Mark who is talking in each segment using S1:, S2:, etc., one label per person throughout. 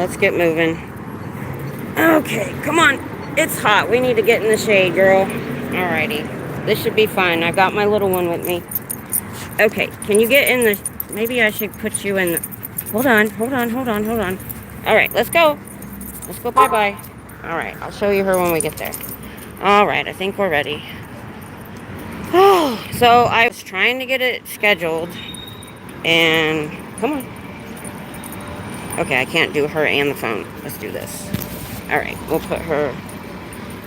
S1: let's get moving. Okay, come on. It's hot. We need to get in the shade, girl. Alrighty. This should be fun. I got my little one with me. Okay, can you get in the... Maybe I should put you in the... Hold on. Alright, let's go. Let's go bye-bye. Alright, I'll show you her when we get there. Alright, I think we're ready. Oh, so I was trying to get it scheduled. And... Come on. Okay, I can't do her and the phone. Let's do this. Alright, we'll put her...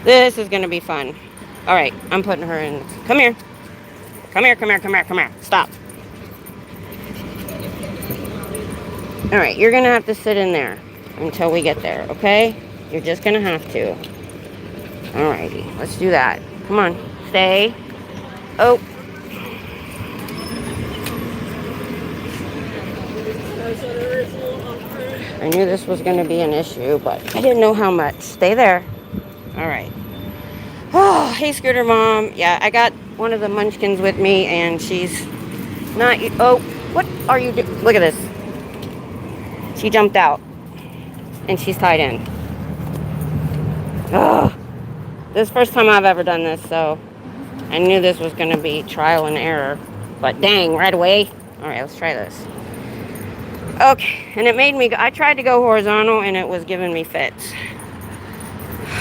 S1: This is going to be fun. Alright, I'm putting her in... Come here. Come here. Stop. Alright, you're going to have to sit in there until we get there, okay? You're just going to have to. Alrighty, let's do that. Come on, stay. Oh. I knew this was going to be an issue, but I didn't know how much. Stay there. Alright. Oh, hey, Scooter Mom. Yeah, I got one of the munchkins with me, and she's not... Oh, what are you doing? Look at this. She jumped out, and she's tied in. Ugh. This is the first time I've ever done this, so I knew this was going to be trial and error. But dang, right away. Alright, let's try this. Okay, and it made me... I tried to go horizontal, and it was giving me fits.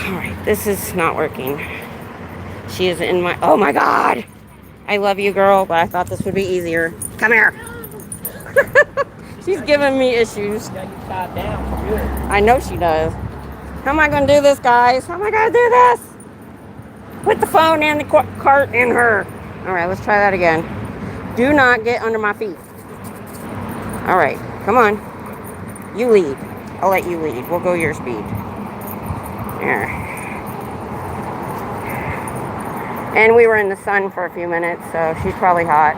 S1: Alright, this is not working. She is in my... Oh my God! I love you, girl, but I thought this would be easier. Come here! She's giving me issues. I know she does. How am I going to do this, guys? How am I going to do this? Put the phone and the cart in her. Alright, let's try that again. Do not get under my feet. Alright, come on. You lead. I'll let you lead. We'll go your speed. There. And we were in the sun for a few minutes, so she's probably hot.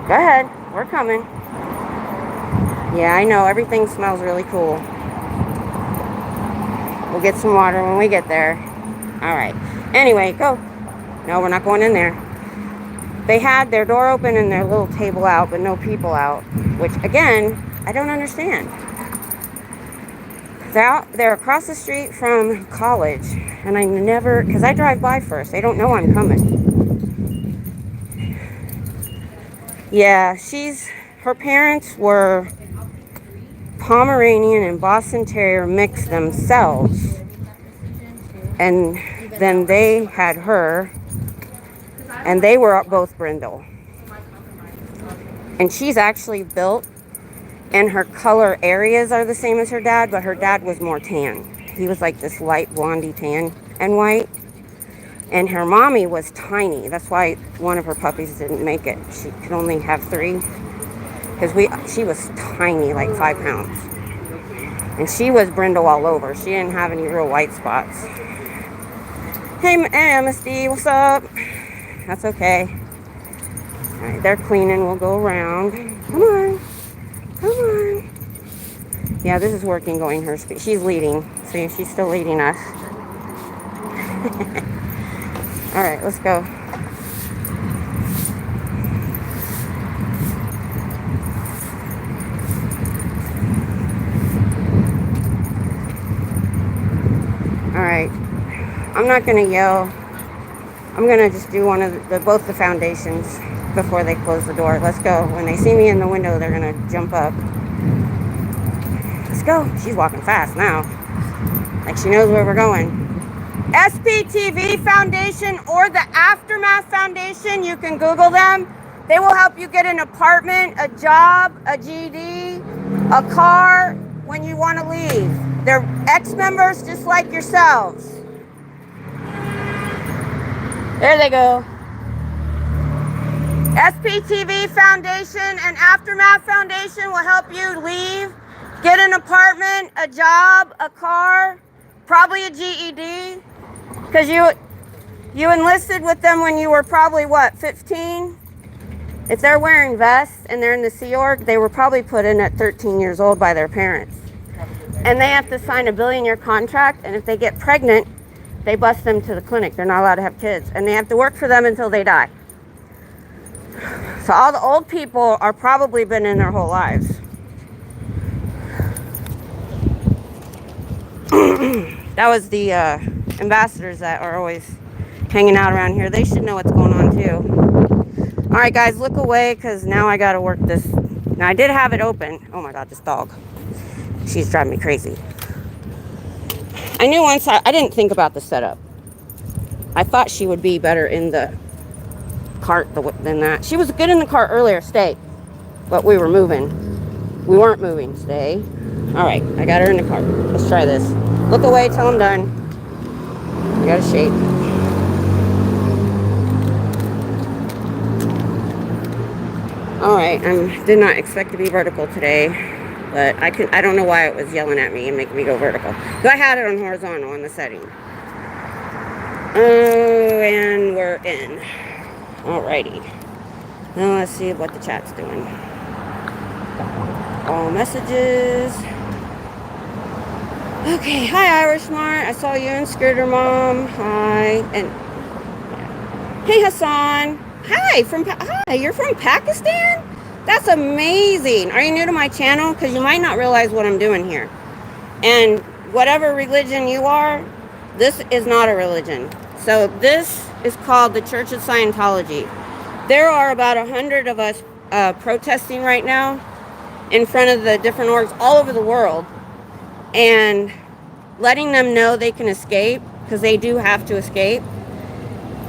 S1: Go ahead. We're coming. Yeah, I know. Everything smells really cool. We'll get some water when we get there. Alright. Anyway, go. No, we're not going in there. They had their door open and their little table out, but no people out. Which, again, I don't understand. They're across the street from college, and I never, because I drive by first. They don't know I'm coming. Yeah, her parents were Pomeranian and Boston Terrier mixed themselves. And then they had her, and they were both brindle. And she's actually built, and her color areas are the same as her dad, but her dad was more tan. He was like this light blondie tan and white. And her mommy was tiny. That's why one of her puppies didn't make it. She could only have 3. Because she was tiny, like 5 pounds. And she was brindle all over. She didn't have any real white spots. Hey, MSD, what's up? That's okay. Alright, they're cleaning. We'll go around. Come on. Yeah, this is working going her speed. She's leading. See, she's still leading us. Alright, let's go. Alright. I'm not going to yell. I'm going to just do both the foundations before they close the door. Let's go. When they see me in the window, they're going to jump up. Let's go. She's walking fast now. Like she knows where we're going. SPTV Foundation or the Aftermath Foundation, you can Google them. They will help you get an apartment, a job, a GED, a car when you want to leave. They're ex-members just like yourselves. There they go. SPTV Foundation and Aftermath Foundation will help you leave, get an apartment, a job, a car, probably a GED. Because you enlisted with them when you were probably, 15? If they're wearing vests and they're in the Sea Org, they were probably put in at 13 years old by their parents. And they have to sign a billion-year contract, and if they get pregnant, they bust them to the clinic. They're not allowed to have kids. And they have to work for them until they die. So all the old people are probably been in their whole lives. That was the ambassadors that are always hanging out around here. They should know what's going on too. All right, guys, look away because now I got to work this. Now, I did have it open. Oh my God, this dog. She's driving me crazy. I knew once I didn't think about the setup. I thought she would be better in the cart than that. She was good in the cart earlier, stay. But we were moving. We weren't moving, stay. All right, I got her in the cart. Let's try this. Look away till I'm done. I got a shape. All right, I did not expect to be vertical today, but I don't know why it was yelling at me and making me go vertical. So I had it on horizontal on the setting. Oh, and we're in. Alrighty. Now let's see what the chat's doing. All messages. Okay, hi Irish Smart. I saw you in Scooter Mom. Hi. And hey Hassan. Hi, you're from Pakistan? That's amazing. Are you new to my channel? Because you might not realize what I'm doing here. And whatever religion you are, this is not a religion. So this is called the Church of Scientology. There are about 100 of us protesting right now in front of the different orgs all over the world and letting them know they can escape, because they do have to escape.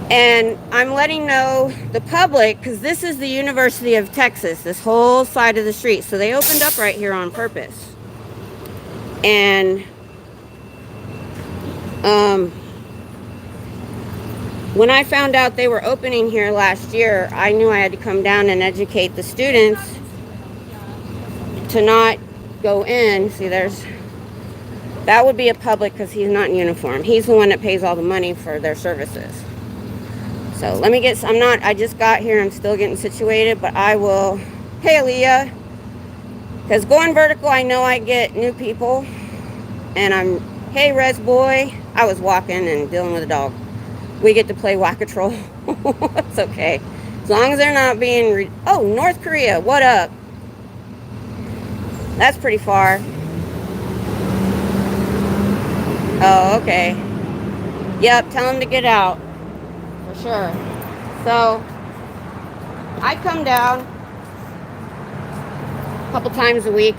S1: And I'm letting know the public, because this is the University of Texas, this whole side of the street. So they opened up right here on purpose. And when I found out they were opening here last year, I knew I had to come down and educate the students to not go in. See, that would be a public, because he's not in uniform. He's the one that pays all the money for their services. So let me I just got here, I'm still getting situated, but I will, hey Aaliyah, because going vertical, I know I get new people, and hey Res Boy, I was walking and dealing with a dog. We get to play Whack-A-Troll. It's okay. As long as they're not being, oh, North Korea, what up? That's pretty far. Oh, okay. Yep, tell them to get out. For sure. So, I come down a couple times a week.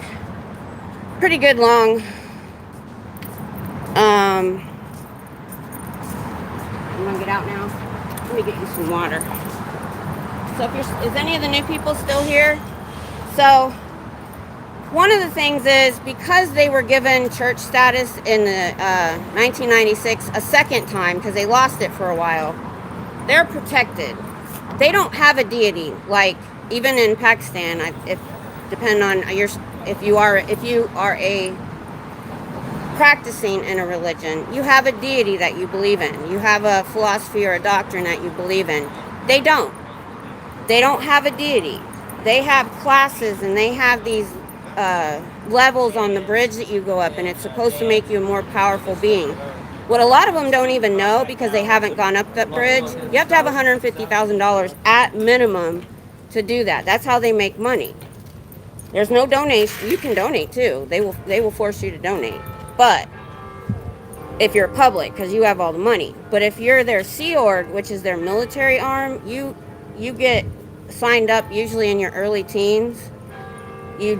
S1: Pretty good long. I'm gonna get out now. Let me get you some water. So is any of the new people still here? So, one of the things is, because they were given church status in the 1996 a second time, because they lost it for a while, they're protected. They don't have a deity, like even in Pakistan. Depend on if you are a practicing in a religion, you have a deity that you believe in. You have a philosophy or a doctrine that you believe in. They don't. They don't have a deity. They have classes, and they have these levels on the bridge that you go up, and it's supposed to make you a more powerful being. What a lot of them don't even know, because they haven't gone up that bridge, you have to have $150,000 at minimum to do that. That's how they make money. There's no donation. You can donate too. They will force you to donate. But if you're public, because you have all the money. But if you're their Sea Org, which is their military arm, you get signed up usually in your early teens. Your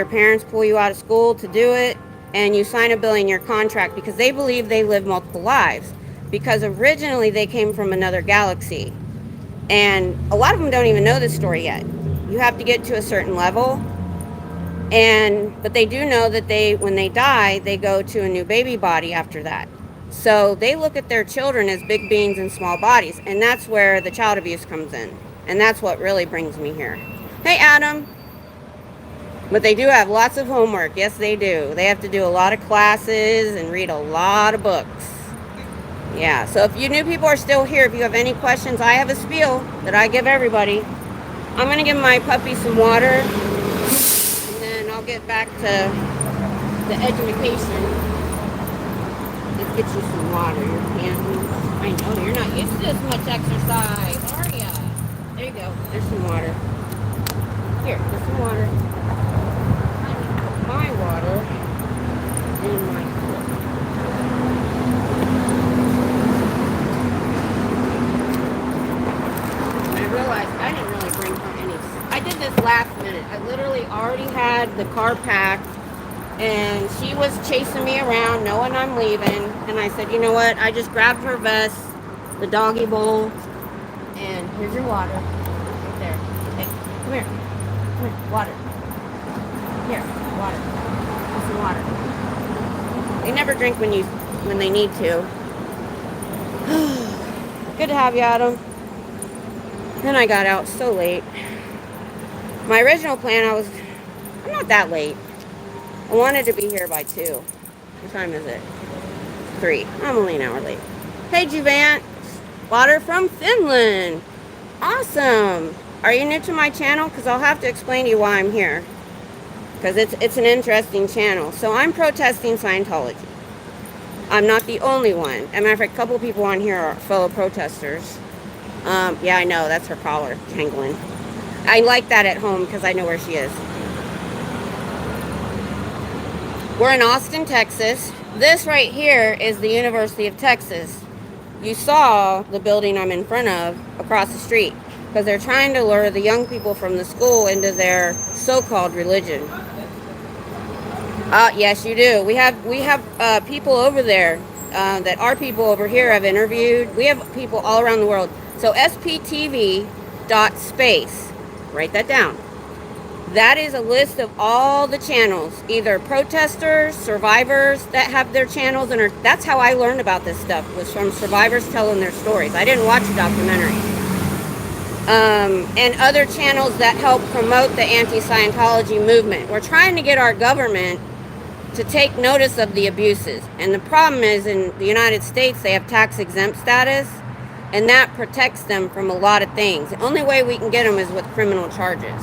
S1: parents pull you out of school to do it, and you sign a bill in your contract, because they believe they live multiple lives, because originally they came from another galaxy. And a lot of them don't even know this story yet. You have to get to a certain level, but they do know that when they die, they go to a new baby body after that. So they look at their children as big beings in small bodies, and that's where the child abuse comes in. And that's what really brings me here. Hey Adam. But they do have lots of homework. Yes, they do. They have to do a lot of classes and read a lot of books. Yeah, so if you new people are still here, if you have any questions, I have a spiel that I give everybody. I'm going to give my puppy some water, and then I'll get back to the education. Let's get you some water. Your hands. I know, you're not used to this much exercise, are ya? There you go. There's some water. Here, there's some water. My water in my foot. literally already had the car packed, and she was chasing me around knowing I'm leaving. And I said, you know what? I just grabbed her vest, the doggy bowl, and here's your water. Right there. Hey, come here. Come here. Water. Here, water. Have some water. They never drink when they need to. Good to have you, Adam. Then I got out so late. My original plan, I'm not that late. I wanted to be here by 2. What time is it? 3. I'm only an hour late. Hey, Juvent. Water from Finland. Awesome. Are you new to my channel? Because I'll have to explain to you why I'm here. Because it's an interesting channel. So I'm protesting Scientology. I'm not the only one. As a matter of fact, a couple people on here are fellow protesters. Yeah, I know. That's her collar tangling. I like that at home because I know where she is. We're in Austin, Texas. This right here is the University of Texas. You saw the building I'm in front of across the street because they're trying to lure the young people from the school into their so-called religion. Yes, you do. We have people over there that our people over here have interviewed. We have people all around the world. So sptv.space. Write that down. That is a list of all the channels, either protesters, survivors that have their channels, and that's how I learned about this stuff, was from survivors telling their stories. I didn't watch a documentary. And other channels that help promote the anti-Scientology movement. We're trying to get our government to take notice of the abuses. And the problem is, in the United States, they have tax-exempt status, and that protects them from a lot of things. The only way we can get them is with criminal charges.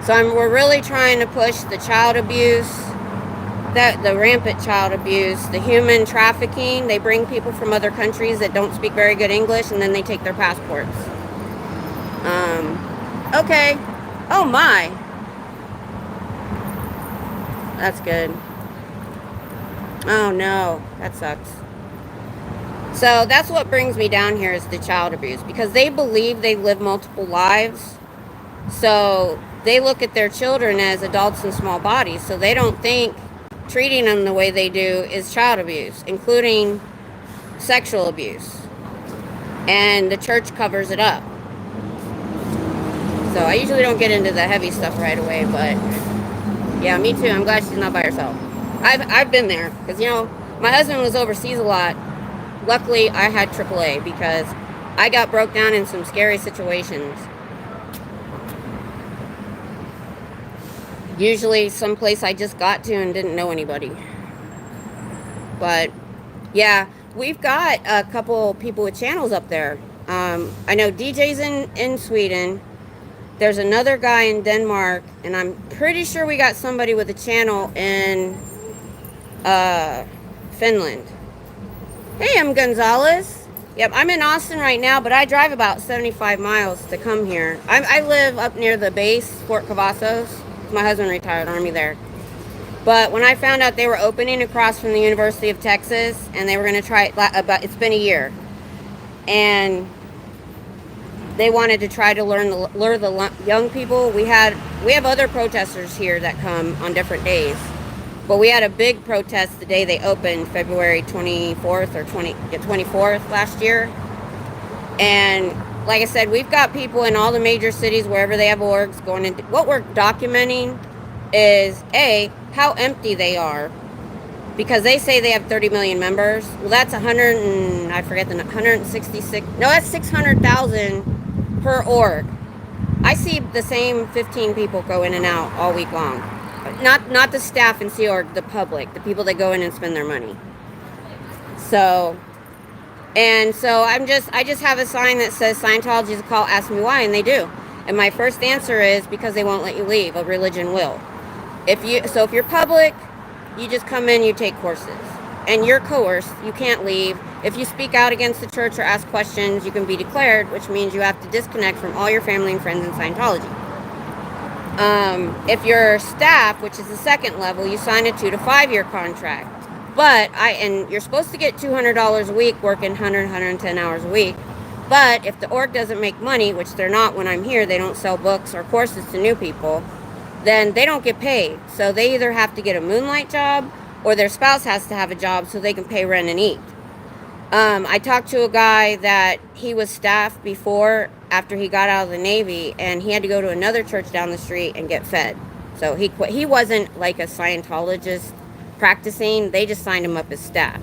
S1: So we're really trying to push the child abuse, the rampant child abuse, the human trafficking. They bring people from other countries that don't speak very good English, and then they take their passports. Okay. Oh my. That's good. Oh no, that sucks. So that's what brings me down here, is the child abuse, because they believe they live multiple lives. So they look at their children as adults in small bodies, so they don't think treating them the way they do is child abuse, including sexual abuse. And the church covers it up. So I usually don't get into the heavy stuff right away, but yeah, me too. I'm glad she's not by herself. I've been there, because, you know, my husband was overseas a lot. Luckily, I had AAA, because I got broke down in some scary situations. Usually someplace I just got to and didn't know anybody. But yeah, we've got a couple people with channels up there. I know DJ's in Sweden. There's another guy in Denmark, and I'm pretty sure we got somebody with a channel in Finland. Hey, I'm Gonzalez. Yep, I'm in Austin right now, but I drive about 75 miles to come here. I live up near the base, Fort Cavazos. My husband retired Army there. But when I found out they were opening across from the University of Texas, and they were going to try, it's been a year, and they wanted to try to lure the young people. We have other protesters here that come on different days. But we had a big protest the day they opened, February 24th or 24th last year. And like I said, we've got people in all the major cities, wherever they have orgs, going into. What we're documenting is, A, how empty they are. Because they say they have 30 million members. Well, that's 166. No, that's 600,000 per org. I see the same 15 people go in and out all week long. Not the staff in Sea Org, the public, the people that go in and spend their money. So I just have a sign that says Scientology is a cult, ask me why, and they do. And my first answer is because they won't let you leave. A religion will. If you're public, you just come in, you take courses, and you're coerced. You can't leave. If you speak out against the church or ask questions, you can be declared, which means you have to disconnect from all your family and friends in Scientology. If you're staff, which is the second level, you sign a 2 to 5 year contract. But you're supposed to get $200 a week working 110 hours a week. But if the org doesn't make money, which they're not when I'm here, they don't sell books or courses to new people, then they don't get paid. So they either have to get a moonlight job or their spouse has to have a job so they can pay rent and eat. I talked to a guy that he was staff before, after he got out of the Navy, and he had to go to another church down the street and get fed. So he quit. He wasn't like a Scientologist practicing. They just signed him up as staff.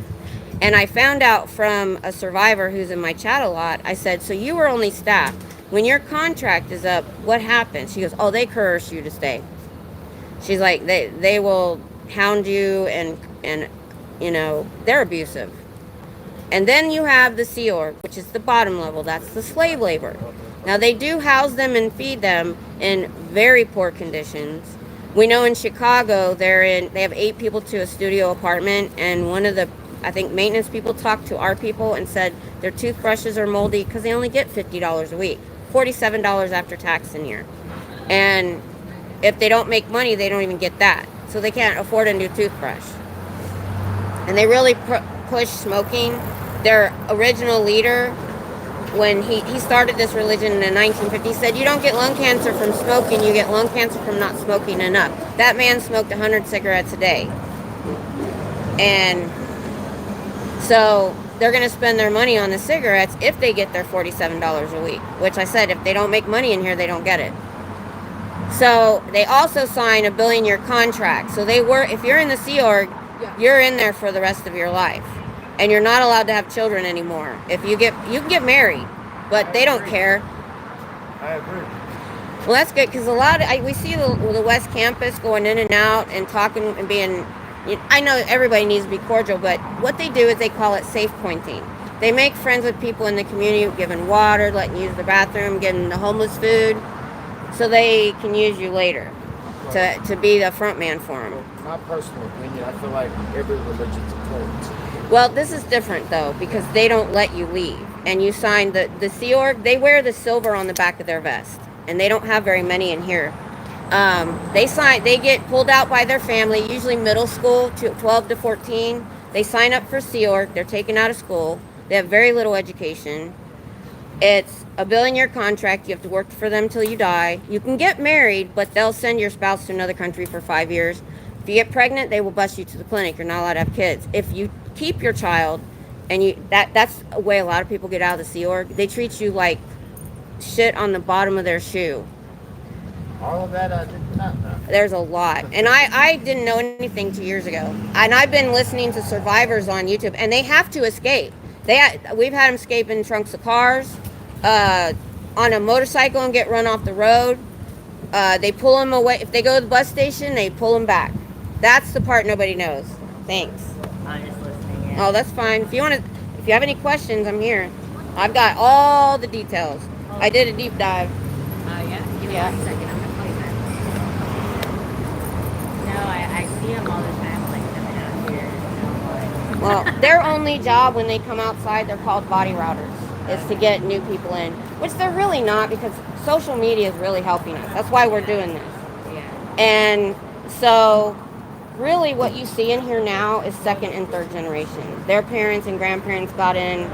S1: And I found out from a survivor who's in my chat a lot, I said, so you were only staff. When your contract is up, what happens? She goes, oh, they coerce you to stay. She's like, they will hound you and you know, they're abusive. And then you have the Sea Org, which is the bottom level. That's the slave labor. Now, they do house them and feed them in very poor conditions. We know in Chicago, they have 8 people to a studio apartment, and one of the, I think, maintenance people talked to our people and said their toothbrushes are moldy because they only get $50 a week, $47 after tax in here. And if they don't make money, they don't even get that. So they can't afford a new toothbrush. And they really push smoking. Their original leader, when he started this religion in the 1950s, said you don't get lung cancer from smoking, you get lung cancer from not smoking enough. That man smoked 100 cigarettes a day. And so they're going to spend their money on the cigarettes if they get their $47 a week, which I said, if they don't make money in here, they don't get it. So they also sign a billion-year contract. So if you're in the Sea Org, you're in there for the rest of your life. And you're not allowed to have children anymore. If you can get married, but they don't care.
S2: I agree.
S1: Well, that's good, because we see the West Campus going in and out and talking and being, I know everybody needs to be cordial, but what they do is they call it safe pointing. They make friends with people in the community, giving water, letting you use the bathroom, getting the homeless food, so they can use you later to be the front man for them.
S2: My personal opinion, I feel like every religion's a cult.
S1: Well, this is different, though, because they don't let you leave. And you sign the Sea Org, they wear the silver on the back of their vest. And they don't have very many in here. They get pulled out by their family, usually middle school, 12 to 14. They sign up for Sea Org, they're taken out of school. They have very little education. It's a billion-year contract. You have to work for them till you die. You can get married, but they'll send your spouse to another country for 5 years. If you get pregnant, they will bus you to the clinic. You're not allowed to have kids. If you keep your child, and that's a way a lot of people get out of the Sea Org. They treat you like shit on the bottom of their shoe.
S2: All of that I did not know.
S1: There's a lot. And I didn't know anything 2 years ago. And I've been listening to survivors on YouTube, and they have to escape. We've had them escape in trunks of cars, on a motorcycle and get run off the road. They pull them away. If they go to the bus station, they pull them back. That's the part nobody knows. Thanks.
S3: I'm just listening.
S1: Oh, that's fine. If you have any questions, I'm here. I've got all the details. I did a deep dive.
S3: Yeah? Give me
S1: Yeah.
S3: 1 second. I'm going to call you back. No, I see them all the time, like, coming out here.
S1: Well, their only job when they come outside, they're called body routers, is to get new people in. Which they're really not, because social media is really helping us. That's why we're doing this.
S3: Yeah.
S1: And so really what you see in here now is second and third generation. Their parents and grandparents got in.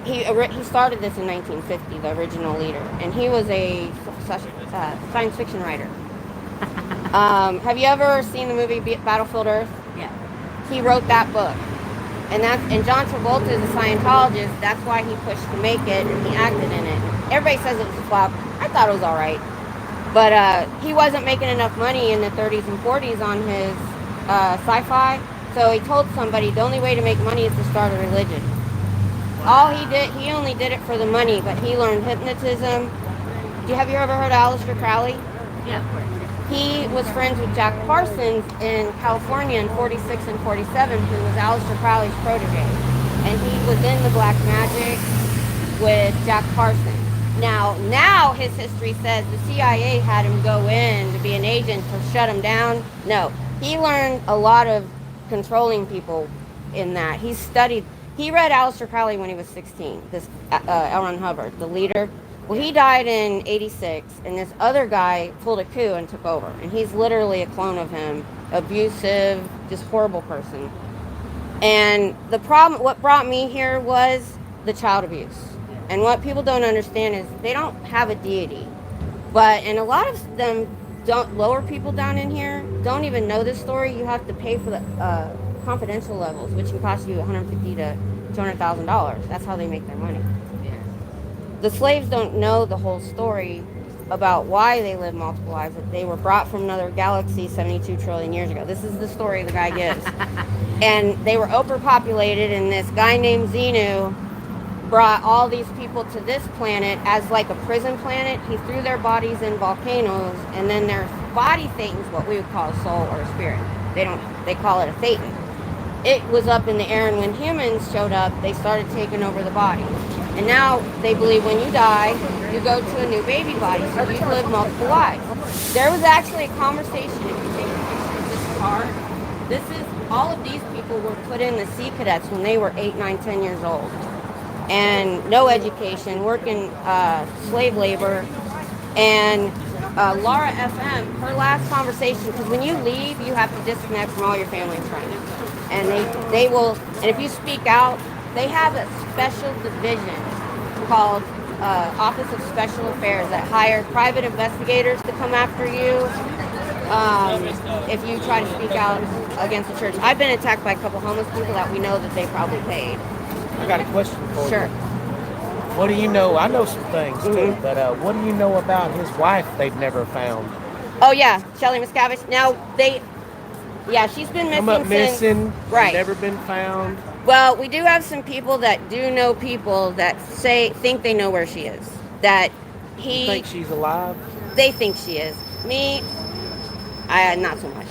S1: He started this in 1950, the original leader, and he was a science fiction writer. Have you ever seen the movie Battlefield Earth?
S3: Yeah.
S1: He wrote that book. And John Travolta is a Scientologist. That's why he pushed to make it, and he acted in it. Everybody says it was a flop. I thought it was all right. But he wasn't making enough money in the 30s and 40s on his sci-fi. So he told somebody the only way to make money is to start a religion. Wow. He only did it for the money, but he learned hypnotism. Have you ever heard of Aleister Crowley?
S3: Yeah, of course.
S1: He was friends with Jack Parsons in California in 46 and 47, who was Aleister Crowley's protege. And he was in the black magic with Jack Parsons. Now his history says the CIA had him go in to be an agent to shut him down. No, he learned a lot of controlling people in that. He read Aleister Crowley when he was 16, this L. Ron Hubbard, the leader. Well, he died in 86, and this other guy pulled a coup and took over. And he's literally a clone of him, abusive, just horrible person. And what brought me here was the child abuse. And what people don't understand is they don't have a deity. And a lot of them lower people down in here don't even know this story. You have to pay for the confidential levels, which can cost you $150,000 to $200,000. That's how they make their money.
S3: Yeah.
S1: The slaves don't know the whole story about why they live multiple lives. That they were brought from another galaxy 72 trillion years ago. This is the story the guy gives. And they were overpopulated, and this guy named Xenu brought all these people to this planet as like a prison planet. He threw their bodies in volcanoes, and then their body things, what we would call a soul or a spirit. They call it a thetan. It was up in the air, and when humans showed up, they started taking over the body. And now they believe when you die, you go to a new baby body, so you live multiple lives. There was actually a conversation, if you take a picture of this card, all of these people were put in the Sea Cadets when they were 8, 9, 10 years old. And no education, working slave labor. And Laura FM, her last conversation, because when you leave, you have to disconnect from all your family and friends. And they will, and if you speak out, they have a special division called Office of Special Affairs that hire private investigators to come after you if you try to speak out against the church. I've been attacked by a couple homeless people that we know that they probably paid.
S2: I got a question for you.
S1: Sure.
S2: What do you know? I know some things too, but what do you know about his wife they've never found?
S1: Oh yeah, Shelly Miscavige. Now she's been missing.
S2: Come up missing,
S1: right?
S2: Never been found.
S1: Well, we do have some people that do know people that think they know where she is. That
S2: You think she's alive?
S1: They think she is. Me, not so much.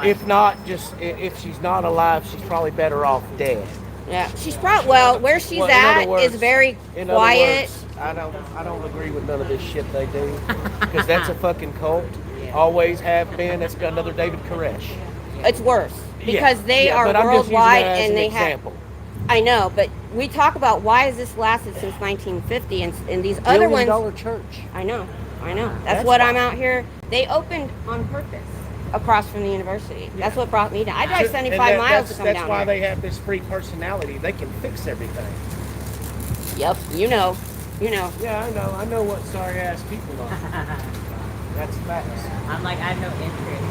S2: If not, if she's not alive, she's probably better off dead.
S1: Yeah, she's probably where she's at is very quiet.
S2: Other words, I don't agree with none of this shit they do because that's a fucking cult. Always have been. That's got another David Koresh.
S1: It's worse because they are worldwide and they have. I know, but we talk about why has this lasted since 1950 and these other ones.
S2: $1 billion church.
S1: I know. That's what I'm out here. They opened on purpose across from the university. Yeah. That's what brought me down. I drive 75 miles to come down.
S2: That's why they have this free personality. They can fix everything.
S1: Yep, you know.
S2: Yeah, I know. I know what sorry ass people are. That's facts.
S3: I'm like, I have no interest.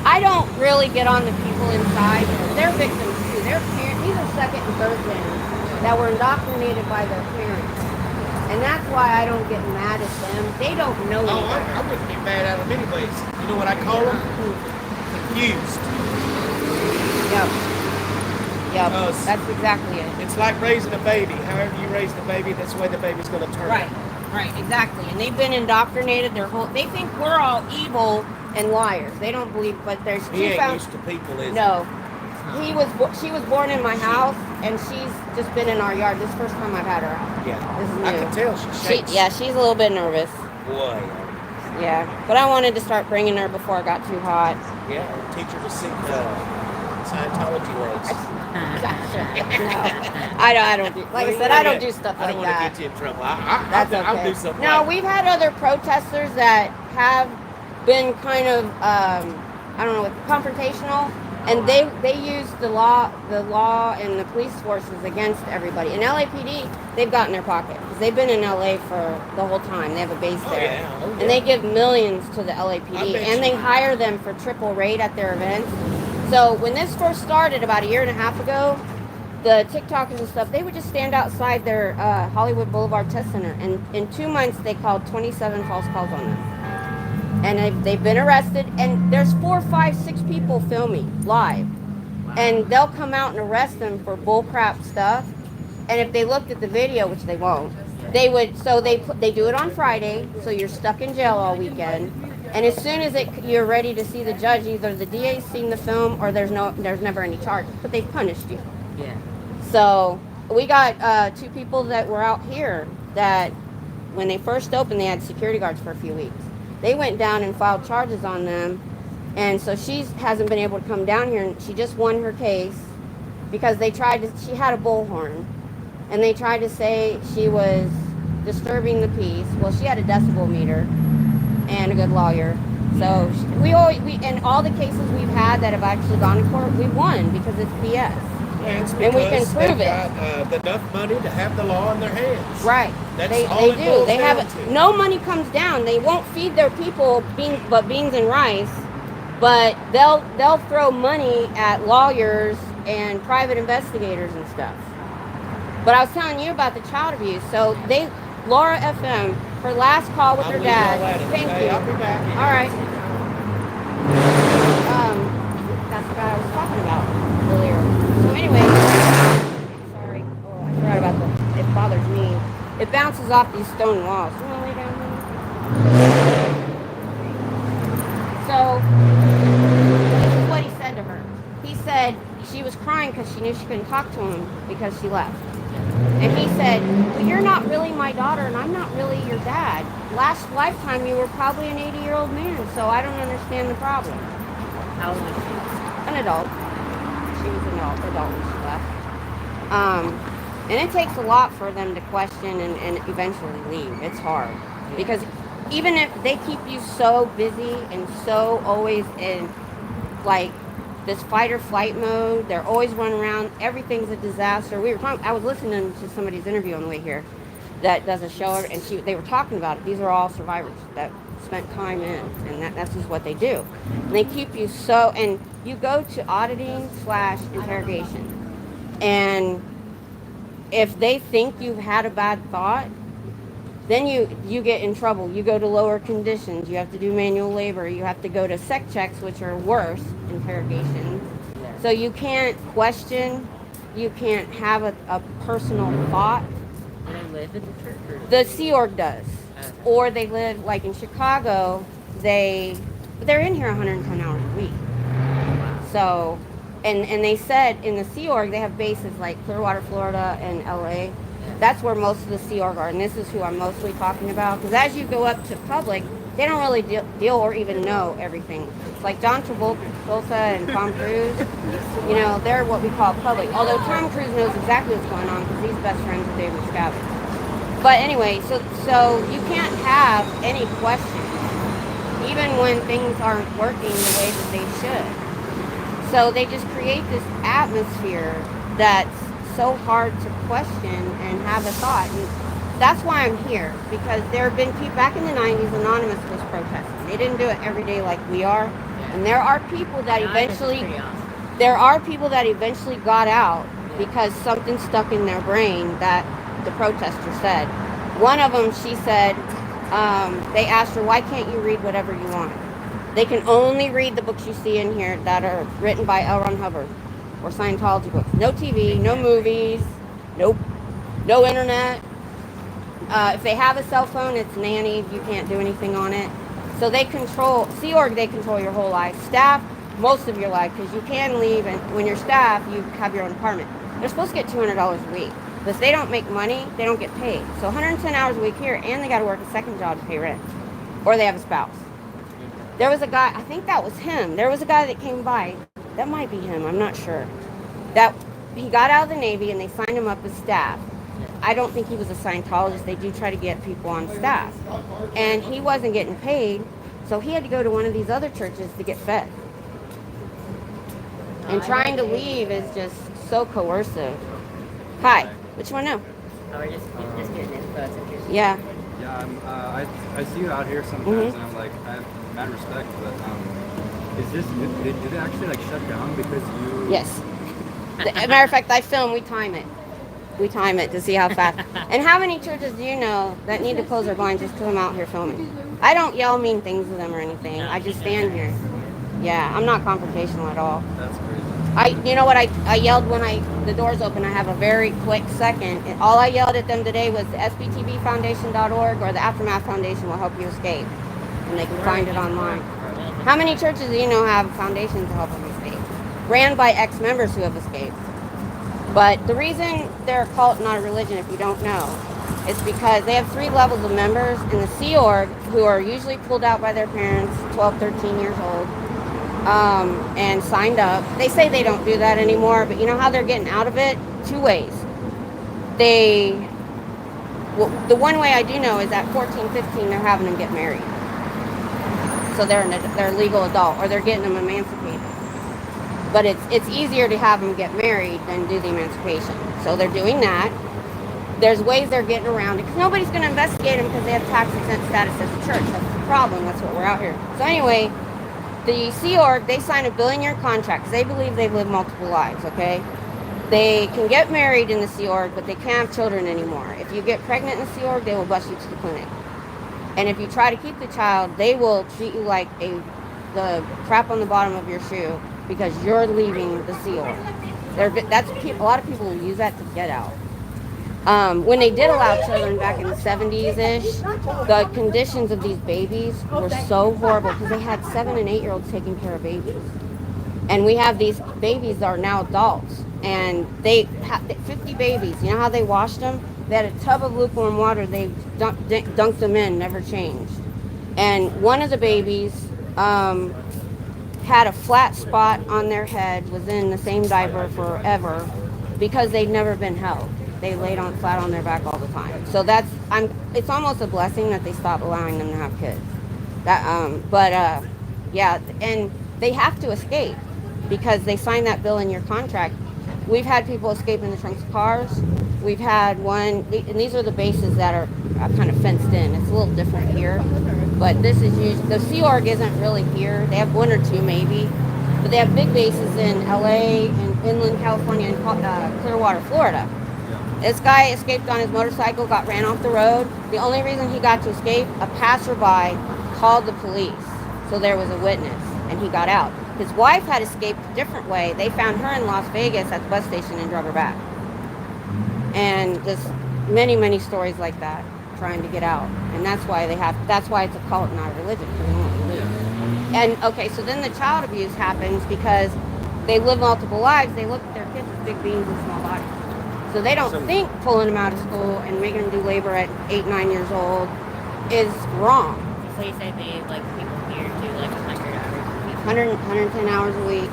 S1: I don't really get on the people inside. They're victims too. These are second and third gens that were indoctrinated by their parents. And that's why I don't get mad at them. They don't know
S2: Oh, I wouldn't be mad at them anyways. You know what I call them? Confused.
S1: Yep. That's exactly it.
S2: It's like raising a baby. However you raise the baby, that's the way the baby's going to turn out.
S1: Right, exactly. And they've been indoctrinated they think we're all evil and liars. They don't believe, but there's two.
S2: He ain't used to people, is he?
S1: No. She was born in my house, and she's just been in our yard. This is the first time I've had her out.
S2: Yeah.
S1: This is new.
S2: I can tell she shakes.
S1: She's a little bit nervous.
S2: Boy.
S1: Yeah, but I wanted to start bringing her before it got too hot.
S2: Yeah, teach her to sing Scientology legs.
S1: No, I don't do. Like I said, I don't do stuff like that.
S2: I don't want to get you in trouble. I'll do something.
S1: No, we've had other protesters that have been kind of confrontational, and they use the law and the police forces against everybody. In LAPD, they've got in their pocket because they've been in LA for the whole time. They have a base there, and they give millions to the LAPD, and they hire them for triple rate at their events. So when this first started about a year and a half ago, the TikTokers and stuff, they would just stand outside their Hollywood Boulevard Test Center, and in 2 months they called 27 false calls on them. And they've been arrested, and there's 4, 5, 6 people filming live. Wow. And they'll come out and arrest them for bullcrap stuff. And if they looked at the video, which they won't, they would, so they do it on Friday, so you're stuck in jail all weekend. And as soon as you're ready to see the judge, either the DA's seen the film or there's never any charge, but they've punished you.
S3: Yeah.
S1: So we got 2 people that were out here that when they first opened, they had security guards for a few weeks. They went down and filed charges on them, and so she hasn't been able to come down here, and she just won her case because she had a bullhorn, and they tried to say she was disturbing the peace. Well, she had a decibel meter and a good lawyer. So in all the cases we've had that have actually gone to court, we won because it's BS.
S2: And
S1: we can prove it.
S2: Got enough money to have the law in their hands.
S1: Right.
S2: That's
S1: They
S2: all it
S1: do.
S2: boils
S1: They have
S2: down
S1: it.
S2: to.
S1: No money comes down. They won't feed their people beans and rice, but they'll throw money at lawyers and private investigators and stuff. But I was telling you about the child abuse. So Laura FM, her last call with her dad. Thank you.
S2: I'll be back.
S1: All right. That's what I was talking about earlier. So anyway, sorry. Oh, I forgot about it bothers me. It bounces off these stone walls. You want to lay down here? So this is what he said to her. He said she was crying because she knew she couldn't talk to him because she left. And he said, well, you're not really my daughter and I'm not really your dad. Last lifetime you were probably an 80-year-old man, so I don't understand the problem.
S3: How old was she?
S1: An adult. She was an adult when she left. And it takes a lot for them to question and eventually leave. It's hard. Because even if they keep you so busy and so always in like this fight or flight mode, they're always running around, everything's a disaster. I was listening to somebody's interview on the way here that does a show, and they were talking about it. These are all survivors that spent time in, and that's just what they do. And they keep you so, and you go to auditing/interrogation, and if they think you've had a bad thought, then you get in trouble. You go to lower conditions. You have to do manual labor. You have to go to sec checks, which are worse, interrogations. So you can't question. You can't have a personal thought.
S3: Do they live in the church? Or
S1: The Sea Org does.
S3: Okay.
S1: Or they live, like in Chicago, they're in here 110 hours a week. So, and they said in the Sea Org, they have bases like Clearwater, Florida, and LA. That's where most of the Sea Org are, and this is who I'm mostly talking about. Because as you go up to public, they don't really deal or even know everything. It's like John Travolta and Tom Cruise. You know, they're what we call public. Although Tom Cruise knows exactly what's going on because he's best friends with David Miscavige. But anyway, so you can't have any questions, even when things aren't working the way that they should. So they just create this atmosphere that's so hard to question and have a thought. And that's why I'm here, because there have been people back in the 90s, Anonymous was protesting. They didn't do it every day like we are. And there are people that eventually got out because something stuck in their brain that the protester said. One of them, she said, they asked her, why can't you read whatever you want? They can only read the books you see in here that are written by L. Ron Hubbard or Scientology books. No TV, no movies, no internet. If they have a cell phone, it's nannied. You can't do anything on it. So they control, Sea Org, they control your whole life. Staff, most of your life, because you can leave, and when you're staff, you have your own apartment. They're supposed to get $200 a week. But if they don't make money, they don't get paid. So 110 hours a week here, and they got to work a second job to pay rent. Or they have a spouse. There was a guy, I think that was him. There was a guy that came by. That might be him, I'm not sure. That he got out of the Navy and they signed him up as staff. I don't think he was a Scientologist. They do try to get people on staff. And he wasn't getting paid, so he had to go to one of these other churches to get fed. And trying to leave is just so coercive. Hi, what you want to know?
S3: Oh, we're just getting info. It's interesting.
S1: Yeah.
S4: Yeah, I see you out here sometimes, and I'm like, I have mad respect, but is this, did it actually like shut down because you?
S1: Yes. As a matter of fact, I film, we time it. We time it to see how fast. And how many churches do you know that need to close their blinds just because I'm out here filming? I don't yell mean things to them or anything. I just stand here. Yeah, I'm not confrontational at all.
S4: That's crazy.
S1: You know what, I yelled when the doors open. I have a very quick second. And all I yelled at them today was the SBTVfoundation.org or the Aftermath Foundation will help you escape. And they can find it online. How many churches do you know have foundations to help them escape? Ran by ex-members who have escaped. But the reason they're a cult, not a religion, if you don't know, is because they have 3 levels of members in the Sea Org who are usually pulled out by their parents, 12, 13 years old, and signed up. They say they don't do that anymore, but you know how they're getting out of it? 2 ways. The one way I do know is at 14, 15, they're having them get married. So they're a legal adult, or they're getting them emancipated. But it's easier to have them get married than do the emancipation. So they're doing that. There's ways they're getting around it because nobody's going to investigate them because they have tax exempt status as a church. That's the problem. That's what we're out here. So anyway, the Sea Org, they sign a billion-year contract because they believe they've lived multiple lives, okay? They can get married in the Sea Org, but they can't have children anymore. If you get pregnant in the Sea Org, they will bust you to the clinic. And if you try to keep the child, they will treat you like the crap on the bottom of your shoe because you're leaving the Sea Org. A lot of people will use that to get out. When they did allow children back in the 70s-ish, the conditions of these babies were so horrible because they had 7 and 8-year-olds taking care of babies. And we have these babies that are now adults, and they have 50 babies. You know how they washed them? They had a tub of lukewarm water. They dunked them in, never changed. And one of the babies had a flat spot on their head, was in the same diaper forever because they'd never been held. They laid on flat on their back all the time. So it's almost a blessing that they stopped allowing them to have kids. Yeah, and they have to escape because they signed that bill in your contract. We've had people escape in the trunks of cars. We've had one, and these are the bases that are kind of fenced in. It's a little different here, but this is usually, the Sea Org isn't really here. They have one or two maybe, but they have big bases in LA and inland California and Clearwater, Florida. This guy escaped on his motorcycle, got ran off the road. The only reason he got to escape, a passerby called the police. So there was a witness, and he got out. His wife had escaped a different way. They found her in Las Vegas at the bus station and drug her back. And just many, many stories like that, trying to get out. And that's why it's a cult, not a religion. Because they won't believe. And okay, so then the child abuse happens because they live multiple lives. They look at their kids as big beings and small bodies. So they don't think pulling them out of school and making them do labor at 8, 9 years old is wrong.
S3: So you say they, like, people here do, like, 100 hours a week?
S1: 110 hours a week.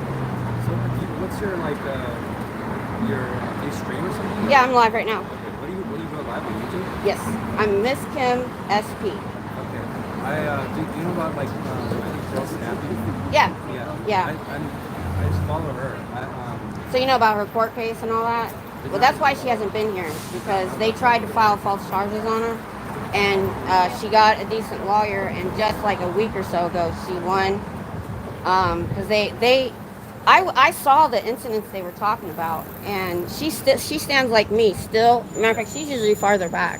S4: So what's your, like, do you stream or something?
S1: Yeah, I'm live right now.
S4: Okay, what do you go live on YouTube?
S1: Yes, I'm Miss Kim SP.
S4: Okay. Do you know about, like, I think Girl Snappy?
S1: Yeah.
S4: Yeah. I just follow her.
S1: So you know about her court case and all that? Well, that's why she hasn't been here, because they tried to file false charges on her, and she got a decent lawyer, and just like a week or so ago, she won. Because I saw the incidents they were talking about, and she stands like me still. Matter of fact, she's usually farther back.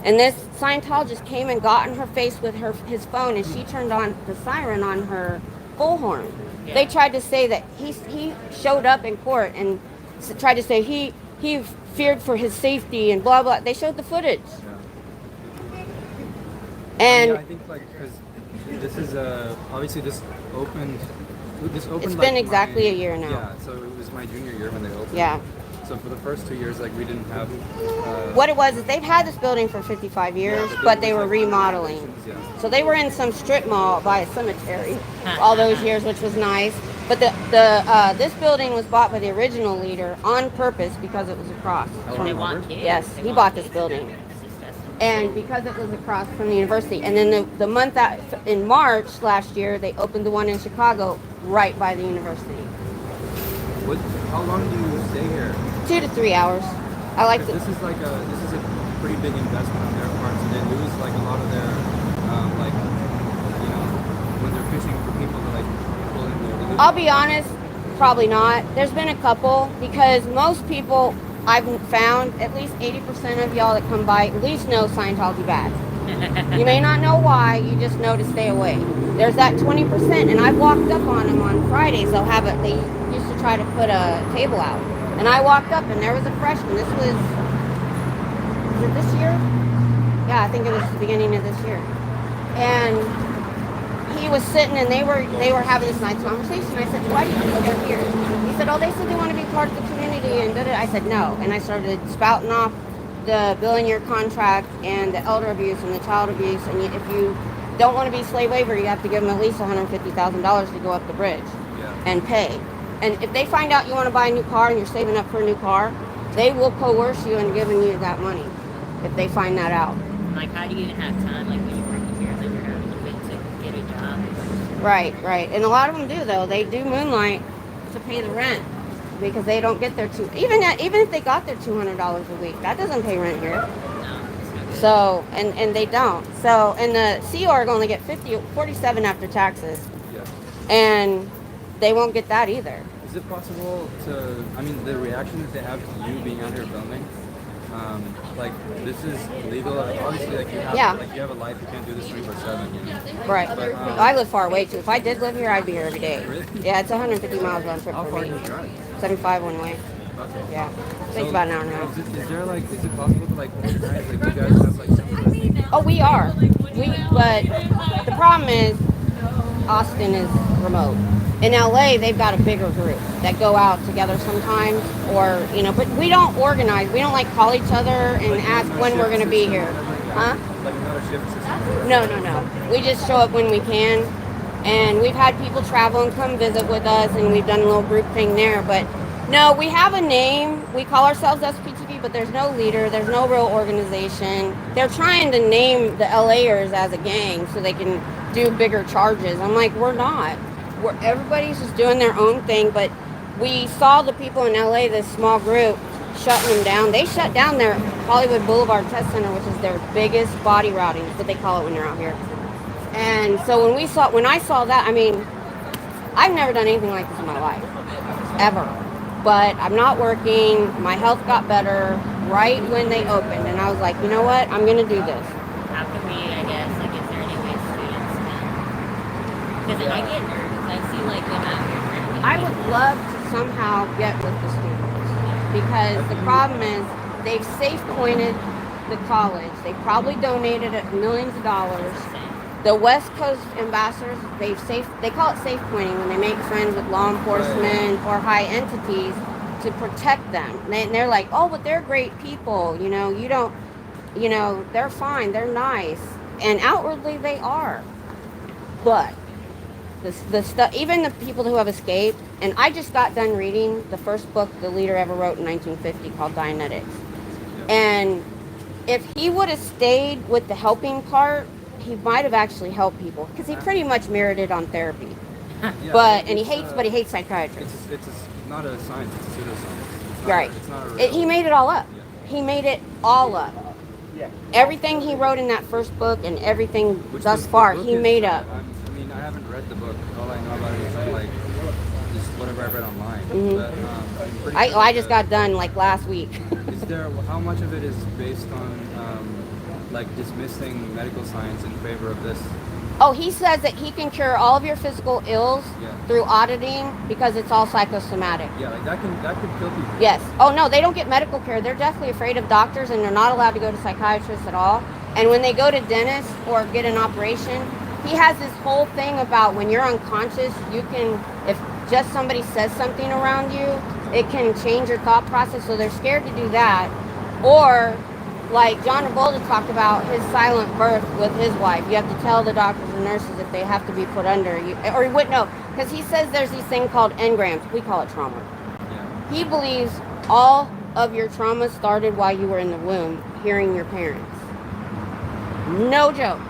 S1: And this Scientologist came and got in her face with his phone, and she turned on the siren on her bullhorn. Yeah. They tried to say that he showed up in court and tried to say he feared for his safety and blah blah. They showed the footage.
S4: Yeah.
S1: And
S4: I think, like, because this is obviously this opened.
S1: It's been exactly a year now.
S4: Yeah, so it was my junior year when they opened.
S1: Yeah.
S4: So for the first 2 years, like, we didn't have.
S1: What it was is they've had this building for 55 years, but they were remodeling.
S4: Yeah.
S1: So they were in some strip mall by a cemetery all those years, which was nice. But this building was bought by the original leader on purpose because it was across.
S3: They want kids.
S1: Yes,
S3: They
S1: he
S3: want
S1: bought
S3: kids.
S1: this building. And because it was across from the university. And then the month that, in March last year, they opened the one in Chicago right by the university.
S4: How long do you stay here?
S1: 2 to 3 hours. I like
S4: This is a pretty big investment on their part, so they lose, like, a lot of their, like, you know, when they're fishing for people to, like, pull in there. They lose.
S1: I'll be honest, probably not. There's been a couple, because most people I've found, at least 80% of y'all that come by at least know Scientology bad. You may not know why, you just know to stay away. There's that 20%, and I've walked up on them on Fridays. They used to try to put a table out. And I walked up, and there was a freshman. Was it this year? Yeah, I think it was the beginning of this year. And he was sitting, and they were having this nice conversation. I said, why do you think they're here? He said, oh, they said they want to be part of the community, and da-da. I said, no. And I started spouting off the billion-year contract and the elder abuse and the child abuse. And if you don't want to be slave labor, you have to give them at least $150,000 to go up the bridge and pay. And if they find out you want to buy a new car and you're saving up for a new car, they will coerce you into giving you that money if they find that out.
S3: Like, how do you even have time, like, when you work here, like, you're having to get a job?
S1: Right. And a lot of them do, though. They do moonlight to pay the rent because they don't get their even if they got their $200 a week, that doesn't pay rent here. So and they don't. So and the Sea Org only get 47 after taxes,
S4: Yeah.
S1: and they won't get that either.
S4: Is it possible to, I mean, the reaction that they have to you being out here filming, like, this is legal, obviously, like, you have a life, you can't do this 24/7, you know?
S1: Right.
S4: But,
S1: I live far away too. If I did live here, I'd be here every day.
S4: Really?
S1: Yeah, it's 150 miles round trip
S4: How
S1: for
S4: far
S1: me.
S4: do you drive?
S1: 75 one way.
S4: Okay.
S1: Yeah. Takes about an hour and a half.
S4: Is it possible to, like, organize, like, you guys have, like, some
S1: Oh, we are. But the problem is Austin is remote. In LA, they've got a bigger group that go out together sometimes, or but we don't organize. We don't like call each other and ask when we're going to be here, huh?
S4: Like another shift system?
S1: No. We just show up when we can, and we've had people travel and come visit with us, and we've done a little group thing there. But no, we have a name. We call ourselves SPTV, but there's no leader. There's no real organization. They're trying to name the LAers as a gang so they can do bigger charges. I'm like, we're not. Everybody's just doing their own thing, but we saw the people in LA, this small group, shutting them down. They shut down their Hollywood Boulevard Test Center, which is their biggest body routing, is what they call it when they're out here. And so when I saw that, I mean, I've never done anything like this in my life, ever. But I'm not working. My health got better right when they opened, and I was like, you know what? I'm going to do this.
S3: How can we, I guess, like, is there any way students can? Because I get nervous. I see, like, them out here trying to
S1: I would love to somehow get with the students, because the problem is they've safe pointed the college. They probably donated millions of dollars. The West Coast ambassadors, they call it safe pointing when they make friends with law enforcement or high entities to protect them. And they're like, oh, but they're great people. You don't, they're fine. They're nice. And outwardly they are. But the stuff, even the people who have escaped, and I just got done reading the first book the leader ever wrote in 1950 called Dianetics. And if he would have stayed with the helping part, he might have actually helped people, because he pretty much mirrored it on therapy.
S4: Yeah,
S1: He hates psychiatrists.
S4: It's not a science, it's a pseudoscience.
S1: Right.
S4: It's not a real,
S1: He made it all up.
S4: Yeah.
S1: He made it all up.
S2: Yeah.
S1: Everything he wrote in that first book and everything
S4: Which
S1: thus
S4: the
S1: far,
S4: book
S1: he
S4: is,
S1: made up.
S4: I mean, I haven't read the book. All I know about it is like just whatever I read online.
S1: Mhm.
S4: But I'm pretty sure
S1: I just got done like last week.
S4: Is there, how much of it is based on like dismissing medical science in favor of this?
S1: Oh, he says that he can cure all of your physical ills through auditing because it's all psychosomatic.
S4: Yeah, like that could kill people.
S1: Yes. Oh no, they don't get medical care. They're definitely afraid of doctors, and they're not allowed to go to psychiatrists at all. And when they go to dentists or get an operation, he has this whole thing about when you're unconscious, you can, if just somebody says something around you, it can change your thought process. So they're scared to do that. Or like John Travolta talked about his silent birth with his wife. You have to tell the doctors and nurses if they have to be put under. Or he wouldn't know, because he says there's these thing called engrams. We call it trauma.
S4: Yeah.
S1: He believes all of your trauma started while you were in the womb, hearing your parents. No joke.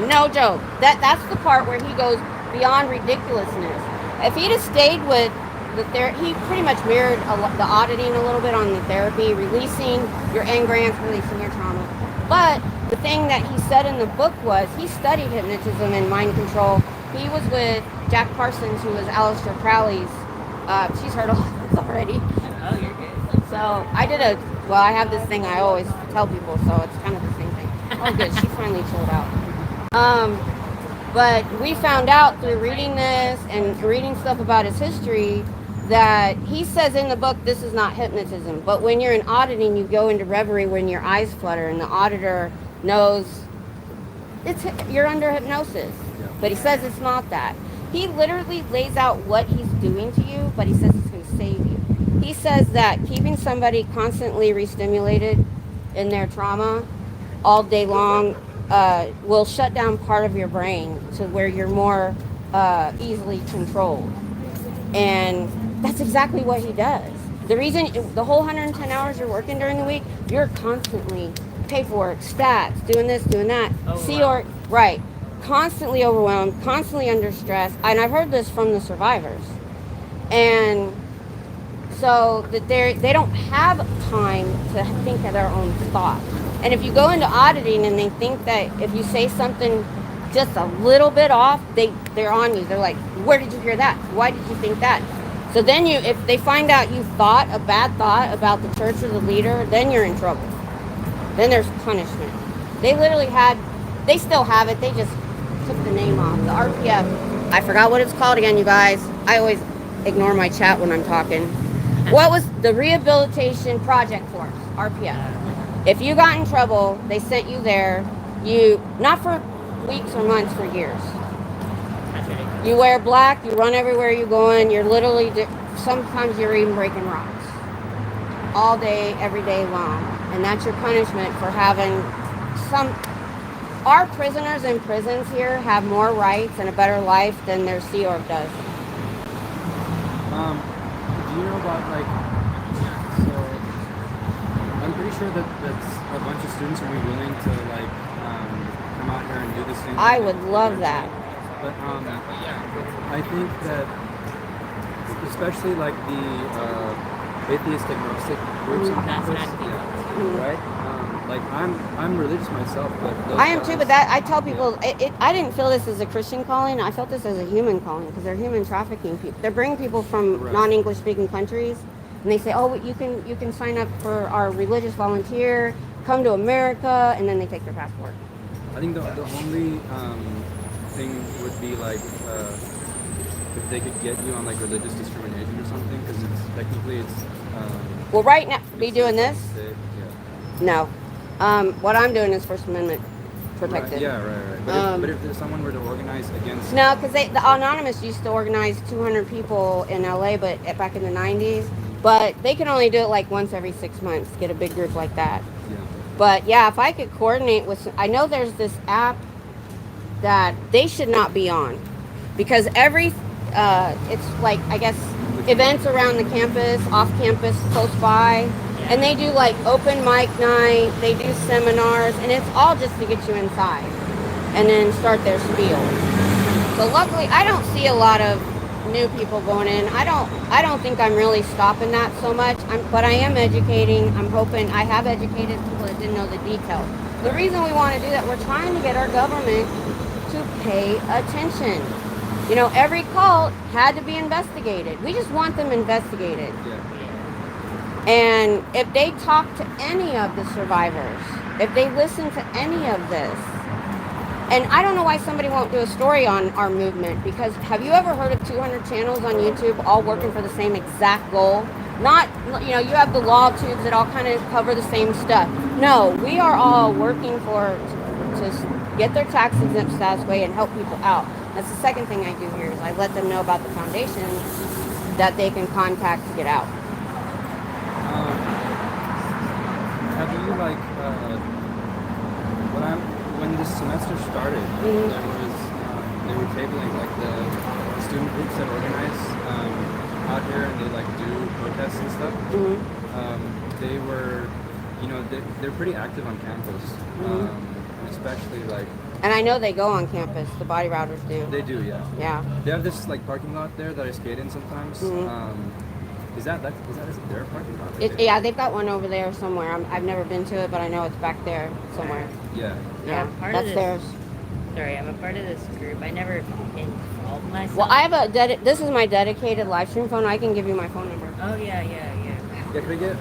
S1: No joke. That's the part where he goes beyond ridiculousness. If he'd have stayed with he pretty much mirrored the auditing a little bit on the therapy, releasing your engrams, releasing your trauma. But the thing that he said in the book was he studied hypnotism and mind control. He was with Jack Parsons, who was Aleister Crowley's. She's heard of this already.
S3: Oh, you're good.
S1: So I have this thing I always tell people, so it's kind of the same thing. Oh, good. She finally chilled out. But we found out through reading this and reading stuff about his history that he says in the book this is not hypnotism, but when you're in auditing, you go into reverie when your eyes flutter and the auditor knows you're under hypnosis. But he says it's not that. He literally lays out what he's doing to you, but he says it's going to save you. He says that keeping somebody constantly re-stimulated in their trauma all day long will shut down part of your brain to where you're more easily controlled. And that's exactly what he does. The reason, the whole 110 hours you're working during the week, you're constantly paperwork, stats, doing this, doing that. Sea Org, right. Constantly overwhelmed, constantly under stress. And I've heard this from the survivors. And so that they don't have time to think of their own thoughts. And if you go into auditing and they think that if you say something just a little bit off, they're on you. They're like, where did you hear that? Why did you think that? So then if they find out you thought a bad thought about the church or the leader, then you're in trouble. Then there's punishment. They still have it. They just took the name off. The RPF. I forgot what it's called again, you guys. I always ignore my chat when I'm talking. What was the Rehabilitation Project Force, RPF? If you got in trouble, they sent you there. Not for weeks or months, for years. You wear black, you run everywhere you're going, you're literally, sometimes you're even breaking rocks. All day, every day long. And that's your punishment for having our prisoners in prisons here have more rights and a better life than their Sea Org does.
S4: Do you know about, so, I'm pretty sure that's a bunch of students will be willing to, come out here and do this thing.
S1: I would love that.
S4: But I think that, especially the atheist agnostic groups on campus, right? I'm religious myself, but
S1: I am too. But I tell people, I didn't feel this as a Christian calling. I felt this as a human calling because they're human trafficking people. They're bringing people from non-English speaking countries, and they say, oh, you can sign up for our religious volunteer, come to America, and then they take their passport.
S4: I think the only thing would be if they could get you on religious discrimination or something, because it's
S1: well, right now, be doing this?
S4: Yeah.
S1: No. What I'm doing is First Amendment protected.
S4: Right. But if someone were to organize against...
S1: No, because the Anonymous used to organize 200 people in LA, but back in the 90s. But they can only do it once every 6 months, get a big group like that.
S4: Yeah.
S1: But yeah, if I could coordinate with... I know there's this app that they should not be on. Because it's I guess, events around the campus, off campus, close by. And they do open mic night, they do seminars, and it's all just to get you inside and then start their spiel. So luckily, I don't see a lot of new people going in. I don't think I'm really stopping that so much, but I am educating. I'm hoping I have educated people that didn't know the details. The reason we want to do that, we're trying to get our government to pay attention. Every cult had to be investigated. We just want them investigated.
S4: Yeah.
S1: And if they talk to any of the survivors, if they listen to any of this, and I don't know why somebody won't do a story on our movement, because have you ever heard of 200 channels on YouTube all working for the same exact goal? Not, you have the law tubes that all kind of cover the same stuff. No, we are all working to get their tax exempt status way and help people out. That's the second thing I do here is I let them know about the foundation that they can contact to get out.
S4: Have you when this semester started, they were tabling the student groups that organize out here and they do protests and stuff. They were, they're pretty active on campus, especially
S1: And I know they go on campus. The body routers do.
S4: They do, yeah.
S1: Yeah.
S4: They have this parking lot there that I skate in sometimes. Is that their parking lot?
S1: Yeah, they've got one over there somewhere. I've never been to it, but I know it's back there somewhere.
S4: Yeah.
S1: Yeah,
S3: part
S1: that's
S3: of this,
S1: theirs.
S3: Sorry, I'm a part of this group. I never involved myself.
S1: Well, I have this is my dedicated live stream phone. I can give you my phone number.
S3: Oh, yeah.
S4: Yeah, can I get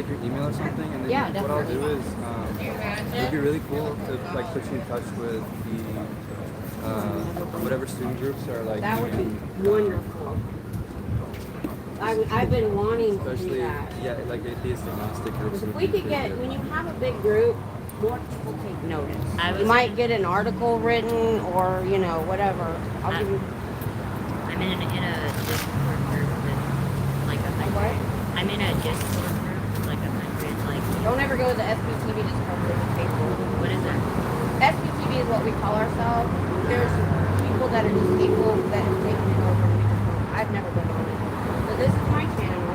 S4: your email or something? And then what I'll do is it'd be really cool to put you in touch with the whatever student groups are
S1: That would be wonderful. I've been wanting to do that.
S4: Yeah, atheist agnostic groups.
S1: If we could get, when you have a big group, more people take notice. You might get an article written or, whatever. I'll give you...
S3: I'm in a Discord group with I'm in a Discord group with 100,
S1: Don't ever go to the SBTV Discord group with Facebook.
S3: What is that?
S1: SBTV is what we call ourselves. There's people that are just people that have taken it over. I've never been on it. So this is my channel.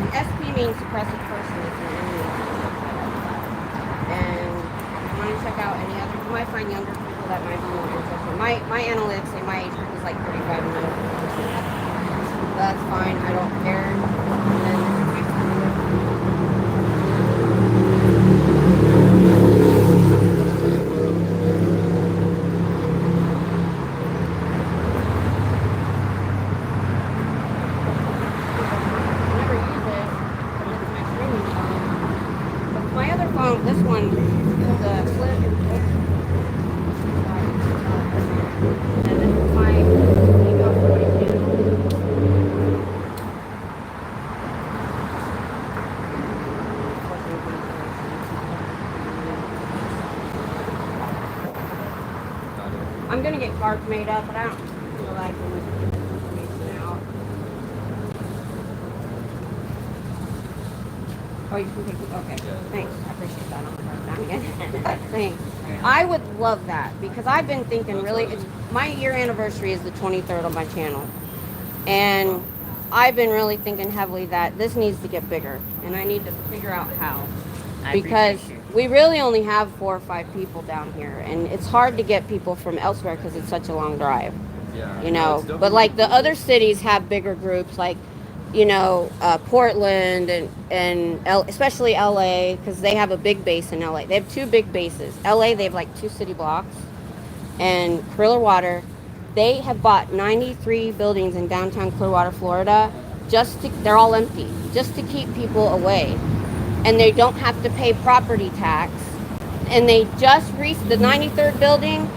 S1: And SP means suppressive person. It's an enemy. And if you want to check out any other, you might find younger people that might be more interested. My analytics say my age that's fine. I don't care. And then my other phone, this one, the flip. And this is my email for my channel. I'm gonna get cards made up, but I don't feel like information out. Oh, you can take it. Okay. Thanks. I appreciate that. I'll write it down again. Thanks. I would love that because I've been thinking really. It's my year anniversary is the 23rd on my channel, and I've been really thinking heavily that this needs to get bigger, and I need to figure out how. Because we really only have 4 or 5 people down here, and it's hard to get people from elsewhere because it's such a long drive.
S4: Yeah,
S1: you know, but like the other cities have bigger groups, like Portland and especially LA, because they have a big base in LA. They have 2 big bases. LA, they have like 2 city blocks, and Clearwater, they have bought 93 buildings in downtown Clearwater, Florida. They're all empty, just to keep people away. And they don't have to pay property tax. And they just reached the 93rd building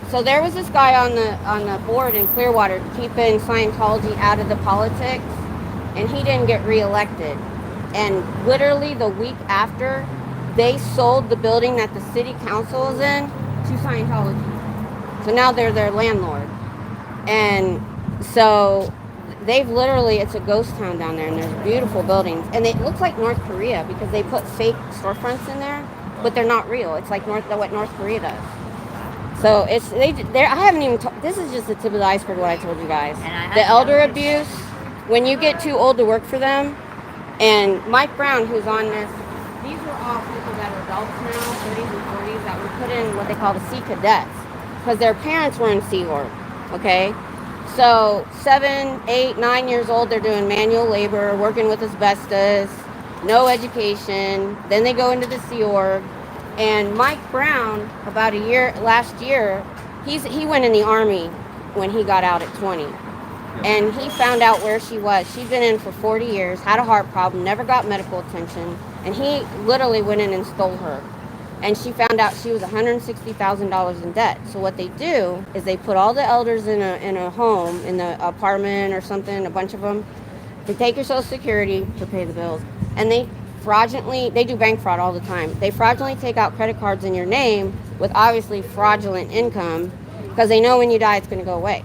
S1: so there was this guy on the board in Clearwater keeping Scientology out of the politics, and he didn't get reelected. And literally the week after, they sold the building that the city council is in to Scientology. So now they're their landlord. And so it's a ghost town down there, and there's beautiful buildings, and it looks like North Korea because they put fake storefronts in there, but they're not real. It's like what North Korea does. So I haven't even. This is just the tip of the iceberg. What I told you guys. The elder abuse. When you get too old to work for them, and Mike Brown, who's on this, these were all people that are adults now, 30s and 40s, that were put in what they call the Sea Cadets, because their parents were in Sea Org. Okay. So 7, 8, 9 years old, they're doing manual labor, working with asbestos, no education. Then they go into the Sea Org. And Mike Brown, last year, he went in the Army when he got out at 20. And he found out where she was. She'd been in for 40 years, had a heart problem, never got medical attention. And he literally went in and stole her. And she found out she was $160,000 in debt. So what they do is they put all the elders in a home, in the apartment or something, a bunch of them. They take your Social Security to pay the bills. And they do bank fraud all the time. They fraudulently take out credit cards in your name with obviously fraudulent income because they know when you die it's going to go away.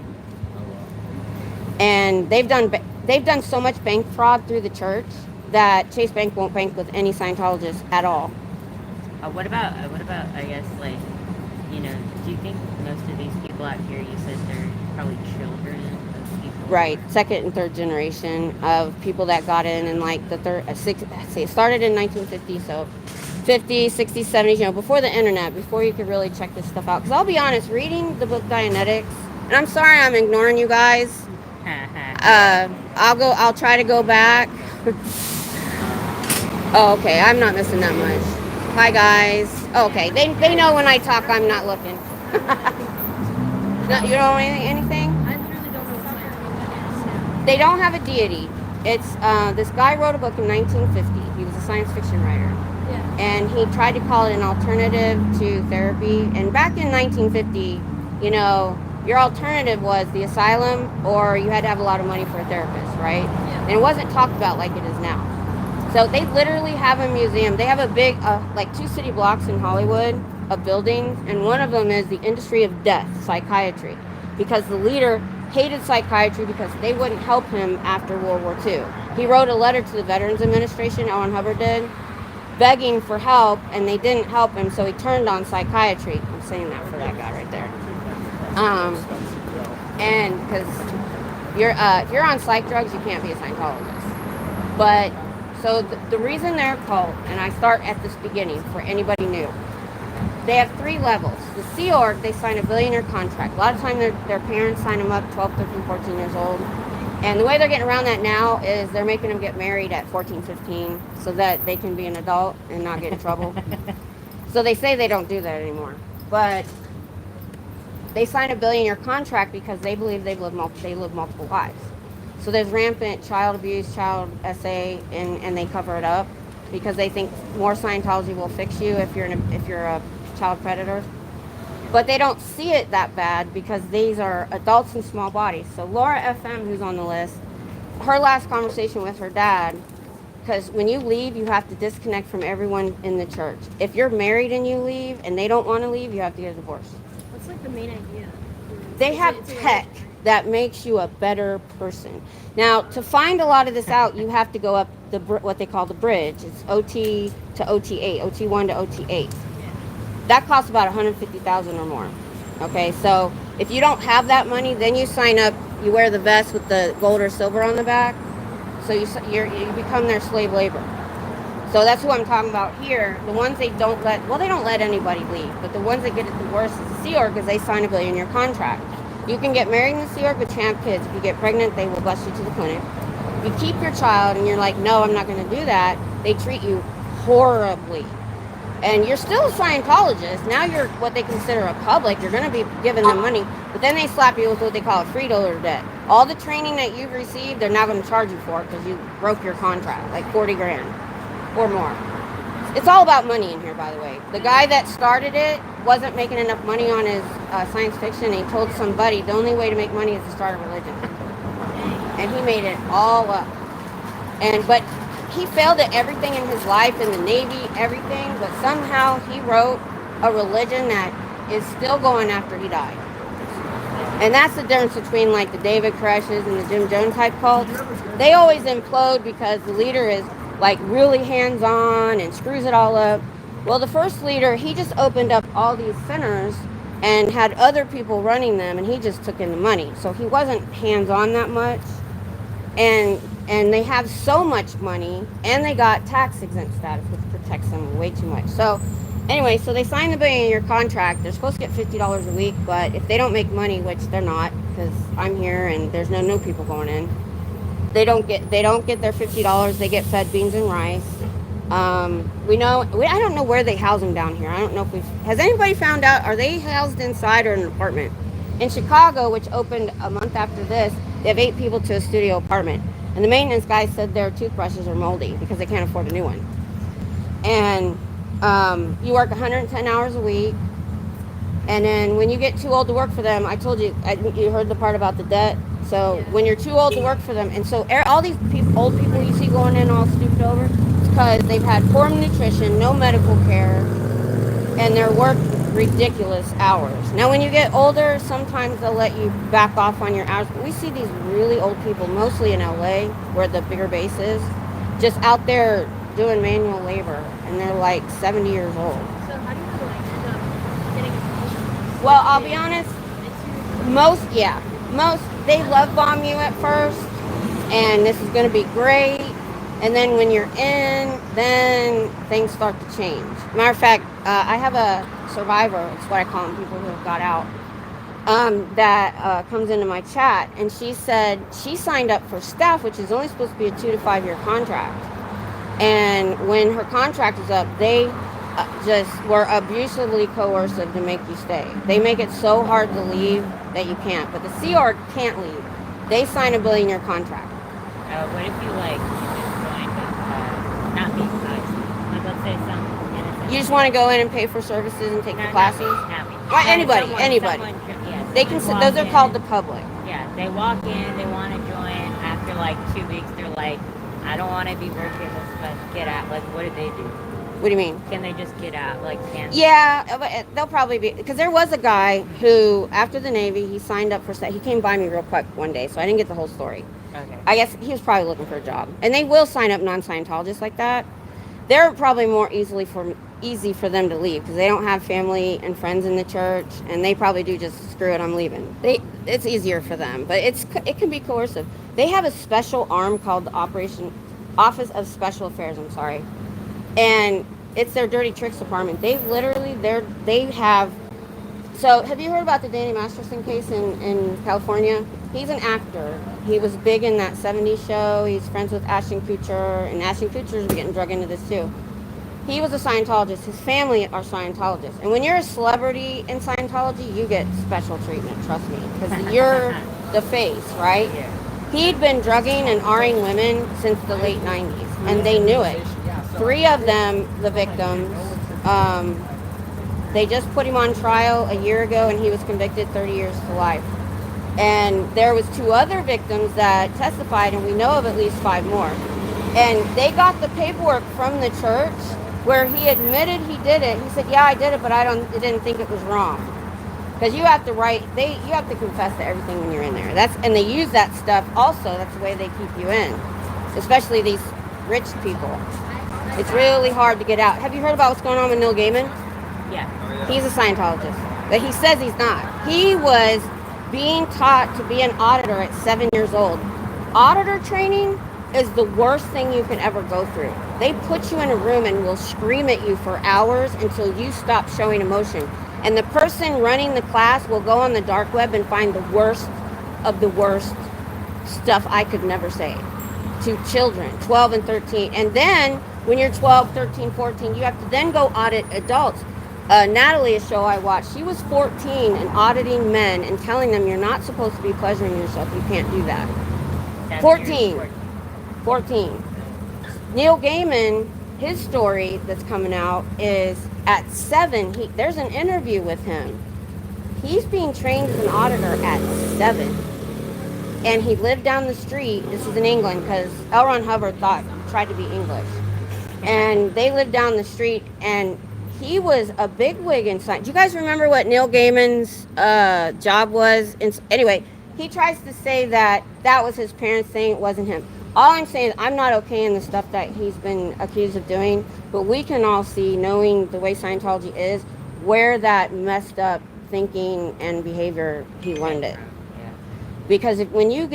S1: And they've done so much bank fraud through the church that Chase Bank won't bank with any Scientologists at all.
S3: What about, I guess, like, do you think most of these people out here, you said they're probably children of people?
S1: Right, 2nd and 3rd generation of people that got in like the it started in 1950, so 50s, 60s, 70s, before the internet, before you could really check this stuff out. Because I'll be honest, reading the book Dianetics, and I'm sorry I'm ignoring you guys. I'll try to go back. Oh, okay, I'm not missing that much. Hi guys. Okay, they know when I talk I'm not looking. No, you don't know anything?
S5: I literally don't know what's happening.
S1: They don't have a deity. It's this guy wrote a book in 1950. He was a science fiction writer.
S5: Yeah.
S1: And he tried to call it an alternative to therapy. And back in 1950, your alternative was the asylum, or you had to have a lot of money for a therapist, right?
S5: Yeah.
S1: And it wasn't talked about like it is now. So they literally have a museum. They have a big, 2 city blocks in Hollywood of buildings, and one of them is the industry of death, psychiatry, because the leader hated psychiatry because they wouldn't help him after World War II. He wrote a letter to the Veterans Administration, Ellen Hubbard did, begging for help, and they didn't help him, so he turned on psychiatry. I'm saying that for that guy right there. And because if you're on psych drugs, you can't be a Scientologist. But so the reason they're a cult, and I start at this beginning for anybody new, they have 3 levels. The Sea Org, they sign a billionaire contract. A lot of times their parents sign them up 12, 13, 14 years old. And the way they're getting around that now is they're making them get married at 14, 15 so that they can be an adult and not get in trouble. So they say they don't do that anymore. But they sign a billion-year contract because they believe they live multiple lives. So there's rampant child abuse, child SA, and they cover it up because they think more Scientology will fix you if you're a child predator. But they don't see it that bad because these are adults in small bodies. So Laura FM, who's on the list, her last conversation with her dad, because when you leave, you have to disconnect from everyone in the church. If you're married and you leave and they don't want to leave, you have to get a divorce.
S5: What's like the main idea?
S1: They have tech that makes you a better person. Now, to find a lot of this out, you have to go up what they call the bridge. It's OT to OT8, OT1 to OT8. That costs about $150,000 or more. Okay, so if you don't have that money, then you sign up. You wear the vest with the gold or silver on the back, so you become their slave labor. So that's who I'm talking about here. The ones they don't let anybody leave, but the ones that get it the worst is the Sea Org because they sign a billion-year contract. You can get married in the Sea Org, but you have kids. If you get pregnant, they will bust you to the clinic. You keep your child, and you're like, no, I'm not going to do that. They treat you horribly. And you're still a Scientologist. Now you're what they consider a public. You're going to be giving them money. But then they slap you with what they call a free dollar debt. All the training that you've received, they're now going to charge you for it because you broke your contract, like 40 grand or more. It's all about money in here, by the way. The guy that started it wasn't making enough money on his science fiction. And he told somebody the only way to make money is to start a religion. And he made it all up. But he failed at everything in his life, in the Navy, everything, but somehow he wrote a religion that is still going after he died. And that's the difference between like the David Koresh's and the Jim Jones type cults. They always implode because the leader is like really hands-on and screws it all up. Well, the first leader, he just opened up all these centers and had other people running them, and he just took in the money. So he wasn't hands-on that much. And they have so much money, and they got tax exempt status, which protects them way too much. So anyway, so they signed the billion-year contract. They're supposed to get $50 a week, but if they don't make money, which they're not, because I'm here and there's no new people going in, they don't get their $50. They get fed beans and rice. I don't know where they house them down here. I don't know if has anybody found out, are they housed inside or in an apartment? In Chicago, which opened a month after this, they have 8 people to a studio apartment. And the maintenance guy said their toothbrushes are moldy because they can't afford a new one. And you work 110 hours a week. And then when you get too old to work for them, I told you, you heard the part about the debt. So when you're too old to work for them, and so all these old people you see going in all stooped over, it's because they've had poor nutrition, no medical care, and they're worked ridiculous hours. Now when you get older, sometimes they'll let you back off on your hours. But we see these really old people, mostly in LA, where the bigger base is, just out there doing manual labor, and they're like 70 years old.
S5: So how do you end up getting a promotion?
S1: Well, I'll be honest, most, they love bomb you at first, and this is going to be great. And then when you're in, then things start to change. Matter of fact, I have a survivor, it's what I call them, people who have got out, that comes into my chat, and she said she signed up for staff, which is only supposed to be a 2 to 5 year contract. And when her contract is up, they just were abusively coercive to make you stay. They make it so hard to leave that you can't. But the Sea Org can't leave. They sign a billion-year contract.
S3: What if you just joined not me, like let's say some innocent.
S1: You just want to go in and pay for services and take the classes?
S3: Not me.
S1: Or anybody.
S3: Yes,
S1: They can. Those are called the public.
S3: Yeah, they walk in, they want to join. After like 2 weeks, they're like, I don't want to be working this, but get out. Like, what do they do?
S1: What do you mean?
S3: Can they just get out? Like, can?
S1: Yeah, but they'll probably be, because there was a guy who, after the Navy, he signed up for, he came by me real quick one day, so I didn't get the whole story.
S3: Okay.
S1: I guess he was probably looking for a job. And they will sign up non-Scientologists like that. They're probably more easy for them to leave, because they don't have family and friends in the church, and they probably do just, screw it, I'm leaving. It's easier for them, but it can be coercive. They have a special arm called the Office of Special Affairs, and it's their dirty tricks department. They have. So have you heard about the Danny Masterson case in California? He's an actor. He was big in that 70s show. He's friends with Ashton Kutcher, and Ashton Kutcher's getting drug into this too. He was a Scientologist. His family are Scientologists. And when you're a celebrity in Scientology, you get special treatment, trust me, because you're the face, right?
S3: Yeah.
S1: He'd been drugging and R-ing women since the late 90s, and they knew it. 3 of them, the victims, they just put him on trial a year ago, and he was convicted 30 years to life. And there was 2 other victims that testified, and we know of at least 5 more. And they got the paperwork from the church where he admitted he did it. He said, "Yeah, I did it, but I didn't think it was wrong." Because you have to you have to confess to everything when you're in there. And they use that stuff also. That's the way they keep you in, especially these rich people. It's really hard to get out. Have you heard about what's going on with Neil Gaiman?
S3: Yeah.
S1: He's a Scientologist, but he says he's not. He was being taught to be an auditor at 7 years old. Auditor training is the worst thing you can ever go through. They put you in a room and will scream at you for hours until you stop showing emotion. And the person running the class will go on the dark web and find the worst of the worst stuff I could never say to children, 12 and 13. And then when you're 12, 13, 14, you have to then go audit adults. Natalie, a show I watched, she was 14 and auditing men and telling them you're not supposed to be pleasuring yourself. You can't do that.
S3: That's
S1: 14.
S3: your
S1: 14. Neil Gaiman, his story that's coming out is at 7. There's an interview with him. He's being trained as an auditor at 7. And he lived down the street. This is in England because L. Ron Hubbard tried to be English. And they lived down the street, and he was a bigwig in science. Do you guys remember what Neil Gaiman's job was? Anyway, he tries to say that was his parents saying it wasn't him. All I'm saying is I'm not okay in the stuff that he's been accused of doing, but we can all see, knowing the way Scientology is, where that messed up thinking and behavior he learned it.
S3: Yeah.
S1: Because when you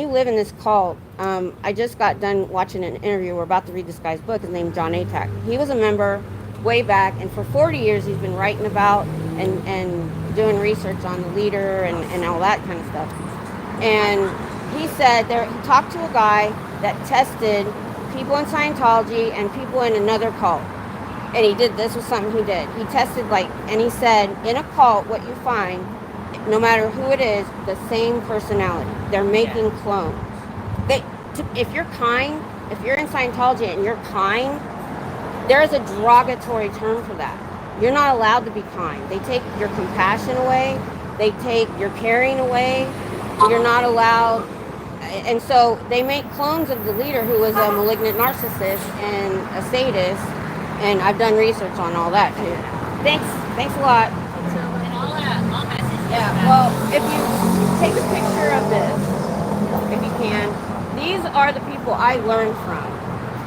S1: live in this cult, I just got done watching an interview. We're about to read this guy's book. His name's John Atack. He was a member way back, and for 40 years he's been writing about and doing research on the leader and all that kind of stuff. And he said he talked to a guy that tested people in Scientology and people in another cult. And this was something he did. He tested and he said, in a cult, what you find, no matter who it is, the same personality. They're making clones. If you're kind, if you're in Scientology and you're kind, there is a derogatory term for that. You're not allowed to be kind. They take your compassion away. They take your caring away. You're not allowed. And so they make clones of the leader, who was a malignant narcissist and a sadist. And I've done research on all that too. Thanks a lot. Yeah, well, if you take a picture of this, if you can, these are the people I learned from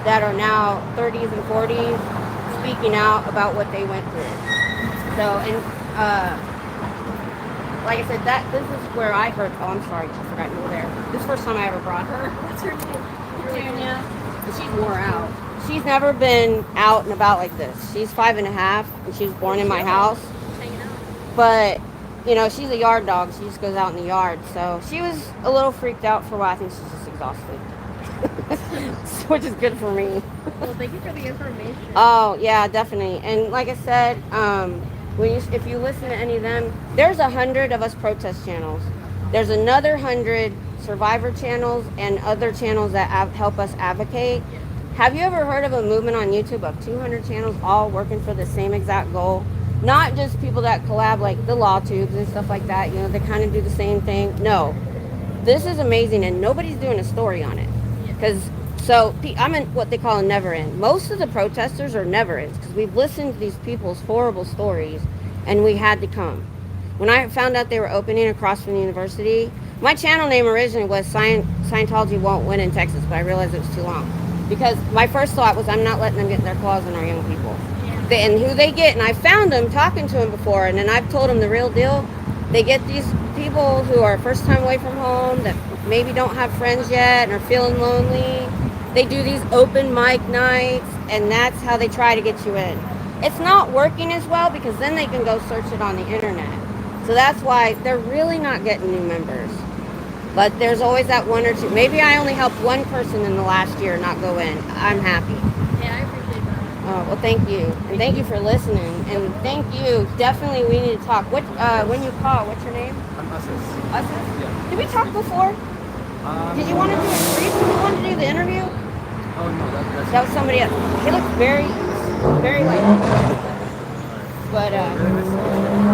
S1: that are now 30s and 40s speaking out about what they went through. So, and like I said, this is where I heard, I'm sorry, I forgot you were there. This is the first time I ever brought her.
S5: What's her name?
S1: Petunia. She's wore out. She's never been out and about like this. She's 5.5, and she was born in my house.
S5: Hanging out.
S1: But, she's a yard dog. She just goes out in the yard. So she was a little freaked out for a while. I think she's just exhausted. Which is good for me.
S5: Well, thank you for the information.
S1: Oh, yeah, definitely. And like I said, if you listen to any of them, there's 100 of us protest channels. There's another 100 survivor channels and other channels that help us advocate. Have you ever heard of a movement on YouTube of 200 channels all working for the same exact goal? Not just people that collab like the Law Tubes and stuff like that, they kind of do the same thing. No, this is amazing, and nobody's doing a story on it. I'm in what they call a never-end. Most of the protesters are never-ends because we've listened to these people's horrible stories, and we had to come. When I found out they were opening across from the university, my channel name originally was Scientology-Won't-Win in Texas, but I realized it was too long. Because my first thought was, I'm not letting them get their claws on our young people. And who they get, and I found them talking to them before, and then I've told them the real deal. They get these people who are first time away from home, that maybe don't have friends yet and are feeling lonely. They do these open mic nights, and that's how they try to get you in. It's not working as well because then they can go search it on the internet. So that's why they're really not getting new members. But there's always that one or two. Maybe I only helped one person in the last year not go in. I'm happy.
S5: Yeah, I appreciate that.
S1: Oh, well, thank you. And thank you for listening. And thank you. Definitely, we need to talk. What? When you call, what's your name?
S4: I'm Usus.
S1: Us?
S4: Yeah.
S1: Did we talk before? Did you want to do it brief? Did you want to do the interview?
S4: Oh no, that's
S1: That was somebody else. He looks very, very like. But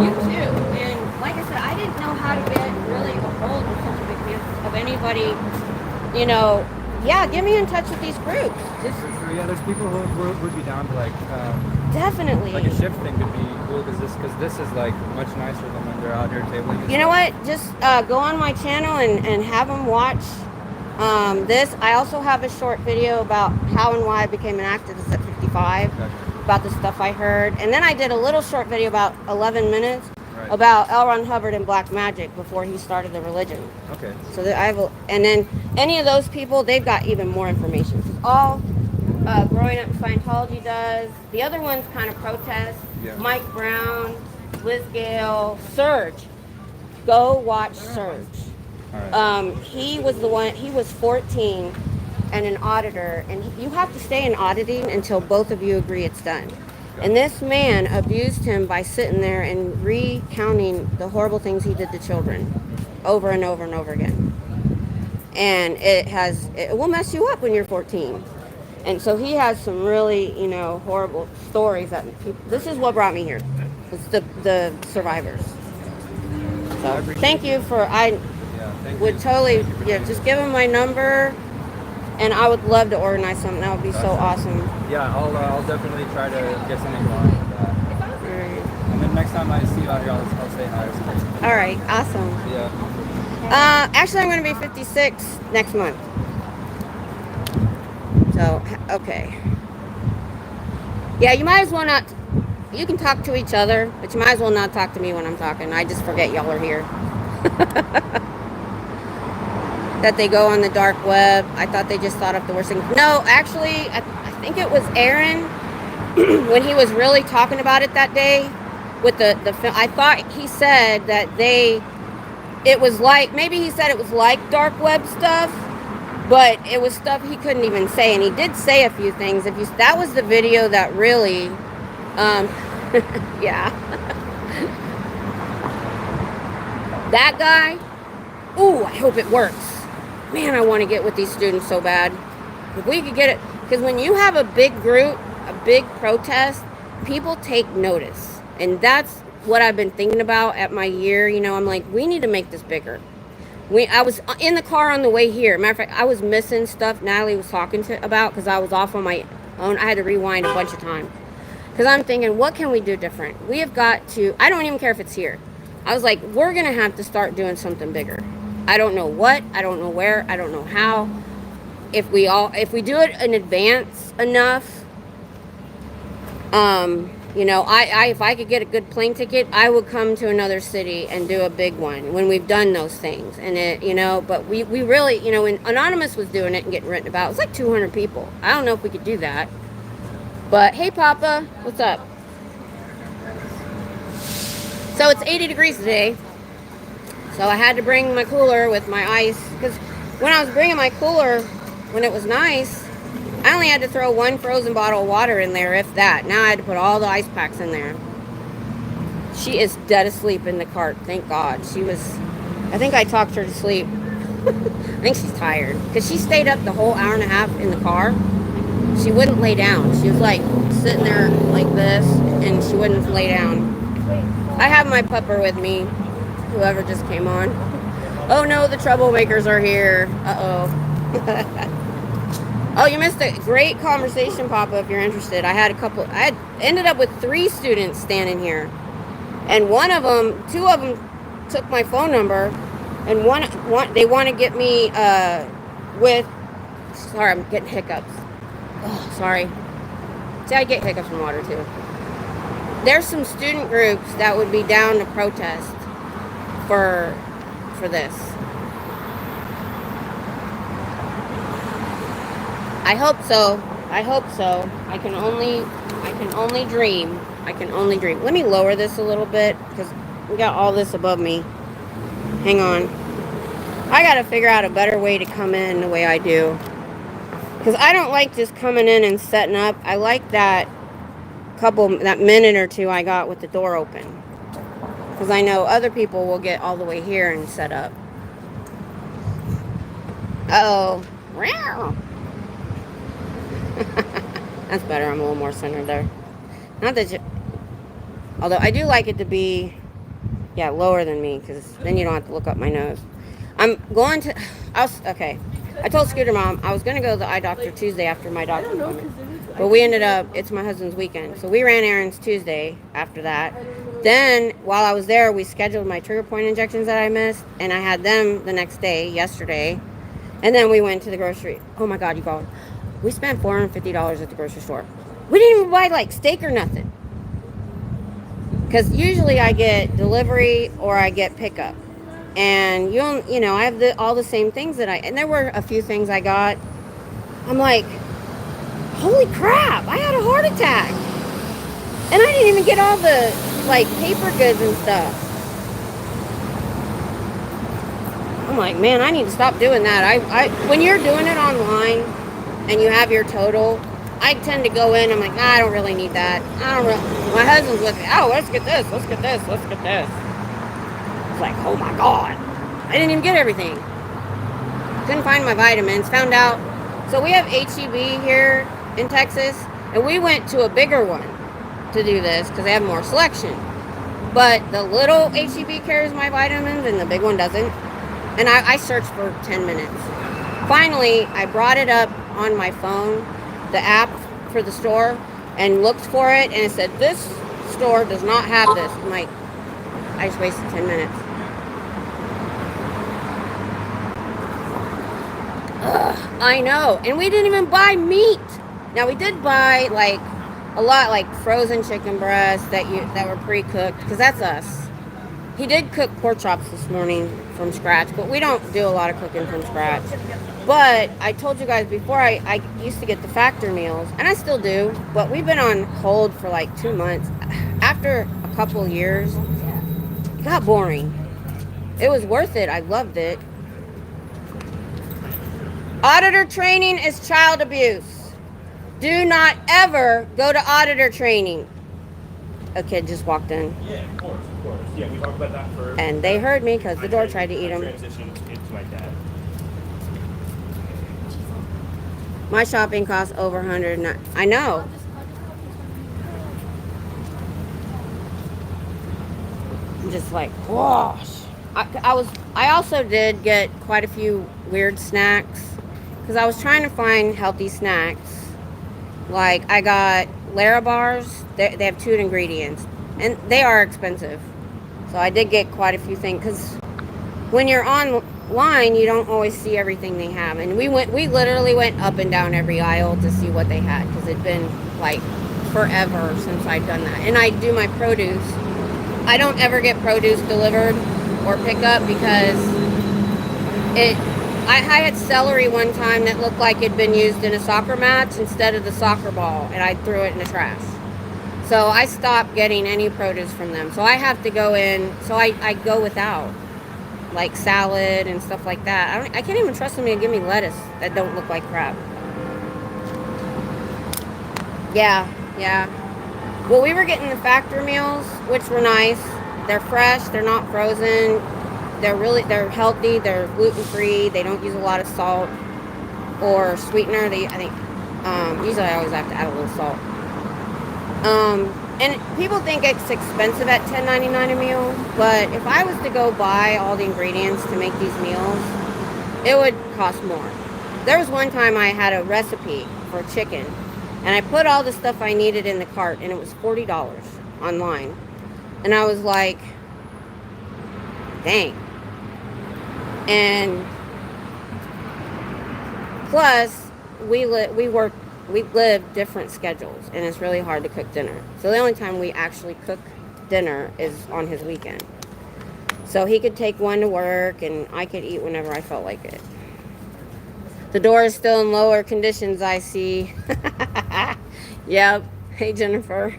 S1: you too. And like I said, I didn't know how to get really a hold of such a big campus of anybody. You know, yeah, get me in touch with these groups. Just
S4: sure. Yeah, there's people who would be down to like
S1: definitely.
S4: like a shift thing could be cool because this is like much nicer than when they're out here tabling.
S1: You know what? Just go on my channel and have them watch this. I also have a short video about how and why I became an activist at 55, about the stuff I heard. And then I did a little short video about 11 minutes about L. Ron Hubbard and black magic before he started the religion.
S4: Okay.
S1: So that and then any of those people, they've got even more information. It's all growing up in Scientology does. The other ones kind of protest.
S4: Yeah.
S1: Mike Brown, Liz Gale, Surge. Go watch Surge.
S4: All right.
S1: He was the one. He was 14 and an auditor, and you have to stay in auditing until both of you agree it's done. And this man abused him by sitting there and recounting the horrible things he did to children over and over and over again. And it will mess you up when you're 14. And so he has some really, horrible stories that people, this is what brought me here. It's the survivors. So thank you for, would totally, just give him my number, and I would love to organize something. That would be so awesome.
S4: Yeah, I'll definitely try to get something going with that.
S1: All right.
S4: And then next time I see you out here, I'll say hi or something.
S1: All right, awesome.
S4: Yeah.
S1: Actually, I'm going to be 56 next month. So, okay. Yeah, you might as well not, you can talk to each other, but you might as well not talk to me when I'm talking. I just forget y'all are here. That they go on the dark web. I thought they just thought up the worst thing. No, actually, I think it was Aaron when he was really talking about it that day with the film. I thought he said that it was like, maybe he said it was like dark web stuff, but it was stuff he couldn't even say. And he did say a few things. That was the video that really, yeah. That guy, ooh, I hope it works. Man, I want to get with these students so bad. If we could get it, because when you have a big group, a big protest, people take notice. And that's what I've been thinking about at my year. I'm like, we need to make this bigger. I was in the car on the way here. Matter of fact, I was missing stuff Natalie was talking about because I was off on my own. I had to rewind a bunch of times. Because I'm thinking, what can we do different? We have got to, I don't even care if it's here. I was like, we're going to have to start doing something bigger. I don't know what, I don't know where, I don't know how. If we do it in advance enough, if I could get a good plane ticket, I would come to another city and do a big one when we've done those things. And but we really, when Anonymous was doing it and getting written about, it was like 200 people. I don't know if we could do that. But hey, Papa, what's up? So it's 80 degrees today. So I had to bring my cooler with my ice, because when I was bringing my cooler, when it was nice, I only had to throw one frozen bottle of water in there, if that. Now I had to put all the ice packs in there. She is dead asleep in the cart, thank God. I think I talked her to sleep. I think she's tired, because she stayed up the whole hour and a half in the car. She wouldn't lay down. She was like sitting there like this, and she wouldn't lay down. I have my pupper with me. Whoever just came on. Oh no, the troublemakers are here. Uh-oh. Oh, you missed a great conversation, Papa, if you're interested. I had ended up with 3 students standing here. And 2 of them took my phone number, and one they want to get me sorry, I'm getting hiccups. Oh, sorry. See, I get hiccups from water too. There's some student groups that would be down to protest for this. I hope so. I can only dream. Let me lower this a little bit, because we got all this above me. Hang on. I gotta figure out a better way to come in the way I do. Because I don't like just coming in and setting up. I like that minute or two I got with the door open. Because I know other people will get all the way here and set up. Uh-oh. That's better. I'm a little more centered there. Not that although I do like it to be, yeah, lower than me. Because then you don't have to look up my nose. I'm going to... okay. I told Scooter Mom I was going to go to the eye doctor Tuesday after my doctor appointment. But we ended up... It's my husband's weekend. So we ran errands Tuesday after that. Then, while I was there, we scheduled my trigger point injections that I missed. And I had them the next day, yesterday. And then we went to the grocery. Oh my God, you guys. We spent $450 at the grocery store. We didn't even buy like steak or nothing. Because usually I get delivery or I get pickup. And you know, I have all the same things and there were a few things I got. I'm like, holy crap, I had a heart attack. And I didn't even get all the like paper goods and stuff. I'm like, man, I need to stop doing that. When you're doing it online and you have your total, I tend to go in, I'm like, nah, I don't really need that. My husband's with me, oh, let's get this. It's like, oh my God. I didn't even get everything. Couldn't find my vitamins. Found out. So we have HEB here in Texas, and we went to a bigger one to do this because they have more selection. But the little HEB carries my vitamins and the big one doesn't. And I searched for 10 minutes. Finally, I brought it up on my phone, the app for the store, and looked for it, and it said, this store does not have this. I'm like, I just wasted 10 minutes. Ugh, I know. And we didn't even buy meat. Now, we did buy, like, a lot, like, frozen chicken breasts that were pre-cooked, because that's us. He did cook pork chops this morning from scratch, but we don't do a lot of cooking from scratch. But I told you guys before, I used to get the factor meals, and I still do, but we've been on hold for like 2 months. After a couple years, it got boring. It was worth it. I loved it. Auditor training is child abuse. Do not ever go to auditor training. A kid just walked in.
S6: Yeah, of course. Yeah, we talked about that first.
S1: And they heard me because the door tried to eat them.
S6: Transition into my dad.
S1: My shopping costs over 100. I know. I'm just like, gosh. I also did get quite a few weird snacks because I was trying to find healthy snacks. Like I got Lara bars. They have 2 ingredients, and they are expensive. So I did get quite a few things because when you're online, you don't always see everything they have. And we literally went up and down every aisle to see what they had because it'd been like forever since I'd done that. And I do my produce. I don't ever get produce delivered or pick up because I had celery one time that looked like it'd been used in a soccer match instead of the soccer ball, and I threw it in the trash. So I stopped getting any produce from them. So I have to go in, so I go without, like salad and stuff like that. I can't even trust them to give me lettuce that don't look like crap. Yeah. Well, we were getting the factor meals, which were nice. They're fresh, they're not frozen. They're healthy, they're gluten-free, they don't use a lot of salt or sweetener. Usually I always have to add a little salt. And people think it's expensive at $10.99 a meal, but if I was to go buy all the ingredients to make these meals, it would cost more. There was one time I had a recipe for chicken, and I put all the stuff I needed in the cart, and it was $40 online. And I was like, dang. And plus, we live different schedules, and it's really hard to cook dinner. So the only time we actually cook dinner is on his weekend. So he could take one to work, and I could eat whenever I felt like it. The door is still in lower conditions, I see. Yep. Hey, Jennifer.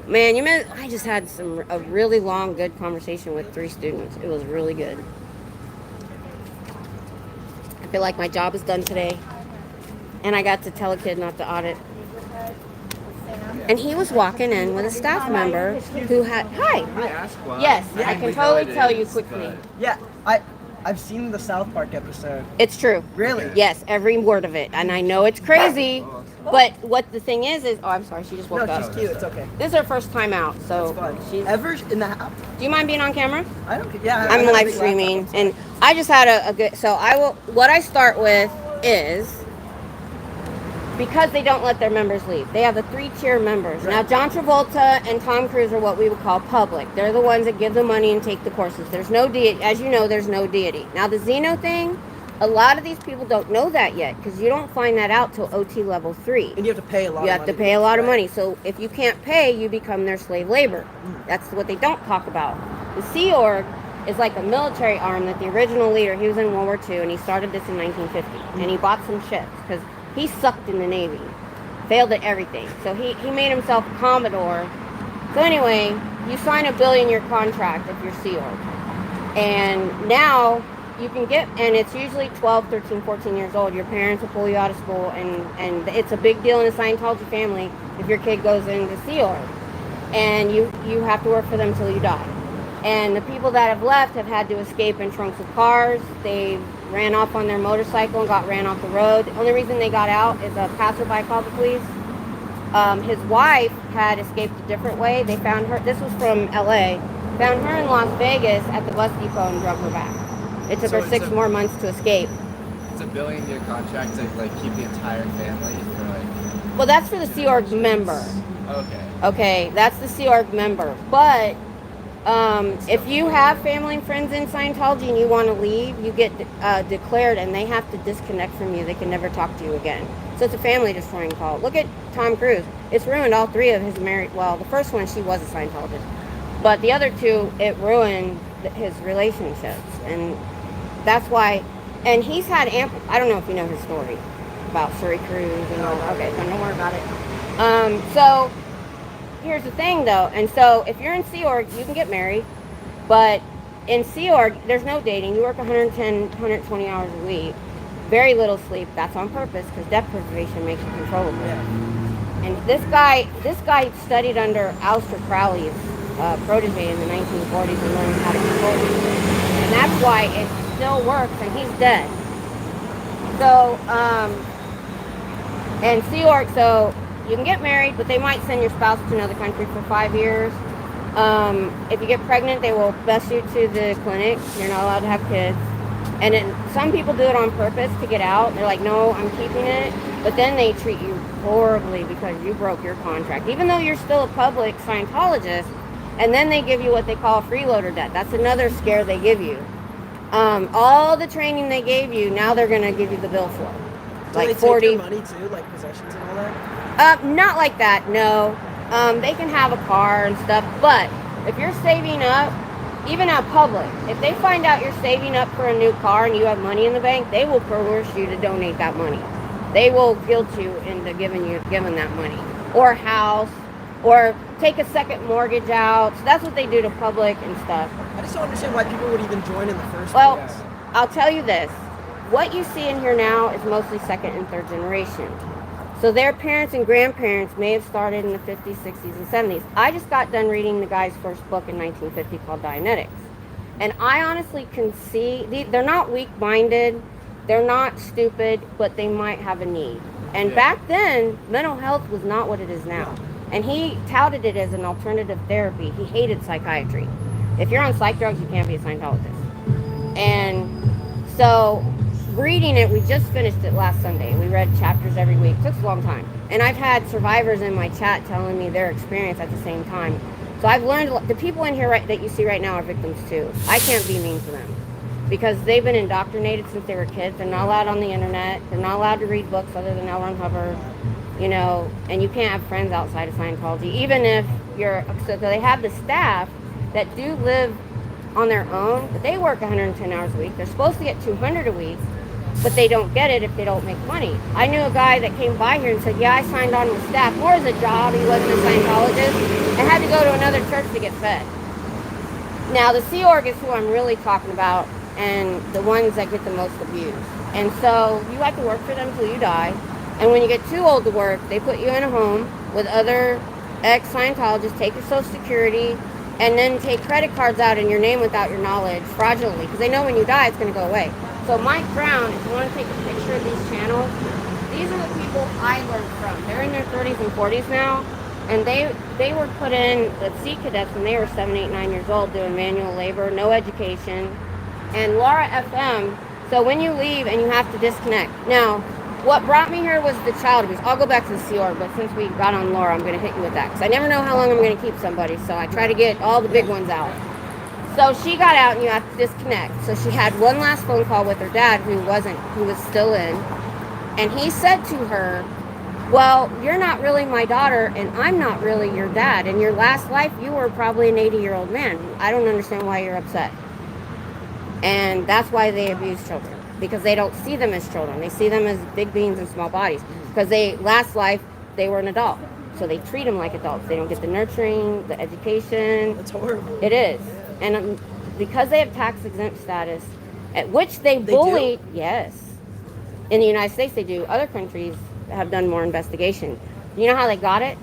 S1: Man, I just had a really long, good conversation with 3 students. It was really good. feel like my job is done today. And I got to tell a kid not to audit. And he was walking in with a staff member who had, hi. Yes, I can totally tell you quickly.
S7: Yeah, I've seen the South Park episode.
S1: It's true.
S7: Really?
S1: Yes, every word of it. And I know it's crazy, but what the thing is, oh, I'm sorry, she just woke
S7: No,
S1: up.
S7: she's cute. It's okay.
S1: This is her first time out, so
S7: That's fun.
S1: she's.
S7: Ever in the house?
S1: Do you mind being on camera?
S7: I don't. Yeah.
S1: I'm live streaming, and I just had a good. So I will. What I start with is because they don't let their members leave. They have the 3-tier members.
S7: Right.
S1: Now, John Travolta and Tom Cruise are what we would call public. They're the ones that give the money and take the courses. There's no deity. As you know, there's no deity. Now, the Xeno thing, a lot of these people don't know that yet because you don't find that out till OT level 3.
S7: And you have to pay a lot.
S1: You have to pay a lot of money. So if you can't pay, you become their slave labor. That's what they don't talk about. The Sea Org is like a military arm that the original leader, he was in World War II, and he started this in 1950. And he bought some ships because he sucked in the Navy. Failed at everything. So he made himself a Commodore. So anyway, you sign a billion-year contract if you're Sea Org. And now you can get, and it's usually 12, 13, 14 years old. Your parents will pull you out of school, and it's a big deal in a Scientology family if your kid goes into Sea Org. And you have to work for them till you die. And the people that have left have had to escape in trunks of cars. They ran off on their motorcycle and got ran off the road. The only reason they got out is a passerby called the police. His wife had escaped a different way. They found her, this was from LA, found her in Las Vegas at the bus depot and drug her back. It took her 6 more months to escape.
S8: It's a $1 billion contract to like keep the entire family for like.
S1: Well, that's for the Sea Org member.
S8: Okay.
S1: Okay, that's the Sea Org member. But if you have family and friends in Scientology and you want to leave, you get declared and they have to disconnect from you. They can never talk to you again. So it's a family destroying cult. Look at Tom Cruise. It's ruined all 3 of his married, well, the first one, she was a Scientologist. But the other 2, it ruined his relationships. And that's why, and he's had ample, I don't know if you know his story about Surrey Cruise and all. Okay, so don't worry about it. So here's the thing though, and so if you're in Sea Org, you can get married, but in Sea Org, there's no dating. You work 110, 120 hours a week, very little sleep. That's on purpose because deprivation makes you controllable. Yeah. And this guy studied under Aleister Crowley's protege in the 1940s and learned how to control people. And that's why it still works, and he's dead. So, and Sea Org, so you can get married, but they might send your spouse to another country for 5 years. If you get pregnant, they will bus you to the clinic. You're not allowed to have kids. And then some people do it on purpose to get out. They're like, no, I'm keeping it. But then they treat you horribly because you broke your contract, even though you're still a public Scientologist. And then they give you what they call a freeloader debt. That's another scare they give you. All the training they gave you, now they're going to give you the bill for.
S7: Do
S1: Like
S7: they
S1: 40
S7: take your money too, like possessions and all that?
S1: Not like that, no. They can have a car and stuff, but if you're saving up, even out public, if they find out you're saving up for a new car and you have money in the bank, they will coerce you to donate that money. They will guilt you into giving that money, or a house, or take a second mortgage out. So that's what they do to public and stuff.
S7: I just don't understand why people would even join in the first
S1: Well,
S7: place.
S1: I'll tell you this. What you see in here now is mostly 2nd and 3rd generation. So their parents and grandparents may have started in the 50s, 60s, and 70s. I just got done reading the guy's first book in 1950 called Dianetics. And I honestly can see, they're not weak-minded, they're not stupid, but they might have a need. And back then, mental health was not what it is now. And he touted it as an alternative therapy. He hated psychiatry. If you're on psych drugs, you can't be a Scientologist. And so reading it, we just finished it last Sunday. We read chapters every week. It took a long time. And I've had survivors in my chat telling me their experience at the same time. So I've learned, the people in here that you see right now are victims too. I can't be mean to them because they've been indoctrinated since they were kids. They're not allowed on the internet. They're not allowed to read books other than L. Ron Hubbard, you know, and you can't have friends outside of Scientology. Even if you're, so they have the staff that do live on their own, but they work 110 hours a week. They're supposed to get 200 a week, but they don't get it if they don't make money. I knew a guy that came by here and said, yeah, I signed on with staff. More as a job, he wasn't a Scientologist, and had to go to another church to get fed. Now, the Sea Org is who I'm really talking about. and the ones that get the most abused. And so you have to work for them until you die. And when you get too old to work, they put you in a home with other ex-Scientologists, take your Social Security, and then take credit cards out in your name without your knowledge, fraudulently, because they know when you die, it's going to go away. So Mike Brown, if you want to take a picture of these channels, these are the people I learned from. They're in their 30s and 40s now, and they were put in the Sea Cadets when they were 7, 8, 9 years old doing manual labor, no education, and Laura FM. So when you leave and you have to disconnect. Now, what brought me here was the child abuse. I'll go back to the Sea Org, but since we got on Laura, I'm going to hit you with that, because I never know how long I'm going to keep somebody, so I try to get all the big ones out. So she got out and you have to disconnect. So she had one last phone call with her dad, who was still in, and he said to her, well, you're not really my daughter, and I'm not really your dad. In your last life, you were probably an 80-year-old man. I don't understand why you're upset. And that's why they abuse children, because they don't see them as children. They see them as big beings in small bodies, because last life, they were an adult. So they treat them like adults. They don't get the nurturing, the education.
S7: That's horrible.
S1: It is. And because they have tax-exempt status, at which they bully, yes. In the United States, they do. Other countries have done more investigation. You know how they got it?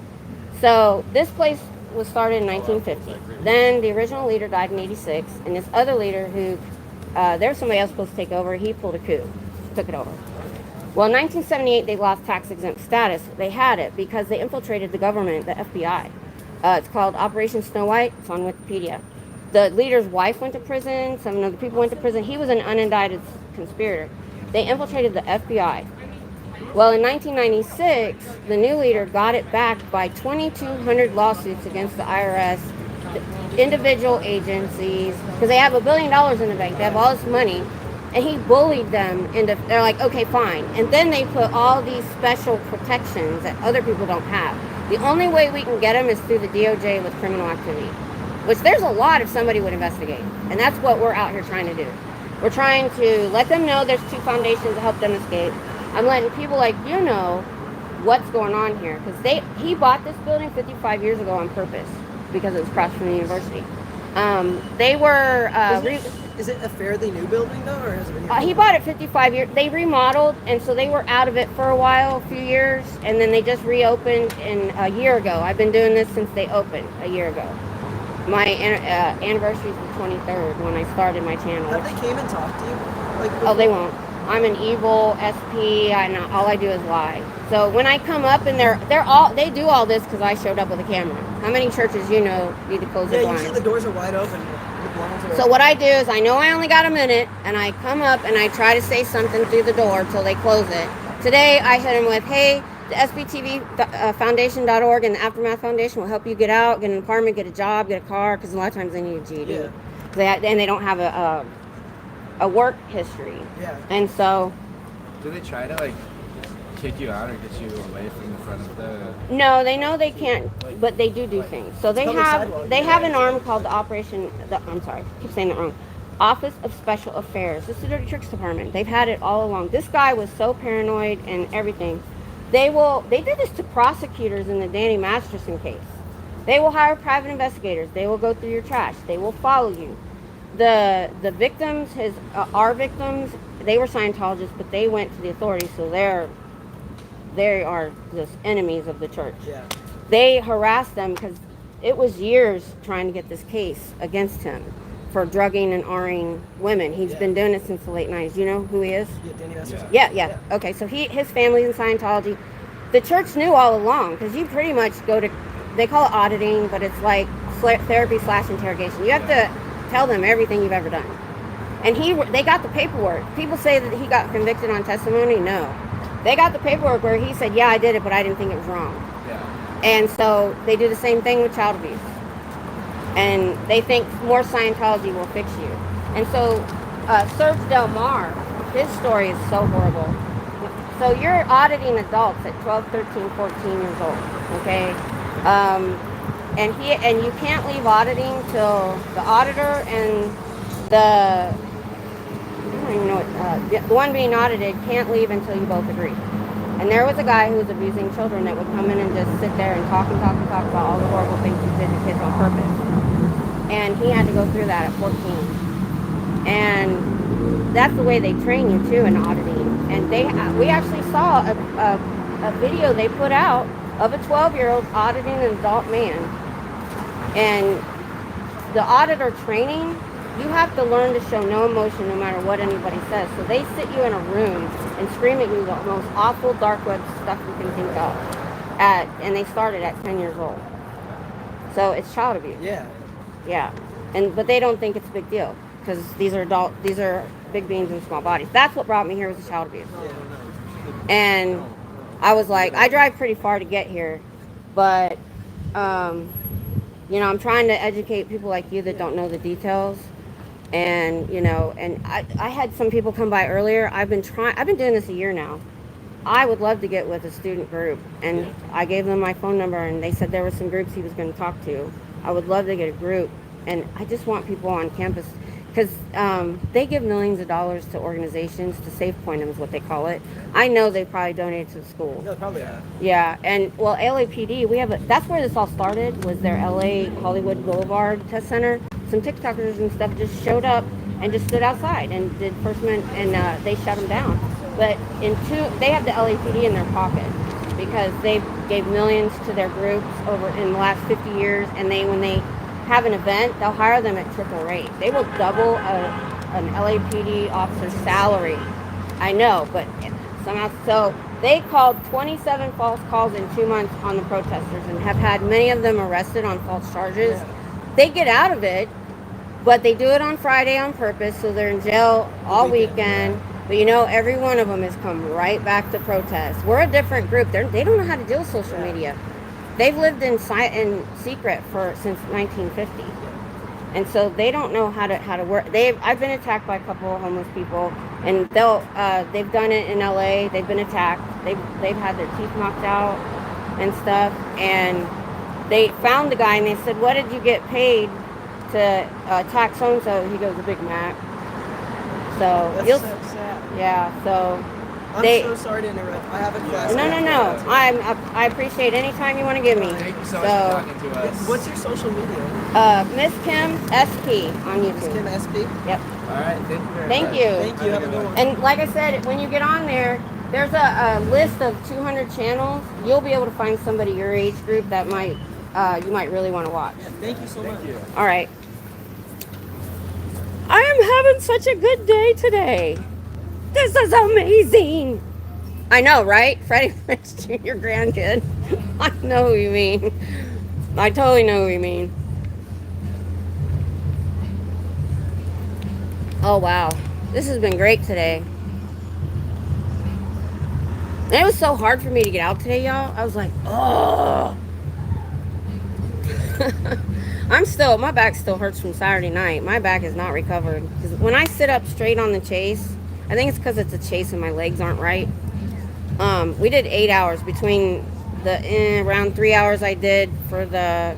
S1: So this place was started in 1950. Then the original leader died in 86, and this other leader who, there was somebody else supposed to take over, he pulled a coup, took it over. Well, in 1978, they lost tax-exempt status. They had it because they infiltrated the government, the FBI. It's called Operation Snow White. It's on Wikipedia. The leader's wife went to prison. Some other people went to prison. He was an unindicted conspirator. They infiltrated the FBI. Well, in 1996, the new leader got it back by 2,200 lawsuits against the IRS, the individual agencies, because they have $1 billion in the bank. They have all this money. And he bullied them into, they're like, okay, fine. And then they put all these special protections that other people don't have. The only way we can get them is through the DOJ with criminal activity, which there's a lot if somebody would investigate. And that's what we're out here trying to do. We're trying to let them know there's 2 foundations to help them escape. I'm letting people like you know what's going on here. Because he bought this building 55 years ago on purpose because it was across from the university. They were...
S7: Is it a fairly new building though, or has it been here?
S1: He bought it 55 years. They remodeled, and so they were out of it for a while, a few years, and then they just reopened a year ago. I've been doing this since they opened a year ago. My anniversary is the 23rd when I started my channel.
S7: Have they came and talked to you?
S1: Oh, they won't. I'm an evil SP. All I do is lie. So when I come up and they do all this because I showed up with a camera. How many churches need to close their blinds?
S7: Usually the doors are wide open.
S1: So what I do is I know I only got a minute, and I come up and I try to say something through the door till they close it. Today I hit them with, hey, the SBTV Foundation.org and the Aftermath Foundation will help you get out, get an apartment, get a job, get a car, because a lot of times they need a GED. Yeah. And they don't have a work history.
S7: Yeah.
S1: And so...
S8: Do they try to kick you out or get you away from the front of the...
S1: No, they know they can't, but they do things. So they have an arm called I keep saying that wrong. Office of Special Affairs. This is the Dirty Tricks Department. They've had it all along. This guy was so paranoid and everything. They did this to prosecutors in the Danny Masterson case. They will hire private investigators. They will go through your trash. They will follow you. The victims, our victims, they were Scientologists, but they went to the authorities, so they are just enemies of the church. Yeah. They harassed them because it was years trying to get this case against him for drugging and R-ing women. He's been doing it since the late 90s. You know who he is?
S7: Yeah, Danny Masterson.
S1: Yeah. Okay, so his family's in Scientology. The church knew all along, because you pretty much go to, they call it auditing, but it's like therapy/interrogation. You have to tell them everything you've ever done. And they got the paperwork. People say that he got convicted on testimony. No. They got the paperwork where he said, yeah, I did it, but I didn't think it was wrong. Yeah. And so they do the same thing with child abuse. And they think more Scientology will fix you. And so Serge Del Mar, his story is so horrible. So you're auditing adults at 12, 13, 14 years old, okay? And you can't leave auditing till the auditor and the one being audited can't leave until you both agree. And there was a guy who was abusing children that would come in and just sit there and talk about all the horrible things he did to kids on purpose. And he had to go through that at 14. And that's the way they train you too in auditing. And we actually saw a video they put out of a 12-year-old auditing an adult man. And the auditor training, you have to learn to show no emotion no matter what anybody says. So they sit you in a room and scream at you the most awful dark web stuff you can think of. And they started at 10 years old. So it's child abuse.
S7: Yeah.
S1: Yeah. But they don't think it's a big deal because these are big beings in small bodies. That's what brought me here, was the child abuse. And I was like, I drive pretty far to get here, but I'm trying to educate people like you that don't know the details. And I had some people come by earlier. I've been doing this a year now. I would love to get with a student group, and I gave them my phone number, and they said there were some groups he was going to talk to. I would love to get a group, and I just want people on campus, because they give millions of dollars to organizations, to Safe Point is what they call it. I know they probably donated to the school.
S7: No, probably not.
S1: Yeah, and well, LAPD, that's where this all started, was their LA Hollywood Boulevard test center. Some TikTokers and stuff just showed up and just stood outside and did First Amendment, and they shut them down. But they have the LAPD in their pocket because they gave millions to their groups in the last 50 years, and when they have an event, they'll hire them at triple rate. They will double an LAPD officer's salary. I know, but somehow, so they called 27 false calls in 2 months on the protesters and have had many of them arrested on false charges. They get out of it, but they do it on Friday on purpose, so they're in jail all weekend. But every one of them has come right back to protest. We're a different group. They don't know how to deal with social media. They've lived in secret since 1950, and so they don't know how to work. I've been attacked by a couple of homeless people, and they've done it in LA. They've been attacked. They've had their teeth knocked out and stuff. And they found the guy, and they said, "What did you get paid to attack so and so?" He goes, "A Big Mac." So
S7: That's so sad.
S1: Yeah. So.
S7: I'm so sorry to interrupt. I have a class.
S1: No. I appreciate any time you want to give me.
S8: Thank you so much for talking to us.
S7: What's your social media?
S1: Miss Kim SP on YouTube.
S7: Miss Kim SP?
S1: Yep.
S8: All right, thank you very much.
S1: Thank you.
S7: Thank you. Have a good one.
S1: And like I said, when you get on there, there's a list of 200 channels. You'll be able to find somebody your age group that you might really want to watch.
S7: Yeah, thank you so much.
S1: All right. I am having such a good day today. This is amazing. I know, right? Freddie Prinze Jr. grandkid. I know who you mean. I totally know who you mean. Oh, wow. This has been great today. And it was so hard for me to get out today, y'all. I was like, oh. My back still hurts from Saturday night. My back is not recovered. Because when I sit up straight on the chase, I think it's because it's a chase and my legs aren't right. We did 8 hours between around 3 hours I did for the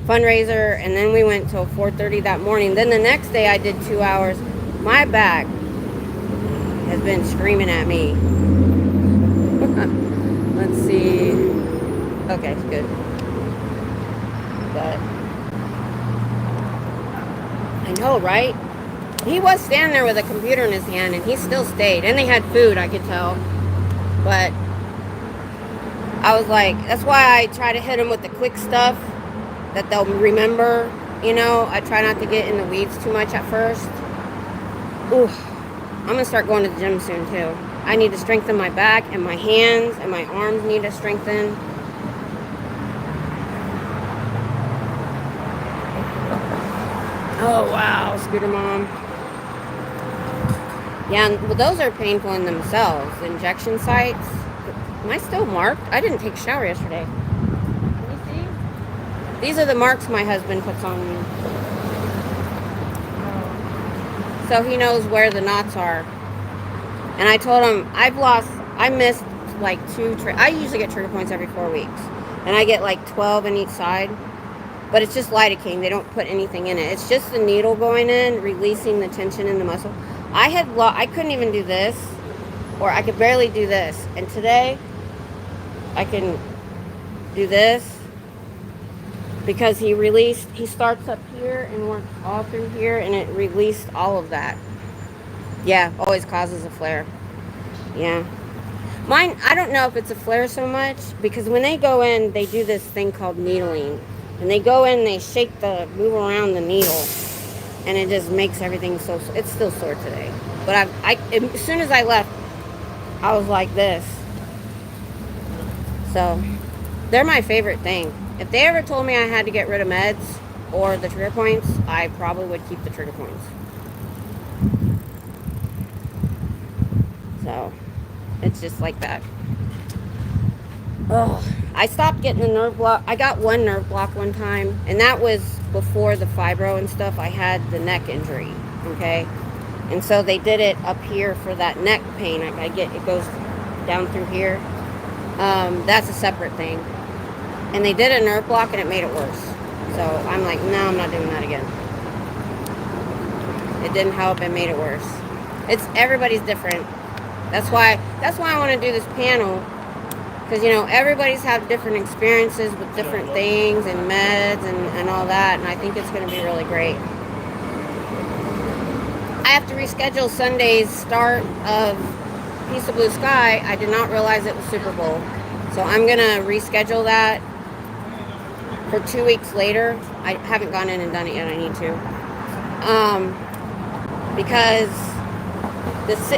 S1: fundraiser, and then we went till 4:30 that morning. Then the next day I did 2 hours. My back has been screaming at me. Let's see. Okay, good. But I know, right? He was standing there with a computer in his hand, and he still stayed. And they had food, I could tell. But I was like, that's why I try to hit them with the quick stuff that they'll remember. I try not to get in the weeds too much at first. Ooh, I'm going to start going to the gym soon, too. I need to strengthen my back, and my hands and my arms need to strengthen. Oh, wow, Scooter Mom. Yeah, well, those are painful in themselves. The injection sites. Am I still marked? I didn't take a shower yesterday. Let me see. These are the marks my husband puts on me. So he knows where the knots are. And I told him, I missed like I usually get trigger points every 4 weeks. And I get like 12 in each side. But it's just lidocaine. They don't put anything in it. It's just the needle going in, releasing the tension in the muscle. I couldn't even do this, or I could barely do this. And today, I can do this because he starts up here and works all through here, and it released all of that. Yeah, always causes a flare. Yeah. Mine, I don't know if it's a flare so much, because when they go in, they do this thing called needling. And they go in, they move around the needle, and it just makes everything so, it's still sore today. But as soon as I left, I was like this. So, they're my favorite thing. If they ever told me I had to get rid of meds or the trigger points, I probably would keep the trigger points. So, it's just like that. Oh, I stopped getting the nerve block. I got one nerve block one time, and that was before the fibro and stuff. I had the neck injury, okay? And so they did it up here for that neck pain. It goes down through here. That's a separate thing. And they did a nerve block, and it made it worse. So I'm like, no, I'm not doing that again. It didn't help. It made it worse. Everybody's different. That's why I want to do this panel. Because, everybody's had different experiences with different things and meds and all that. And I think it's going to be really great. I have to reschedule Sunday's start of Piece of Blue Sky. I did not realize it was Super Bowl. So I'm going to reschedule that for 2 weeks later. I haven't gone in and done it yet. I need to. Because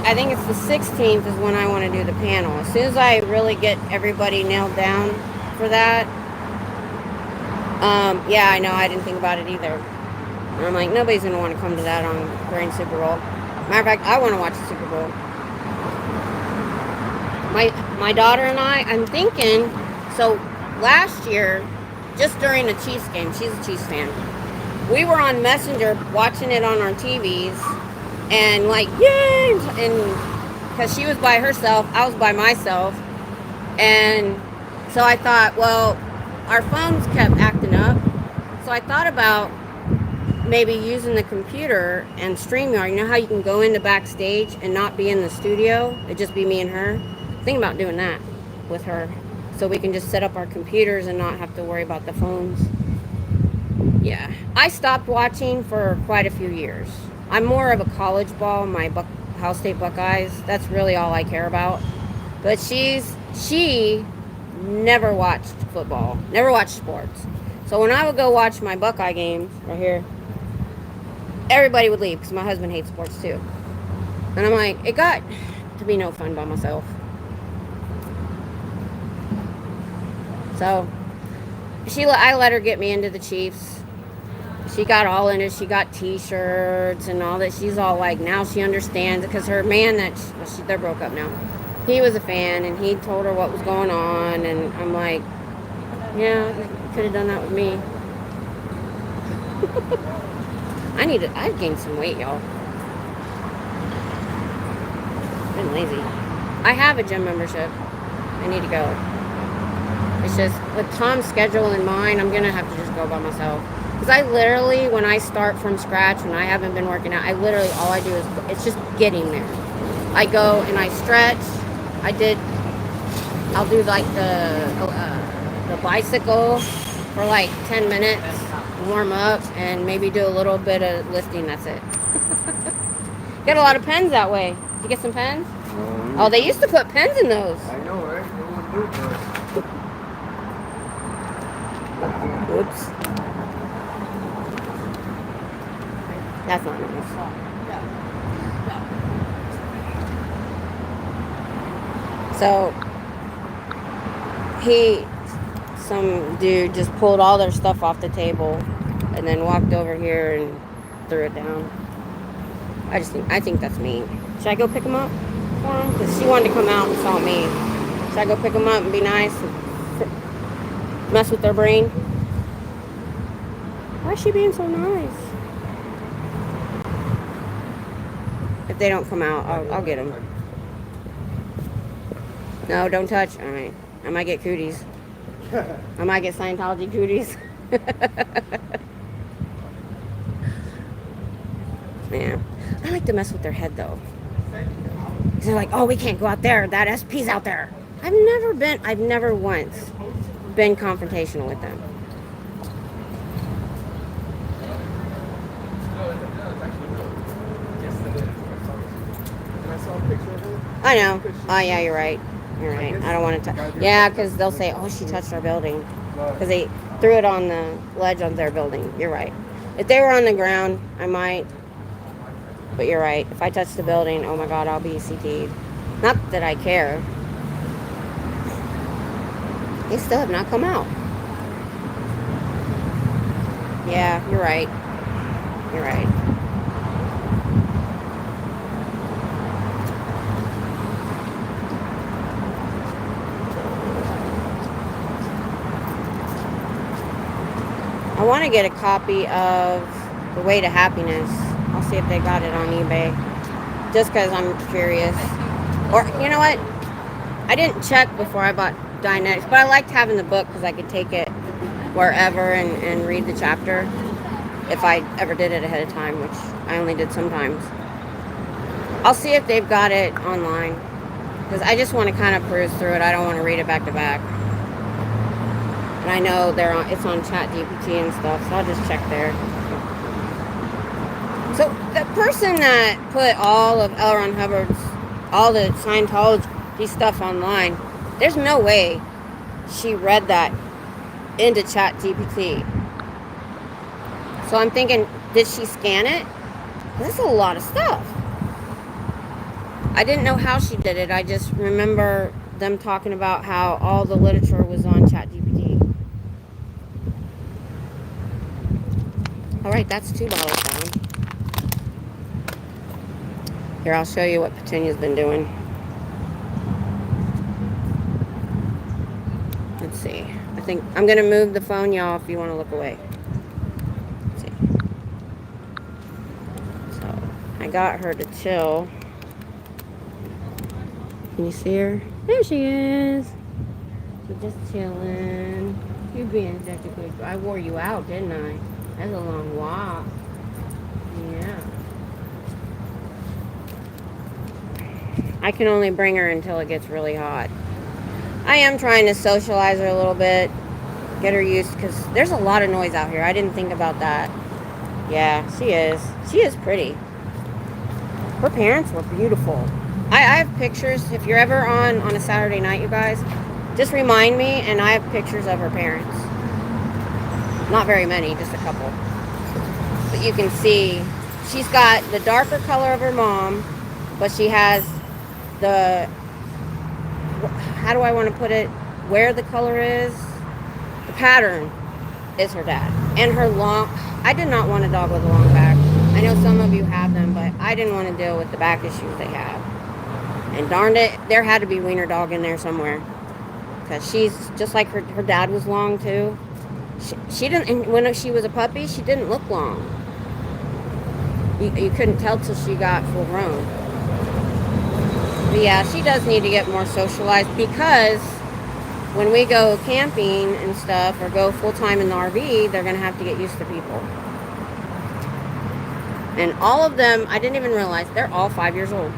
S1: I think it's the 16th is when I want to do the panel. As soon as I really get everybody nailed down for that. Yeah, I know. I didn't think about it either. And I'm like, nobody's going to want to come to that during Super Bowl. Matter of fact, I want to watch the Super Bowl. My daughter and I'm thinking, so last year, just during the Chiefs game, she's a Chiefs fan, we were on Messenger watching it on our TVs, and like, yay! And because she was by herself, I was by myself, and so I thought, well, our phones kept acting up, so I thought about maybe using the computer and StreamYard. You know how you can go into backstage and not be in the studio? It'd just be me and her. Think about doing that with her, so we can just set up our computers and not have to worry about the phones. Yeah, I stopped watching for quite a few years. I'm more of a college ball, my Ohio State Buckeyes. That's really all I care about. But she never watched football, never watched sports. So when I would go watch my Buckeye games right here, everybody would leave because my husband hates sports too. And I'm like, it got to be no fun by myself. So I let her get me into the Chiefs. She got all into it. She got T-shirts and all that. She's all like, now she understands it, because her man they're broke up now. He was a fan, and he told her what was going on, and I'm like, yeah, you could have done that with me. I've gained some weight, y'all. Been lazy. I have a gym membership. I need to go. It's just, with Tom's schedule in mind, I'm going to have to just go by myself. Because I literally, when I start from scratch, when I haven't been working out, all I do is, it's just getting there. I go and I stretch. I'll do like the bicycle for like 10 minutes, warm up, and maybe do a little bit of lifting. That's it. Get a lot of pens that way. Did you get some pens? Oh, they used to put pens in those.
S8: I know, right? No one knew first.
S1: Oops. That's not nice. So, some dude just pulled all their stuff off the table and then walked over here and threw it down. I think that's mean. Should I go pick him up for him? Because she wanted to come out and saw me. Should I go pick him up and be nice and mess with their brain? Why is she being so nice? If they don't come out, I'll get them. No, don't touch. All right. I might get cooties. I might get Scientology cooties. Man, I like to mess with their head though. They're like, oh, we can't go out there. That SP's out there. I've never once been confrontational with them. I know. Oh, yeah, you're right. You're right. I don't want to. Yeah, because they'll say, "Oh, she touched our building," because they threw it on the ledge of their building. You're right. If they were on the ground, I might. But you're right. If I touch the building, oh my God, I'll be CT'd. Not that I care. They still have not come out. Yeah, you're right. You're right. I want to get a copy of The Way to Happiness. I'll see if they got it on eBay. Just because I'm curious. Or, you know what? I didn't check before I bought Dianetics, but I liked having the book because I could take it wherever and read the chapter if I ever did it ahead of time, which I only did sometimes. I'll see if they've got it online because I just want to kind of peruse through it. I don't want to read it back to back. And I know it's on ChatGPT and stuff, so I'll just check there. So the person that put all of L. Ron Hubbard's, all the Scientology stuff online, there's no way she read that into ChatGPT. So I'm thinking, did she scan it? That's a lot of stuff. I didn't know how she did it. I just remember them talking about how all the literature was on ChatGPT. All right, that's $2 down. Here, I'll show you what Petunia's been doing. Let's see. I think I'm going to move the phone, y'all, if you want to look away. Let's see. So, I got her to chill. Can you see her? There she is. She's just chilling. You're being such a good girl. I wore you out, didn't I? That's a long walk. Yeah. I can only bring her until it gets really hot. I am trying to socialize her a little bit. Get her used, because there's a lot of noise out here. I didn't think about that. Yeah, she is. She is pretty. Her parents were beautiful. I have pictures. If you're ever on a Saturday night, you guys, just remind me, and I have pictures of her parents. Not very many, just a couple. But you can see she's got the darker color of her mom, but she has the, how do I want to put it, where the color is, the pattern is her dad. And her long, I did not want a dog with a long back. I know some of you have them, but I didn't want to deal with the back issues they have. And darned it, there had to be wiener dog in there somewhere. Because she's just like her dad was long too. She didn't, and when she was a puppy, she didn't look long. You couldn't tell till she got full grown. But yeah, she does need to get more socialized, because when we go camping and stuff, or go full-time in the RV, they're going to have to get used to people. And all of them, I didn't even realize, they're all 5 years old.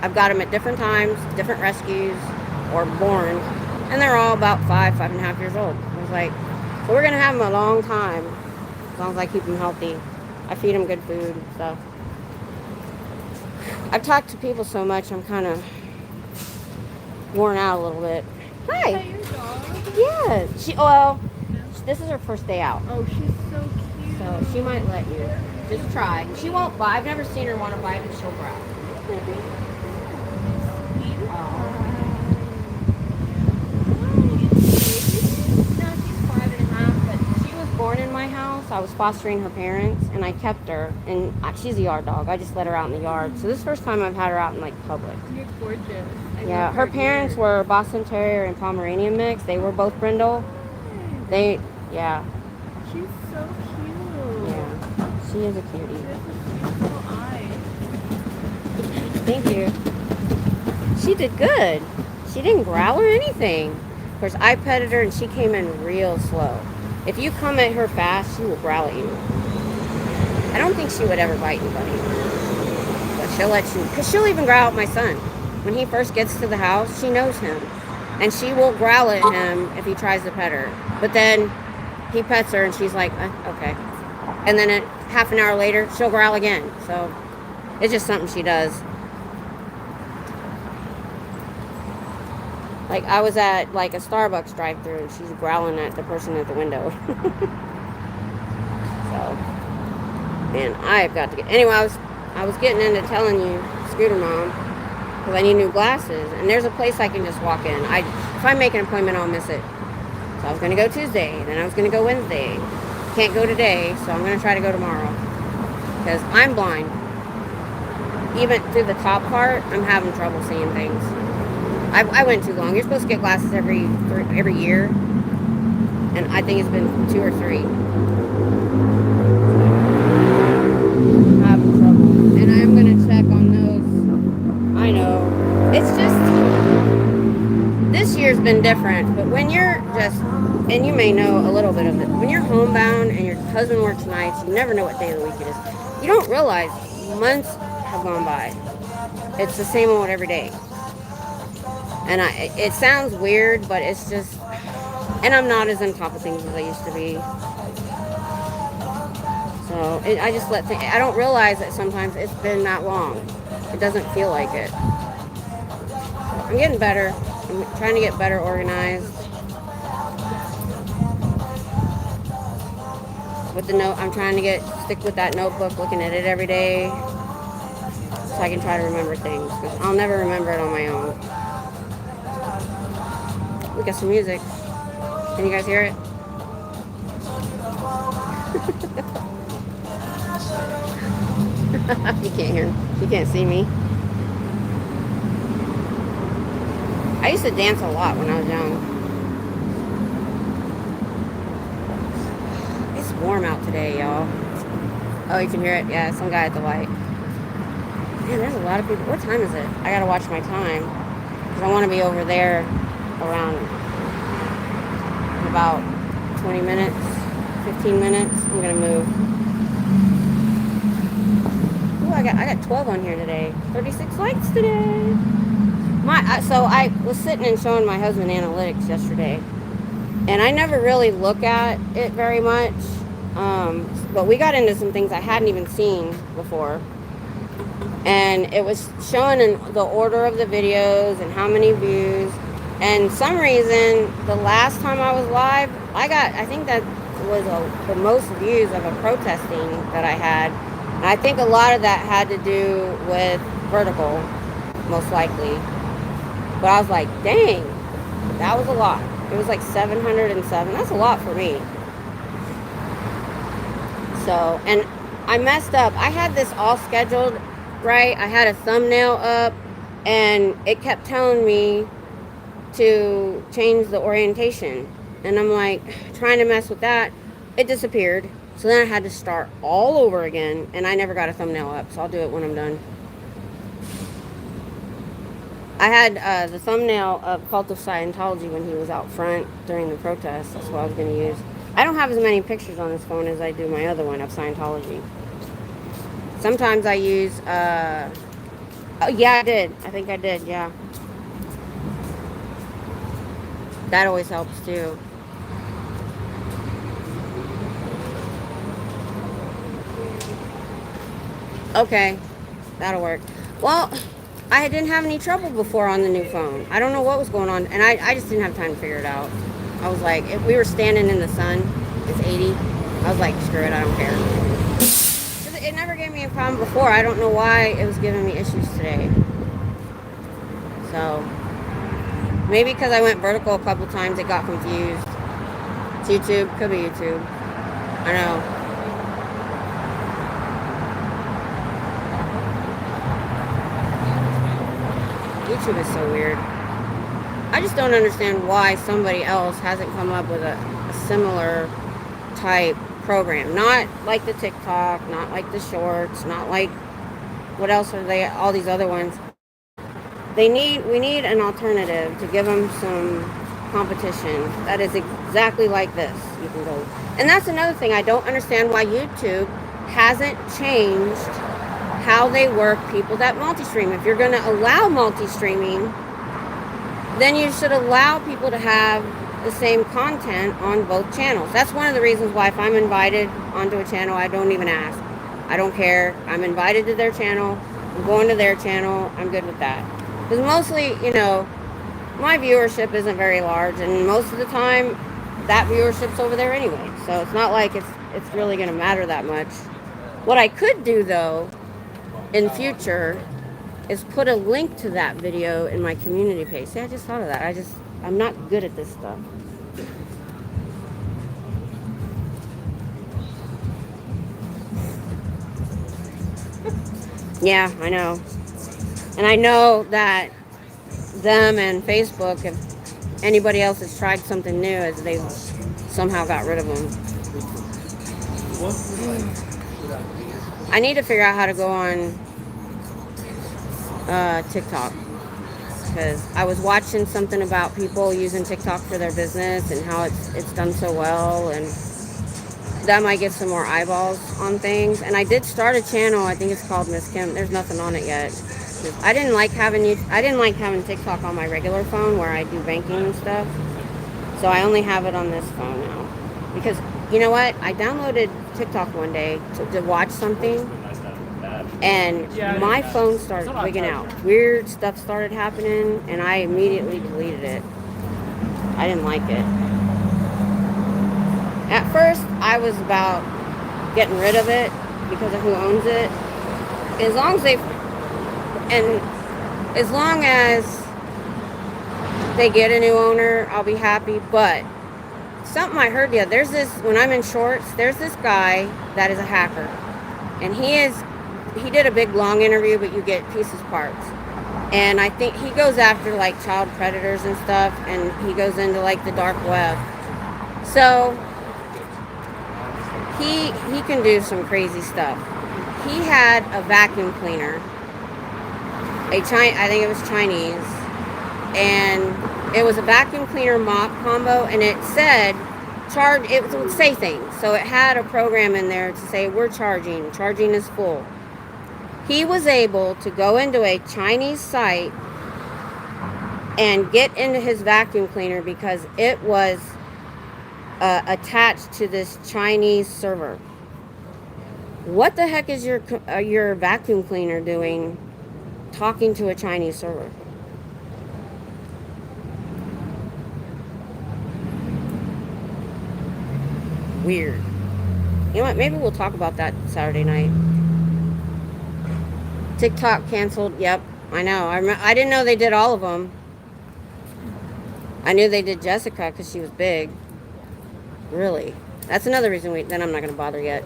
S1: I've got them at different times, different rescues, or born, and they're all about 5.5 years old. I was like, so we're going to have them a long time, as long as I keep them healthy. I feed them good food and stuff. I've talked to people so much, I'm kind of worn out a little bit. Hi.
S5: Is that your dog?
S1: Yeah. This is her first day out.
S5: Oh, she's so cute.
S1: So she might let you. Just try. She won't bite. I've never seen her want to bite, but she'll growl. No, she's 5.5, but she was born in my house. I was fostering her parents, and I kept her. And she's a yard dog. I just let her out in the yard. So this is the first time I've had her out in, like, public.
S5: You're gorgeous.
S1: Yeah, her parents were Boston Terrier and Pomeranian mix. They were both brindle. Yeah.
S5: She's so cute.
S1: Yeah, she is a cutie.
S5: She has a beautiful eye.
S1: Thank you. She did good. She didn't growl or anything. Of course, I petted her and she came in real slow. If you come at her fast, she will growl at you. I don't think she would ever bite anybody. But she'll let you, because she'll even growl at my son. When he first gets to the house, she knows him. And she will growl at him if he tries to pet her. But then he pets her and she's like, okay. And then half an hour later, she'll growl again. So it's just something she does. Like, I was at, like, a Starbucks drive-thru, and she's growling at the person at the window. So, man, I've got to get... Anyway, I was getting into telling you, Scooter Mom, because I need new glasses, and there's a place I can just walk in. If I make an appointment, I'll miss it. So I was going to go Tuesday, then I was going to go Wednesday. Can't go today, so I'm going to try to go tomorrow. Because I'm blind. Even through the top part, I'm having trouble seeing things. I went too long. You're supposed to get glasses every year, and I think it's been 2 or 3. I'm having trouble, and I'm gonna check on those. I know it's just this year's been different, but when you're just, and you may know a little bit of it, when you're homebound and your husband works nights, you never know what day of the week it is. You don't realize months have gone by. It's the same old every day. And it sounds weird, but it's just, and I'm not as on top of things as I used to be. So I just I don't realize that sometimes it's been that long. It doesn't feel like it. I'm getting better. I'm trying to get better organized. With the note, I'm trying to stick with that notebook, looking at it every day, so I can try to remember things, because I'll never remember it on my own. We got some music. Can you guys hear it? You can't hear. You can't see me. I used to dance a lot when I was young. It's warm out today, y'all. Oh, you can hear it? Yeah, some guy at the light. Man, there's a lot of people. What time is it? I gotta watch my time, because I want to be over there around about 20 minutes, 15 minutes. I'm gonna move. Ooh, I got 12 on here today. 36 likes today. So I was sitting and showing my husband analytics yesterday, and I never really look at it very much. But we got into some things I hadn't even seen before. And it was showing in the order of the videos and how many views. And some reason, the last time I was live, I think that was the most views of a protesting that I had. And I think a lot of that had to do with vertical, most likely. But I was like, dang, that was a lot. It was like 707. That's a lot for me. So, and I messed up. I had this all scheduled right. I had a thumbnail up, and it kept telling me to change the orientation. And I'm like, trying to mess with that. It disappeared. So then I had to start all over again, and I never got a thumbnail up. So I'll do it when I'm done. I had the thumbnail of Cult of Scientology when he was out front during the protest. That's what I was going to use. I don't have as many pictures on this phone as I do my other one of Scientology. Sometimes I use, oh yeah, I did. I think I did, yeah. That always helps too. Okay, that'll work. Well, I didn't have any trouble before on the new phone. I don't know what was going on, and I just didn't have time to figure it out. I was like, if we were standing in the sun, it's 80. I was like, screw it, I don't care. It never gave me a problem before. I don't know why it was giving me issues today. So, maybe because I went vertical a couple times, it got confused. It's YouTube, could be YouTube. I know. YouTube is so weird. I just don't understand why somebody else hasn't come up with a similar type program. Not like the TikTok, not like the shorts, not like, what else are they, all these other ones. We need an alternative to give them some competition that is exactly like this. You can go, and that's another thing. I don't understand why YouTube hasn't changed how they work people that multi-stream. If you're going to allow multi-streaming, then you should allow people to have the same content on both channels. That's one of the reasons why if I'm invited onto a channel, I don't even ask. I don't care. I'm invited to their channel. I'm going to their channel. I'm good with that. Because mostly, you know, my viewership isn't very large, and most of the time, that viewership's over there anyway. So it's not like it's really going to matter that much. What I could do though, in future, is put a link to that video in my community page. See, I just thought of that. I'm not good at this stuff. Yeah, I know. And I know that them and Facebook, if anybody else has tried something new, as they've somehow got rid of them. I need to figure out how to go on TikTok, because I was watching something about people using TikTok for their business and how it's done so well, and that might get some more eyeballs on things. And I did start a channel. I think it's called Miss Kim. There's nothing on it yet. I didn't like having TikTok on my regular phone where I do banking and stuff. So I only have it on this phone now. Because you know what? I downloaded TikTok one day to watch something, and my phone started wigging out. Weird stuff started happening, and I immediately deleted it. I didn't like it. At first, I was about getting rid of it because of who owns it. As long as they get a new owner, I'll be happy. But something I heard when I'm in shorts, there's this guy that is a hacker, and he did a big long interview, but you get pieces parts. And I think he goes after like child predators and stuff, and he goes into like the dark web. So he can do some crazy stuff. He had a vacuum cleaner, I think it was Chinese, and it was a vacuum cleaner mop combo, and it said it would say things. So it had a program in there to say we're charging is full. He was able to go into a Chinese site and get into his vacuum cleaner because it was attached to this Chinese server. What the heck is your vacuum cleaner doing talking to a Chinese server? Weird. You know what? Maybe we'll talk about that Saturday night. TikTok canceled. Yep, I know. I didn't know they did all of them. I knew they did Jessica because she was big. Really? That's another reason then I'm not going to bother yet.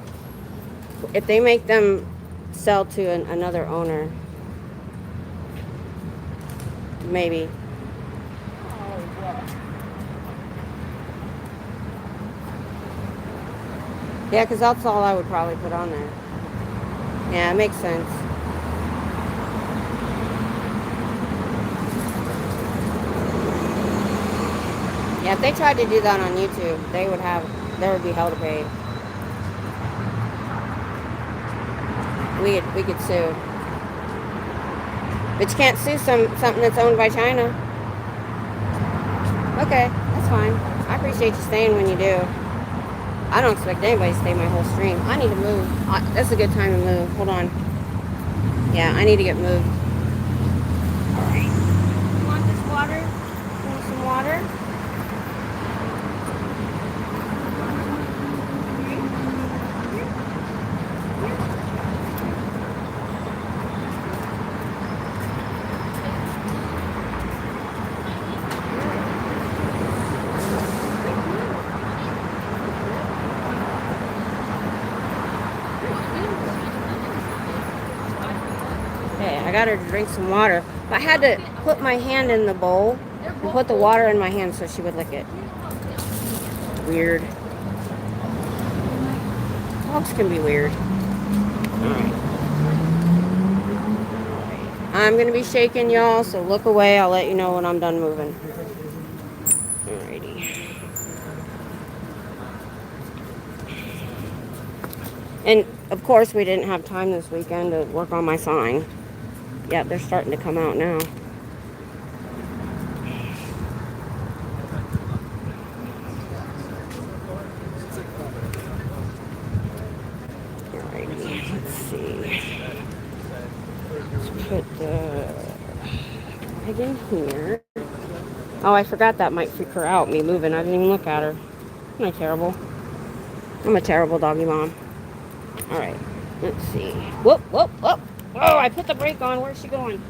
S1: If they make them sell to another owner, maybe. Yeah, because that's all I would probably put on there. Yeah, it makes sense. Yeah, if they tried to do that on YouTube, there would be hell to pay. We could sue. But you can't sue something that's owned by China. Okay, that's fine. I appreciate you staying when you do. I don't expect anybody to stay my whole stream. I need to move. That's a good time to move. Hold on. Yeah, I need to get moved. Alright. You want this water? You want some water? I got her to drink some water. I had to put my hand in the bowl and put the water in my hand so she would lick it. Weird. Dogs can be weird. Alright. I'm going to be shaking, y'all, so look away. I'll let you know when I'm done moving. Alrighty. And, of course, we didn't have time this weekend to work on my sign. Yeah, they're starting to come out now. Alrighty, let's see. Let's put the egg in here. Oh, I forgot that might freak her out, me moving. I didn't even look at her. Am I terrible? I'm a terrible doggy mom. All right, let's see. Whoop, whoop, whoop. Oh, I put the brake on. Where's she going?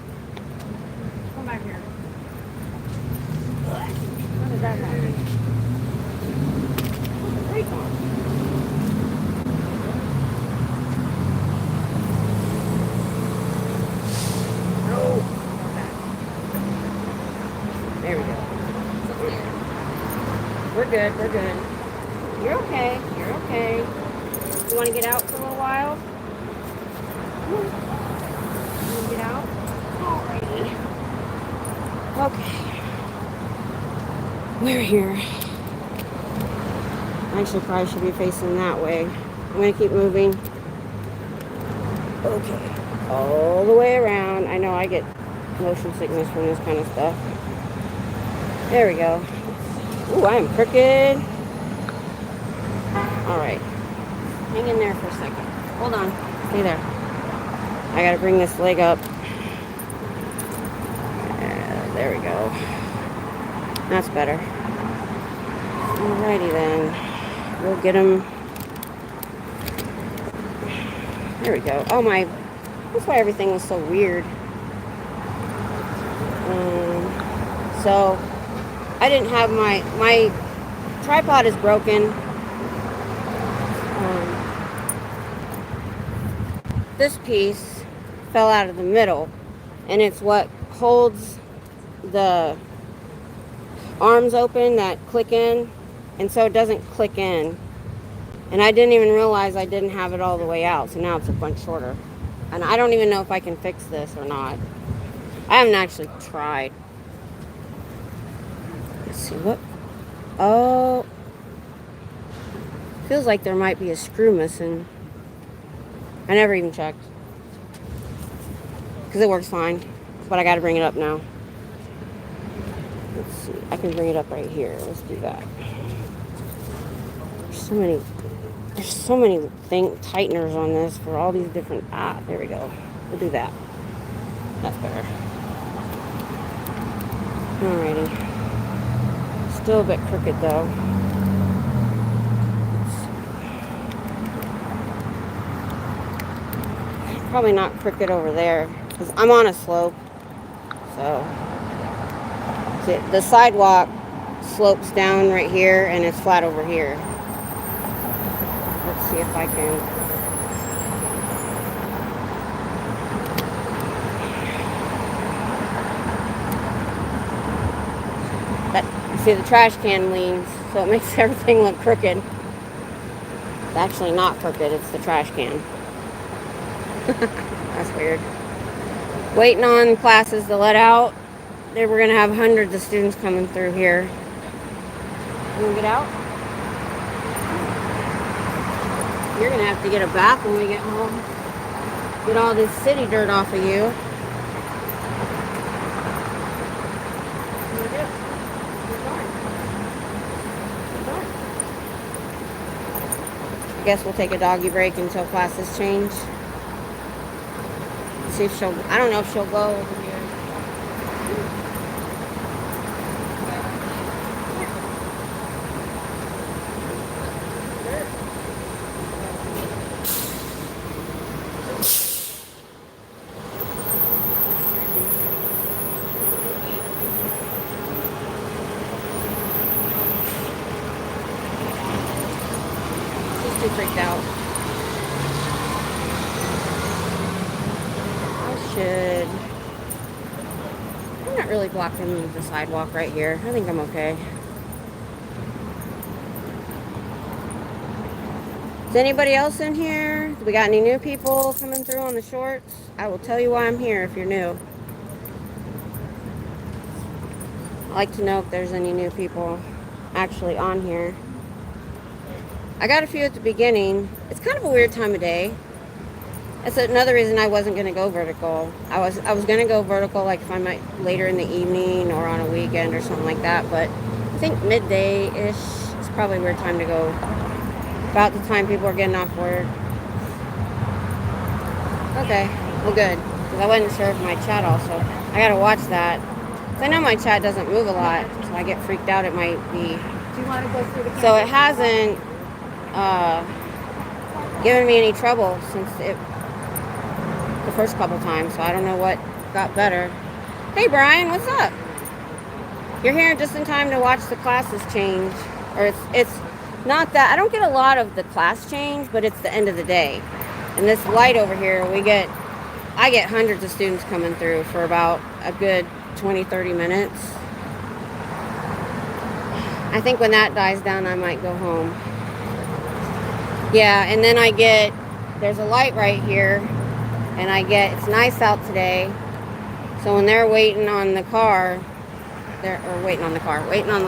S1: Come back here. How did that happen? Put the brake on. Oh. There we go. We're good, we're good. You're okay, you're okay. You want to get out for a little while? You want to get out? Alrighty. Okay. We're here. Actually, probably should be facing that way. I'm going to keep moving. Okay. All the way around. I know I get motion sickness from this kind of stuff. There we go. Ooh, I am crooked. Alright. Hang in there for a second. Hold on. Stay there. I gotta bring this leg up. There we go. That's better. Alrighty then. We'll get him. There we go. Oh my. That's why everything was so weird. So, I didn't have my tripod is broken. This piece fell out of the middle, and it's what holds the arms open that click in, and so it doesn't click in. And I didn't even realize I didn't have it all the way out, so now it's a bunch shorter. And I don't even know if I can fix this or not. I haven't actually tried. Let's see what. Oh, feels like there might be a screw missing. I never even checked because it works fine, but I got to bring it up now. Let's see. I can bring it up right here. Let's do that. There's so many tighteners on this for all these different. There we go. We'll do that. That's better. Alrighty. Still a bit crooked though. Probably not crooked over there because I'm on a slope. So see, the sidewalk slopes down right here and it's flat over here. Let's see if I can. See, the trash can leans, so it makes everything look crooked. It's actually not crooked, it's the trash can. That's weird. Waiting on classes to let out. We're going to have hundreds of students coming through here. You want to get out? You're going to have to get a bath when we get home. Get all this city dirt off of you. I guess we'll take a doggy break until classes change. See if she'll, I don't know if she'll go over here. She's too freaked out. I'm not really blocking the sidewalk right here. I think I'm okay. Is anybody else in here? Do we got any new people coming through on the shorts? I will tell you why I'm here if you're new. I'd like to know if there's any new people actually on here. I got a few at the beginning. It's kind of a weird time of day. That's another reason I wasn't going to go vertical. I was going to go vertical like if I might later in the evening or on a weekend or something like that, but I think midday-ish is probably a weird time to go. About the time people are getting off work. Okay, well good. Because I wasn't sure if my chat also. I got to watch that. I know my chat doesn't move a lot, so I get freaked out. It might be. Do you want to go through the? So it hasn't given me any trouble since the first couple times. So I don't know what got better. Hey Brian, what's up? You're here just in time to watch the classes change, or it's not that I don't get a lot of the class change, but it's the end of the day. And this light over here, I get hundreds of students coming through for about a good 20-30 minutes. I think when that dies down, I might go home. Yeah, and then there's a light right here, and it's nice out today. So when they're waiting on the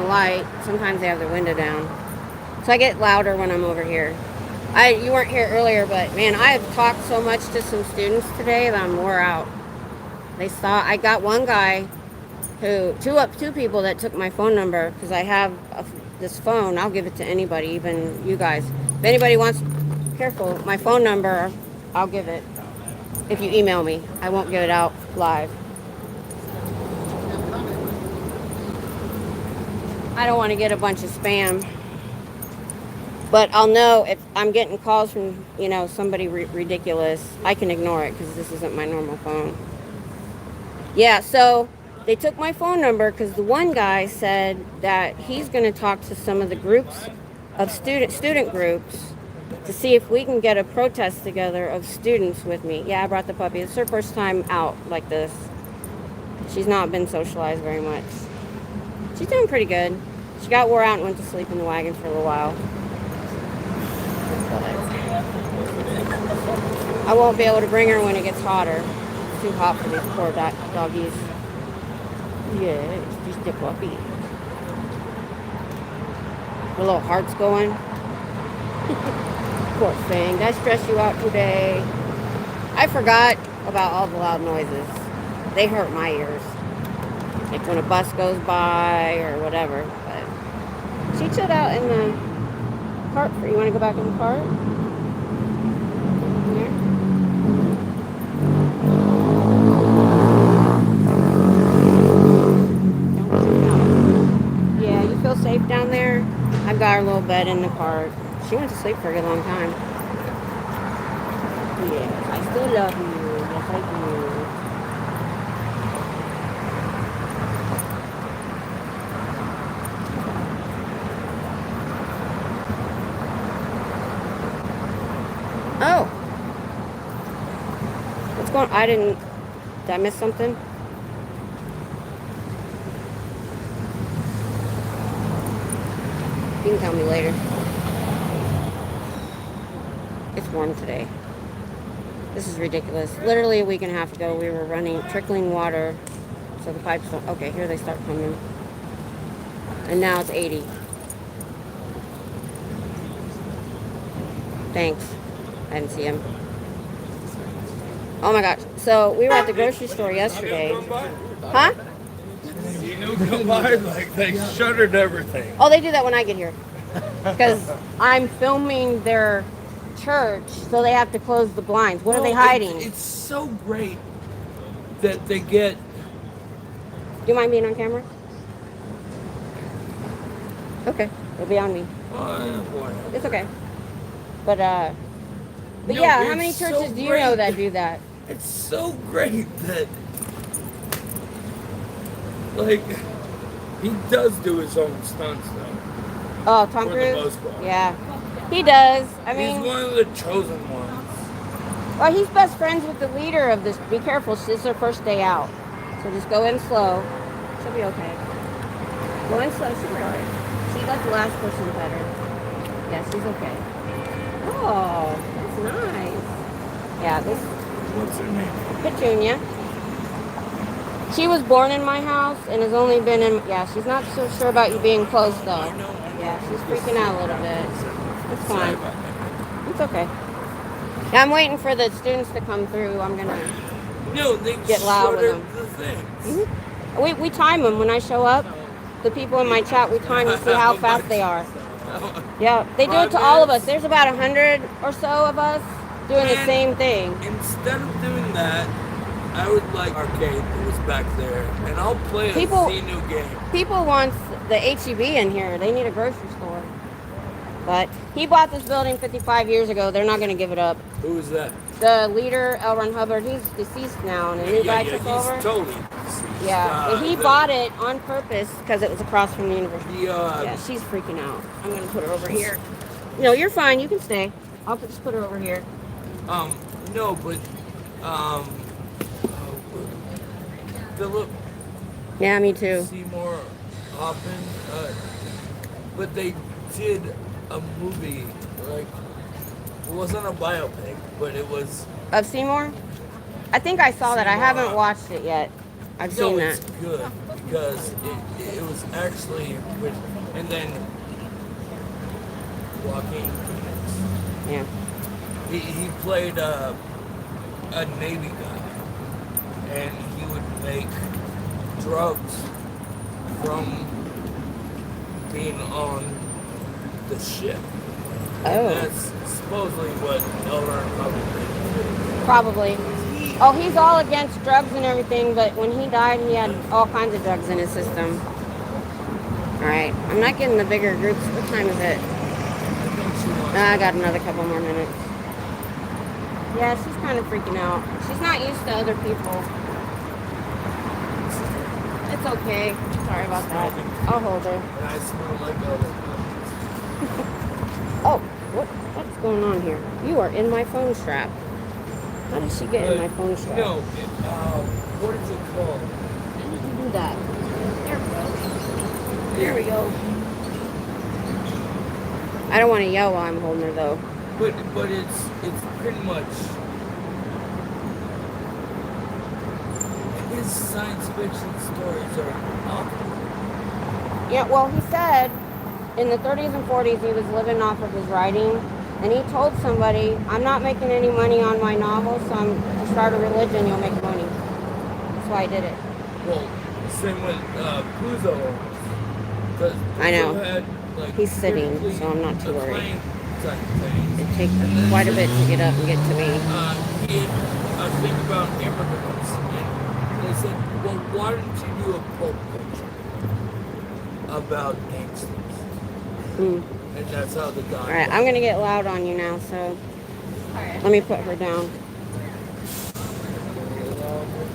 S1: light, sometimes they have their window down. So I get louder when I'm over here. You weren't here earlier, but man, I have talked so much to some students today that I'm wore out. I got one guy two people that took my phone number because I have this phone. I'll give it to anybody, even you guys. If anybody wants, careful, my phone number, I'll give it. If you email me, I won't give it out live. I don't want to get a bunch of spam. But I'll know if I'm getting calls from, somebody ridiculous. I can ignore it because this isn't my normal phone. Yeah, so they took my phone number because the one guy said that he's going to talk to some of the groups of student groups to see if we can get a protest together of students with me. Yeah, I brought the puppy. It's her first time out like this. She's not been socialized very much. She's doing pretty good. She got wore out and went to sleep in the wagon for a little while. I won't be able to bring her when it gets hotter. It's too hot for these poor doggies. Yeah, it's just a puppy. The little heart's going. Poor thing. Did I stress you out today? I forgot about all the loud noises. They hurt my ears. Like when a bus goes by or whatever. But she chilled out in the cart. You want to go back in the cart? Yeah, you feel safe down there? I've got her little bed in the cart. She went to sleep for a good long time. Yes, I still love you. Yes, I do. Oh. What's going on? Did I miss something? You can tell me later. It's warm today. This is ridiculous. Literally a week and a half ago, we were running trickling water. So the pipes don't... Okay, here they start coming. And now it's 80. Thanks. I didn't see him. Oh my gosh. So we were at the grocery store yesterday. Huh?
S2: You know, come by, like, they shuttered everything.
S1: Oh, they do that when I get here. Because I'm filming their church, so they have to close the blinds. What are they hiding?
S2: It's so great that they get...
S1: Do you mind being on camera? Okay. It'll be on me. It's okay. But
S2: No,
S1: yeah, how
S2: it's
S1: many
S2: so
S1: churches do you
S2: great
S1: know that do that?
S2: It's so great that, like, he does do his own stunts, though.
S1: Oh, Tom
S2: For the
S1: Cruise?
S2: most part.
S1: Yeah. He does. I mean,
S2: he's one of the chosen ones.
S1: well, he's best friends with the leader of this. Be careful. This is her first day out. So just go in slow. She'll be okay. Go in slow. She'll be all right. She got the last person better. Yeah, she's okay. Oh, that's nice. Yeah, this...
S2: What's her name?
S1: Petunia. She was born in my house and has only been in... Yeah, she's not so sure about you being close, though. Yeah, she's freaking out a little bit. It's fine. It's okay. Yeah, I'm waiting for the students to come through. I'm going to get loud with them.
S2: The things.
S1: Mm-hmm. We time them when I show up. The people in my chat, we time to see how fast they are. Yeah, they do it to all of us. There's about 100 or so of us doing the same thing.
S2: Instead of doing that, I would like arcade. It was
S9: back there, and I'll play a
S1: People-
S9: Xenu game.
S1: People want the HEB in here. They need a grocery store. But he bought this building 55 years ago. They're not going to give it up.
S9: Who is that?
S1: The leader, L. Ron Hubbard, he's deceased now, and a new guy took
S9: he's
S1: over.
S9: totally deceased.
S1: Yeah, but he bought it on purpose because it was across from the university.
S9: Yeah,
S1: She's freaking out. I'm going to put her over here. No, you're fine. You can stay. I'll just put her over here.
S9: no, but Philip
S1: Yeah, me too.
S9: Seymour Hoffman, but they did a movie, like, it wasn't a biopic, but it was.
S1: Of Seymour? I think I saw that. I haven't watched it yet. I've seen
S9: It's
S1: that.
S9: good because it was actually good. And then Joaquin Phoenix,
S1: Yeah.
S9: he played a Navy guy, and he would make drugs from being on the ship.
S1: Oh.
S9: And that's supposedly what Elder probably did.
S1: Probably. Oh, he's all against drugs and everything, but when he died, he had all kinds of drugs in his system. All right. I'm not getting the bigger groups. What time is it? I got another couple more minutes. Yeah, she's kind of freaking out. She's not used to other people. It's okay. Sorry about that. I'll hold her.
S9: And I smell like Elder.
S1: Oh, what's going on here? You are in my phone strap. How did she get in my phone strap?
S9: No, what is it called?
S1: How did you do that? There we go. There we go. I don't want to yell while I'm holding her though.
S9: But it's pretty much his science fiction stories are awful.
S1: Yeah, well, he said in the 30s and 40s he was living off of his writing, and he told somebody, I'm not making any money on my novel, so I'm to start a religion, you'll make money. That's why I did it.
S9: Well, same with Puzo.
S1: I know.
S9: Had, like,
S1: He's sitting,
S9: critically
S1: so I'm not too worried.
S9: acclaimed type things.
S1: It takes quite a bit to get up and get to me.
S9: He had a thing about immigrants, and they said, well, why don't you do a pulp culture about gangsters? And that's how the guy.
S1: All right, I'm going to get loud on you now, so let me put her down.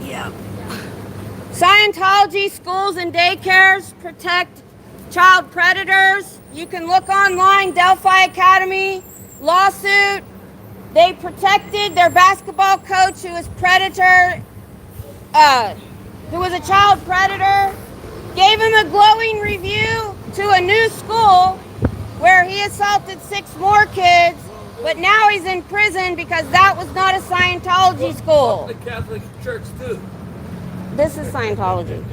S1: Yeah. Scientology schools and daycares protect child predators. You can look online, Delphi Academy, lawsuit. They protected their basketball coach who was predator, who was a child predator, gave him a glowing review to a new school where he assaulted 6 more kids, but now he's in prison because that was not a Scientology school.
S9: The Catholic Church too.
S1: This is Scientology.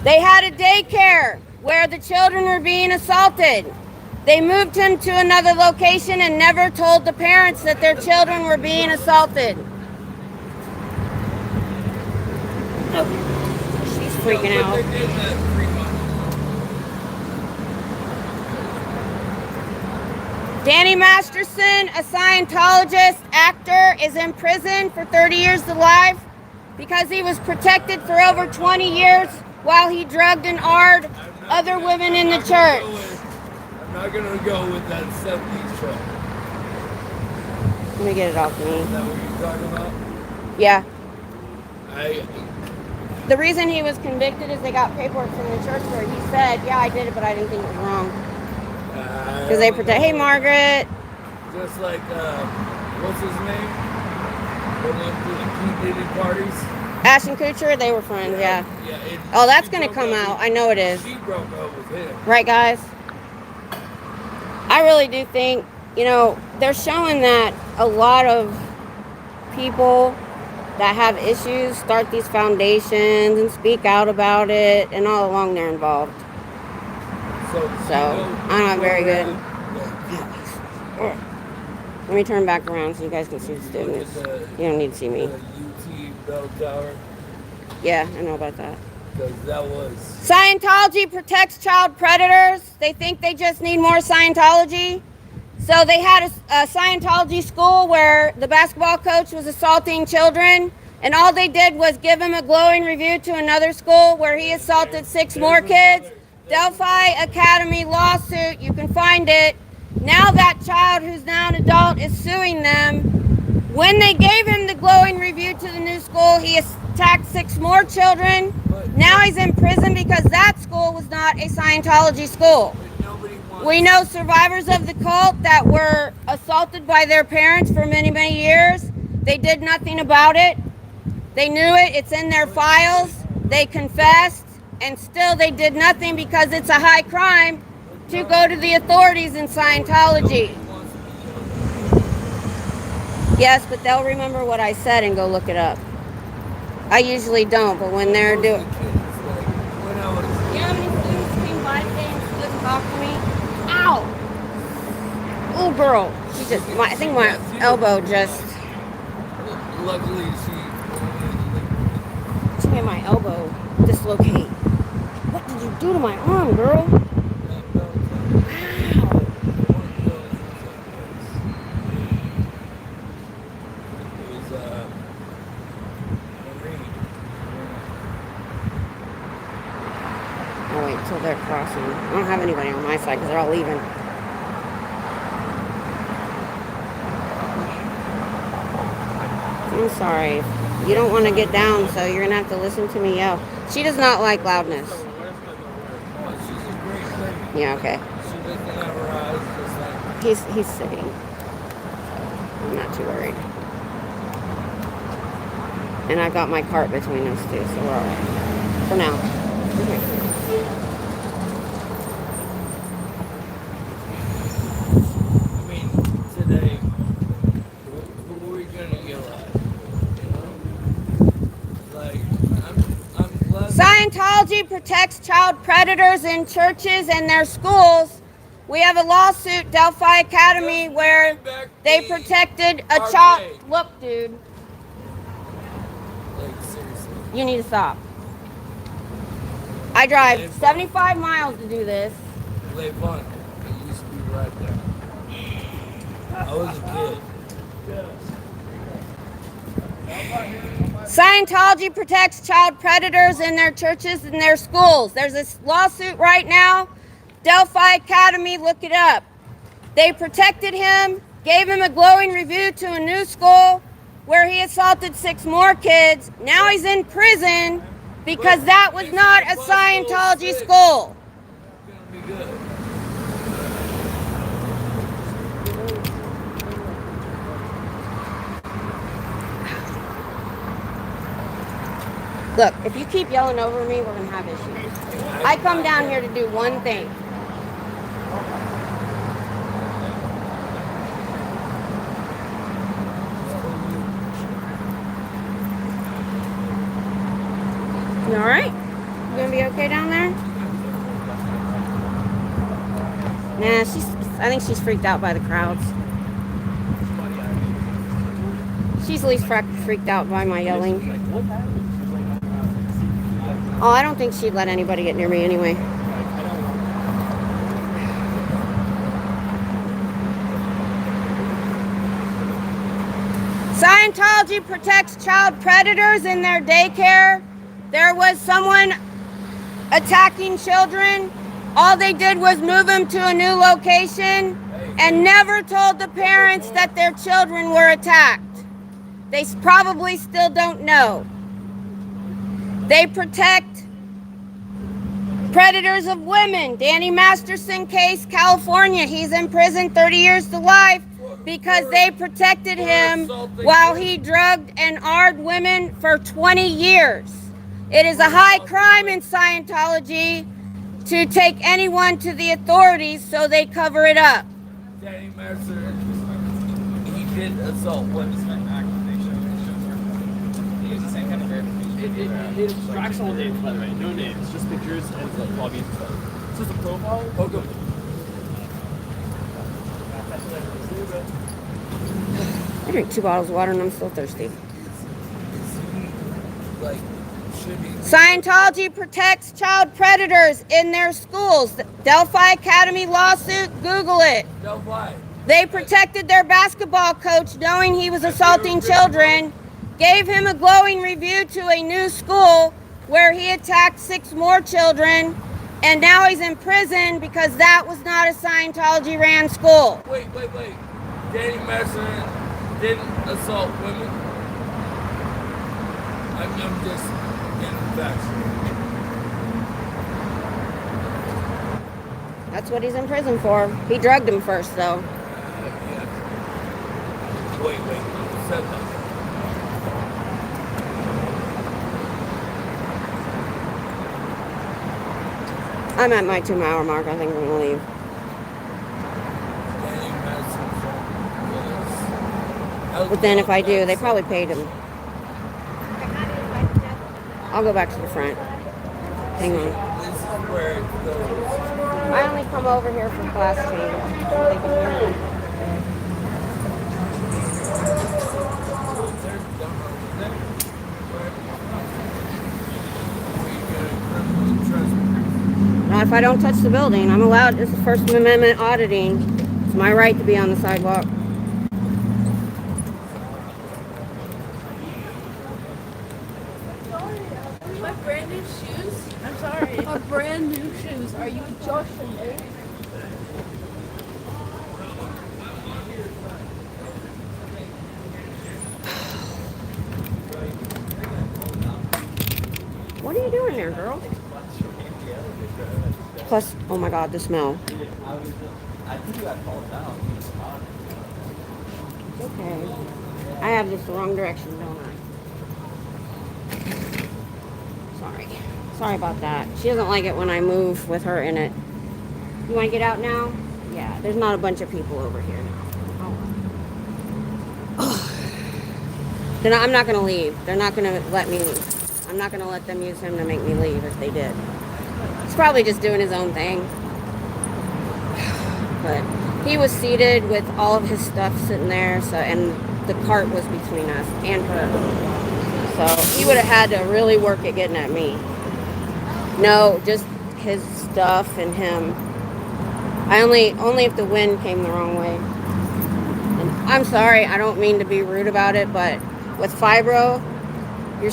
S1: They had a daycare where the children were being assaulted. They moved him to another location and never told the parents that their children were being assaulted. She's freaking out.
S9: They did that 3 months.
S1: Danny Masterson, a Scientologist actor, is in prison for 30 years to life because he was protected for over 20 years while he drugged and ard other women in the church.
S9: I'm not gonna go with that 70s show.
S1: Let me get it off me.
S9: Is that what you're talking about?
S1: Yeah.
S9: I
S1: The reason he was convicted is they got paperwork from the church where he said, yeah, I did it, but I didn't think it was wrong. Because they protect. Hey, Margaret.
S9: Just like, what's his name? The one to the P. Diddy parties?
S1: Ashton Kutcher, they were friends, yeah. Oh, that's going to come out. I know it is.
S9: She broke up with him.
S1: Right, guys? I really do think, you know, they're showing that a lot of people that have issues start these foundations and speak out about it, and all along they're involved. So I'm not very good. Let me turn back around so you guys can see the students. You don't need to see me.
S9: The UT Bell Tower.
S1: Yeah, I know about that.
S9: Because that was...
S1: Scientology protects child predators. They think they just need more Scientology. So they had a Scientology school where the basketball coach was assaulting children. And all they did was give him a glowing review to another school where he assaulted 6 more kids. Delphi Academy lawsuit, you can find it. Now that child, who's now an adult, is suing them. When they gave him the glowing review to the new school, he attacked 6 more children. Now he's in prison because that school was not a Scientology school. We know survivors of the cult that were assaulted by their parents for many, many years. They did nothing about it. They knew it. It's in their files. They confessed, and still they did nothing because it's a high crime to go to the authorities in Scientology. Yes, but they'll remember what I said and go look it up. I usually don't, but when they're doing... You know how many students came by today and stood and talked to me? Ow! Oh, girl. She just... I think my elbow just...
S9: Luckily,
S1: She made my elbow dislocate. What did you do to my arm, girl? I'll wait till they're crossing. I don't have anybody on my side because they're all leaving. I'm sorry. You don't want to get down, so you're going to have to listen to me yell. She does not like loudness. Yeah, okay. He's sitting. I'm not too worried. And I've got my cart between us two, so we're all right. For now. Okay.
S9: today, who are we gonna yell at? I'm glad.
S1: Scientology protects child predators in churches and their schools. We have a lawsuit, Delphi Academy, where they protected a child. Look, dude.
S9: Seriously.
S1: You need to stop. I drive 75 miles to do this.
S9: Levon, it used to be right there. I was a kid.
S1: Scientology protects child predators in their churches and their schools. There's a lawsuit right now. Delphi Academy, look it up. They protected him, gave him a glowing review to a new school where he assaulted 6 more kids. Now he's in prison because that was not a Scientology school.
S9: It's gonna be good.
S1: Look, if you keep yelling over me, we're going to have issues. I come down here to do one thing. You all right? You going to be okay down there? Nah, I think she's freaked out by the crowds. She's least freaked out by my yelling. Oh, I don't think she'd let anybody get near me anyway. Scientology protects child predators in their daycare. There was someone attacking children. All they did was move them to a new location and never told the parents that their children were attacked. They probably still don't know. They protect predators of women. Danny Masterson case, California. He's in prison 30 years to life because they protected him while he drugged and armed women for 20 years. It is a high crime in Scientology to take anyone to the authorities, so they cover it up.
S9: Danny Mercer, he did assault women.
S4: It's the same kind of verification.
S6: It tracks all names, by the way. No names, just pictures and like login stuff. It's just a profile.
S9: Okay.
S1: I drink 2 bottles of water and I'm still thirsty. Scientology protects child predators in their schools. Delphi Academy lawsuit, Google it.
S9: Delphi.
S1: They protected their basketball coach knowing he was assaulting children, gave him a glowing review to a new school where he attacked 6 more children, and now he's in prison because that was not a Scientology ran school.
S9: Wait. Danny Masterson didn't assault women. I'm just getting facts.
S1: That's what he's in prison for. He drugged him first, though.
S9: Yeah. Wait. Said that.
S1: I'm at my 2-hour mark. I think we're gonna leave. But then if I do, they probably paid him. I'll go back to the front. Hang on.
S9: This is where it goes.
S1: I only come over here for class change. So they can hear me. Now, if I don't touch the building, I'm allowed. This is First Amendment auditing. It's my right to be on the sidewalk.
S5: My brand new shoes. I'm sorry. My brand new shoes. Are you Josh and Dave?
S1: What are you doing there, girl? Plus, oh my God, the smell.
S8: I think you got called down.
S1: Okay. I have this the wrong direction, don't I? Sorry about that. She doesn't like it when I move with her in it. You want to get out now? Yeah, there's not a bunch of people over here now. Oh. Then I'm not going to leave. They're not going to let me leave. I'm not going to let them use him to make me leave if they did. He's probably just doing his own thing. But he was seated with all of his stuff sitting there, so and the cart was between us and her. So he would have had to really work at getting at me. No, just his stuff and him. Only if the wind came the wrong way. And I'm sorry, I don't mean to be rude about it, but with fibro, your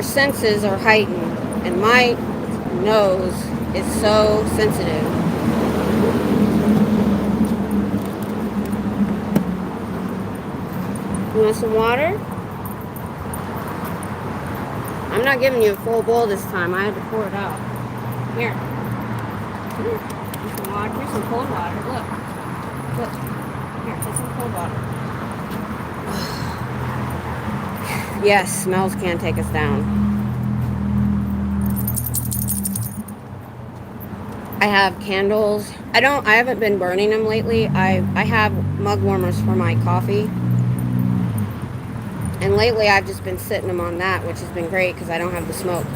S1: senses are heightened, and my nose is so sensitive. You want some water? I'm not giving you a full bowl this time. I had to pour it out. Here. Here's some water. Here's some cold water. Look. Here, take some cold water. Yes, smells can take us down. I have candles. I haven't been burning them lately. I have mug warmers for my coffee. And lately I've just been sitting them on that, which has been great because I don't have the smoke.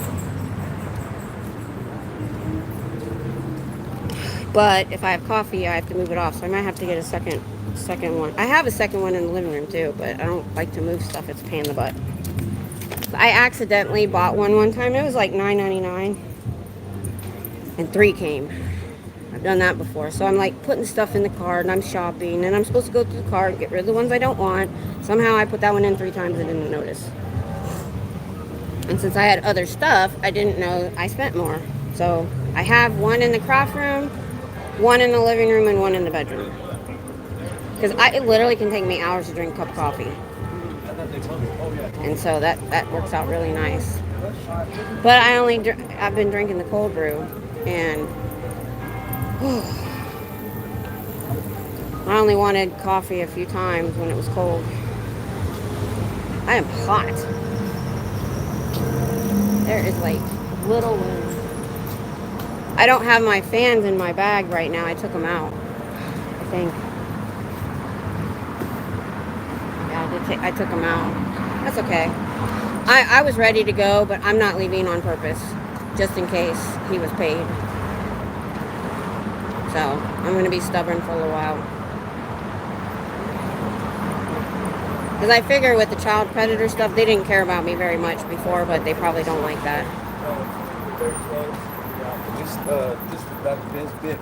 S1: But if I have coffee, I have to move it off. So I might have to get a second one. I have a second one in the living room too, but I don't like to move stuff. It's a pain in the butt. I accidentally bought one time. It was like $9.99. And 3 came. I've done that before. So I'm like putting stuff in the cart and I'm shopping and I'm supposed to go through the cart and get rid of the ones I don't want. Somehow I put that one in 3 times and didn't notice. And since I had other stuff, I didn't know I spent more. So I have one in the craft room, one in the living room, and one in the bedroom. Because it literally can take me hours to drink a cup of coffee. And so that works out really nice. But I've been drinking the cold brew, and I only wanted coffee a few times when it was cold. I am hot. There is like little wind. I don't have my fans in my bag right now. I took them out, I think. Yeah, I took them out. That's okay. I was ready to go, but I'm not leaving on purpose, just in case he was paid. So I'm going to be stubborn for a little while. Because I figure with the child predator stuff, they didn't care about me very much before, but they probably don't like that.
S2: This about this bit.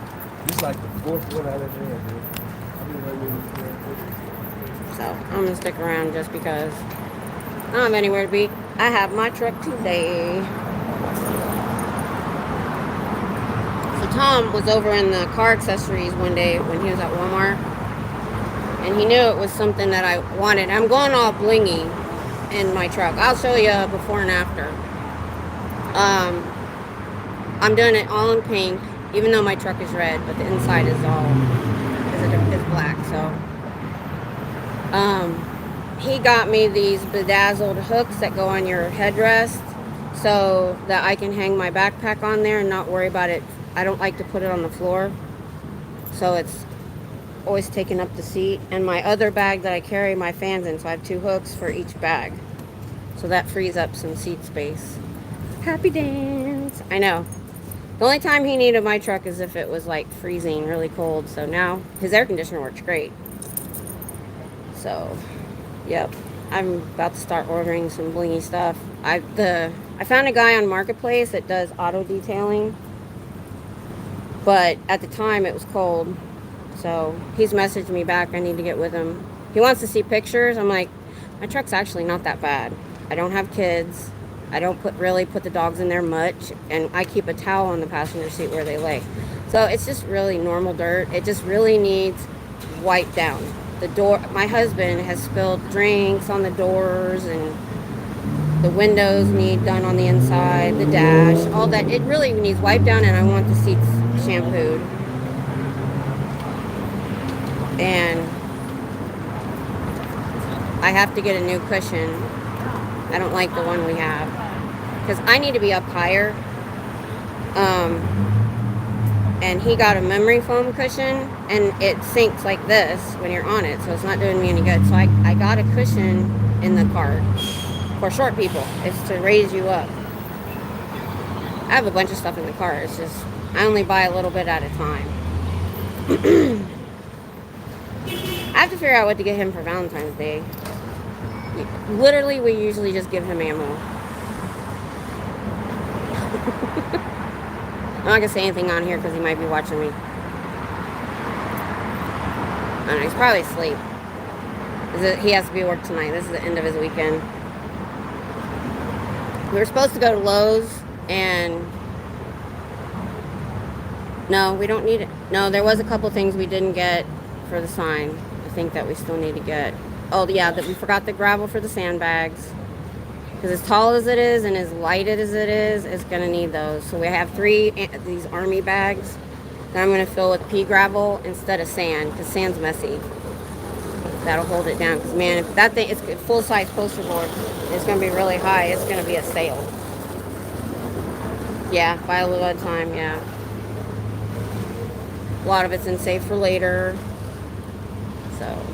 S2: This like the 4th one out of there, dude. So
S1: I'm going to stick around just because. I don't have anywhere to be. I have my truck today. So Tom was over in the car accessories one day when he was at Walmart. And he knew it was something that I wanted. I'm going all blingy in my truck. I'll show you before and after. I'm doing it all in pink, even though my truck is red, but the inside is black. So he got me these bedazzled hooks that go on your headrest so that I can hang my backpack on there and not worry about it. I don't like to put it on the floor, so it's always taking up the seat. And my other bag that I carry my fans in, so I have 2 hooks for each bag, so that frees up some seat space. Happy dance. I know. The only time he needed my truck is if it was like freezing really cold. So now his air conditioner works great. So yep, I'm about to start ordering some blingy stuff. I found a guy on Marketplace that does auto detailing, but at the time it was cold, so he's messaged me back. I need to get with him. He wants to see pictures. I'm like, my truck's actually not that bad. I don't have kids. I don't really put the dogs in there much, and I keep a towel on the passenger seat where they lay. So it's just really normal dirt. It just really needs wiped down. The door, my husband has spilled drinks on the doors, and the windows need done on the inside, the dash, all that. It really needs wiped down, and I want the seats shampooed. And I have to get a new cushion. I don't like the one we have, because I need to be up higher. And he got a memory foam cushion, and it sinks like this when you're on it, so it's not doing me any good. So I got a cushion in the cart for short people. It's to raise you up. I have a bunch of stuff in the cart. It's just I only buy a little bit at a time. I have to figure out what to get him for Valentine's Day. Literally, we usually just give him ammo. I'm not gonna say anything on here because he might be watching me. I don't know, he's probably asleep. He has to be at work tonight. This is the end of his weekend. We were supposed to go to Lowe's, and no, we don't need it. No, there was a couple things we didn't get for the sign. I think that we still need to get. Oh yeah, that we forgot the gravel for the sandbags. Because as tall as it is and as light as it is, it's going to need those. So we have 3 these army bags that I'm going to fill with pea gravel instead of sand, because sand's messy. That'll hold it down. Because man, if that thing, it's a full-size poster board, it's going to be really high, it's going to be a sale. Yeah, buy a little at a time, yeah. A lot of it's in save for later. So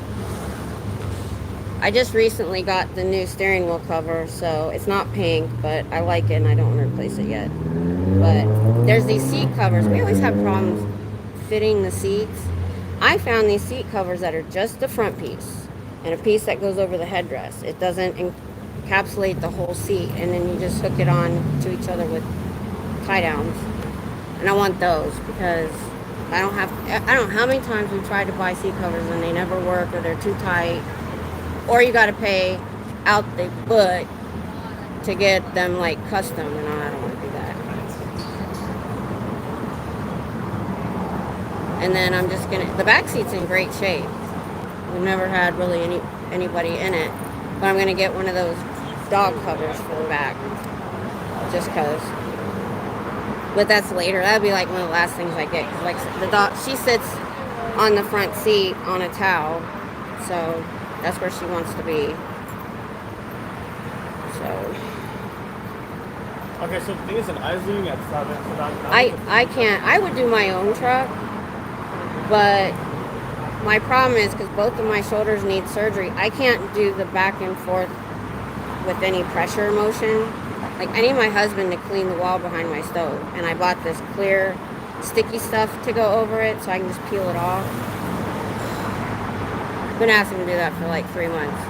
S1: I just recently got the new steering wheel cover, so it's not pink, but I like it and I don't want to replace it yet. But there's these seat covers. We always have problems fitting the seats. I found these seat covers that are just the front piece and a piece that goes over the headrest. It doesn't encapsulate the whole seat, and then you just hook it on to each other with tie downs. And I want those because I don't know how many times we've tried to buy seat covers and they never work, or they're too tight. Or you got to pay out the butt to get them like custom, and I don't want to do that. And then I'm just gonna. The back seat's in great shape. We've never had really anybody in it, but I'm gonna get one of those dog covers for the back, just cause. But that's later. That'd be like one of the last things I get. 'Cause like the dog, she sits on the front seat on a towel, so. That's where she wants to be. So.
S6: Okay, so the thing is, I was leaving at 7, so that
S1: I can't. I would do my own truck, but my problem is because both of my shoulders need surgery. I can't do the back and forth with any pressure motion. Like I need my husband to clean the wall behind my stove, and I bought this clear, sticky stuff to go over it so I can just peel it off. Been asking to do that for like 3 months.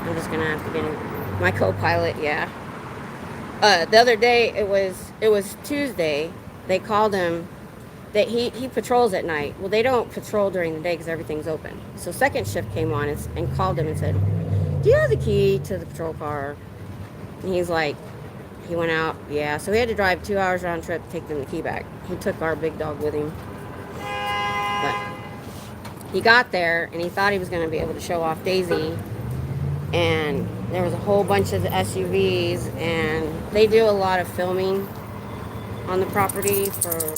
S1: I'm just gonna have to get my co-pilot. Yeah. The other day it was Tuesday. They called him that he patrols at night. Well, they don't patrol during the day because everything's open. So second shift came on and called him and said, "Do you have the key to the patrol car?" And he's like, he went out. Yeah. So he had to drive 2 hours round trip to take them the key back. He took our big dog with him. But he got there and he thought he was going to be able to show off Daisy. And there was a whole bunch of SUVs, and they do a lot of filming on the property for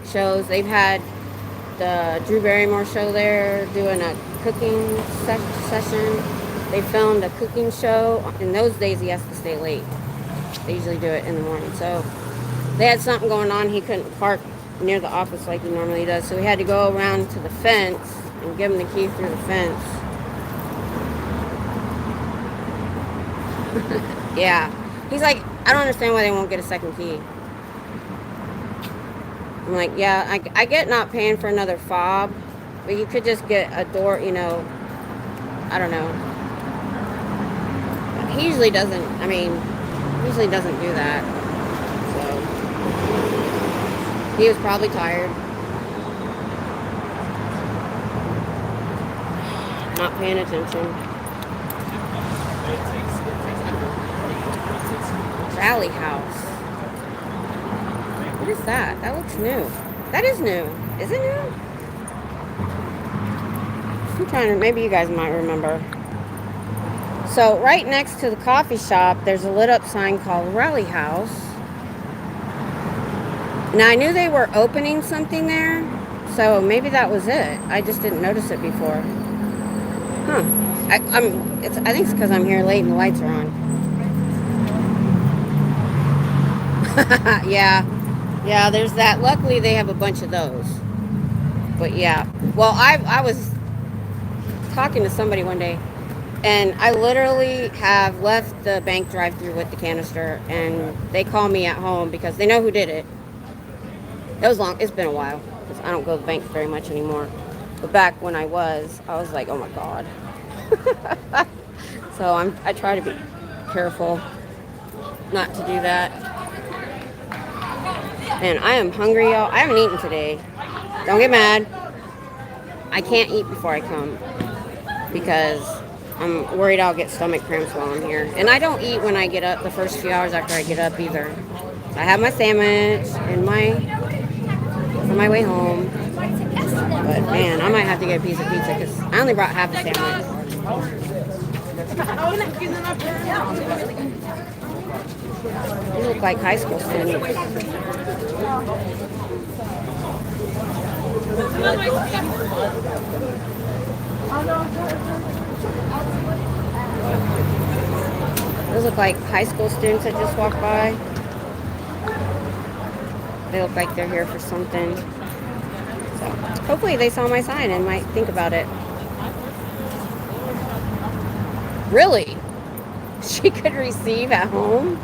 S1: shows. They've had the Drew Barrymore show there doing a cooking session. They filmed a cooking show. In those days, he has to stay late. They usually do it in the morning. So they had something going on. He couldn't park near the office like he normally does. So we had to go around to the fence and give him the key through the fence. Yeah. He's like, I don't understand why they won't get a second key. I'm like, yeah, I get not paying for another fob, but you could just get a door, you know, I don't know. He usually doesn't, usually doesn't do that. So, he was probably tired. Not paying attention. Rally House. What is that? That looks new. That is new. Is it new? I'm trying to, maybe you guys might remember. So right next to the coffee shop, there's a lit up sign called Rally House. Now I knew they were opening something there, so maybe that was it. I just didn't notice it before. Huh. I think it's because I'm here late and the lights are on. Yeah, there's that. Luckily, they have a bunch of those. But yeah, well, I was talking to somebody one day, and I literally have left the bank drive-thru with the canister, and they call me at home because they know who did it. It was long. It's been a while because I don't go to the bank very much anymore. But back when I was like, oh my God. So I try to be careful not to do that. And I am hungry, y'all. I haven't eaten today. Don't get mad. I can't eat before I come because I'm worried I'll get stomach cramps while I'm here. And I don't eat when I get up the first few hours after I get up either. I have my sandwich on my way home. But man, I might have to get a piece of pizza because I only brought half a sandwich. They look like high school students. Those look like high school students that just walked by. They look like they're here for something. So hopefully they saw my sign and might think about it. Really? She could receive at home?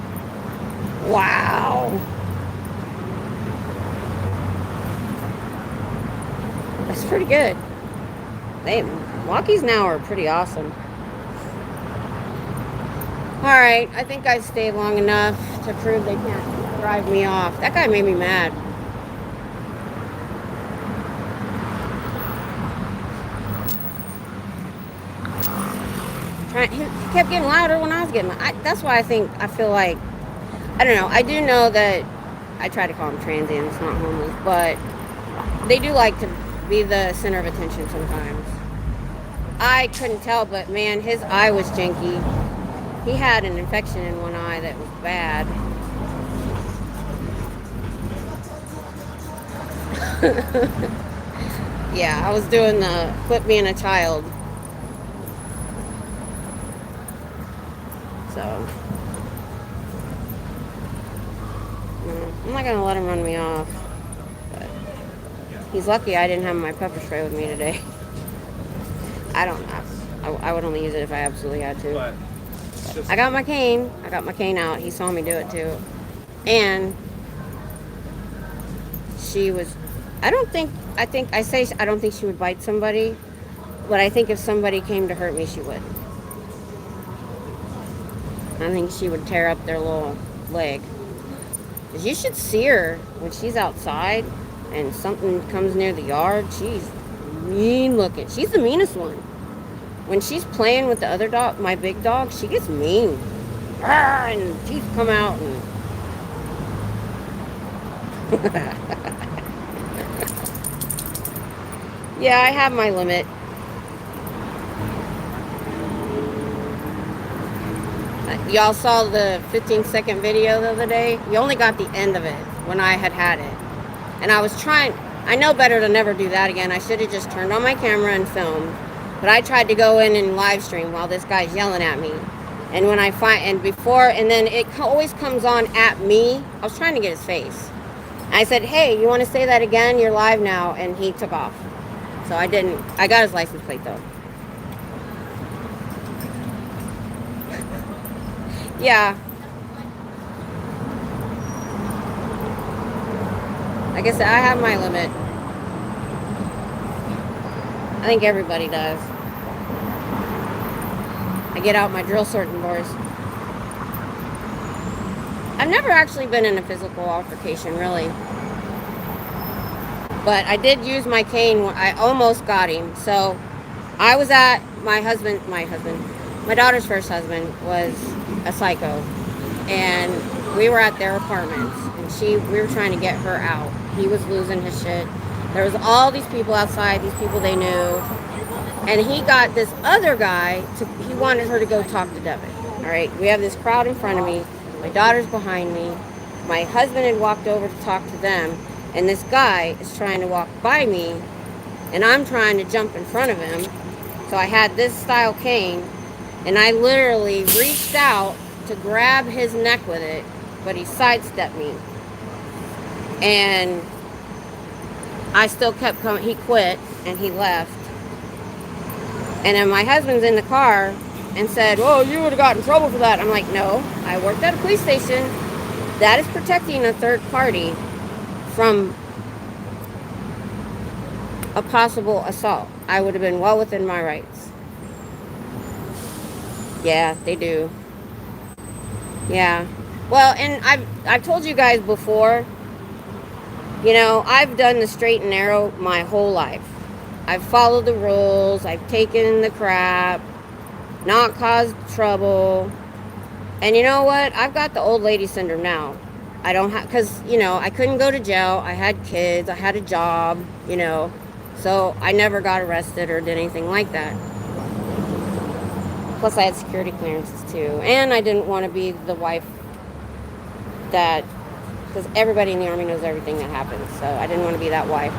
S1: Wow. That's pretty good. Walkies now are pretty awesome. Alright, I think I've stayed long enough to prove they can't drive me off. That guy made me mad. He kept getting louder when I was getting loud. That's why I feel like, I don't know. I do know that I try to call them transients, not homeless, but they do like to be the center of attention sometimes. I couldn't tell, but man, his eye was janky. He had an infection in one eye that was bad. Yeah, I was doing the quit being a child. So, I'm not going to let him run me off. But he's lucky I didn't have my pepper spray with me today. I would only use it if I absolutely had to. But I got my cane. I got my cane out. He saw me do it too. And she was, I don't think she would bite somebody. But I think if somebody came to hurt me, she would. I think she would tear up their little leg. 'Cause you should see her when she's outside. and something comes near the yard, she's mean looking. She's the meanest one. When she's playing with the other dog, my big dog, she gets mean. And teeth come out and yeah, I have my limit. Y'all saw the 15-second video the other day? You only got the end of it when I had it. And I was trying, I know better to never do that again. I should have just turned on my camera and filmed. But I tried to go in and live stream while this guy's yelling at me. And when I find, and then it always comes on at me. I was trying to get his face. I said, hey, you want to say that again? You're live now. And he took off. So I didn't, I got his license plate though. Yeah. Like I said, I have my limit. I think everybody does. I get out my drill sergeant boys. I've never actually been in a physical altercation, really. But I did use my cane. I almost got him. So I was at my daughter's first husband was a psycho. And we were at their apartments. And we were trying to get her out. He was losing his shit. There was all these people outside, these people they knew. And he got this other guy, he wanted her to go talk to Devin. All right, we have this crowd in front of me. My daughter's behind me. My husband had walked over to talk to them. And this guy is trying to walk by me. And I'm trying to jump in front of him. So I had this style cane. And I literally reached out to grab his neck with it. But he sidestepped me. And I still kept coming. He quit and he left. And then my husband's in the car and said, "Oh, you would have got in trouble for that." I'm like, no, I worked at a police station. That is protecting a third party from a possible assault. I would have been well within my rights. Yeah, they do. Yeah. Well, and I've told you guys before, you know, I've done the straight and narrow my whole life. I've followed the rules. I've taken the crap, not caused trouble. And you know what? I've got the old lady syndrome now. I don't have, because, you know, I couldn't go to jail. I had kids. I had a job, you know. So I never got arrested or did anything like that. Plus I had security clearances too. And I didn't want to be the wife that, because everybody in the Army knows everything that happens. So I didn't want to be that wife.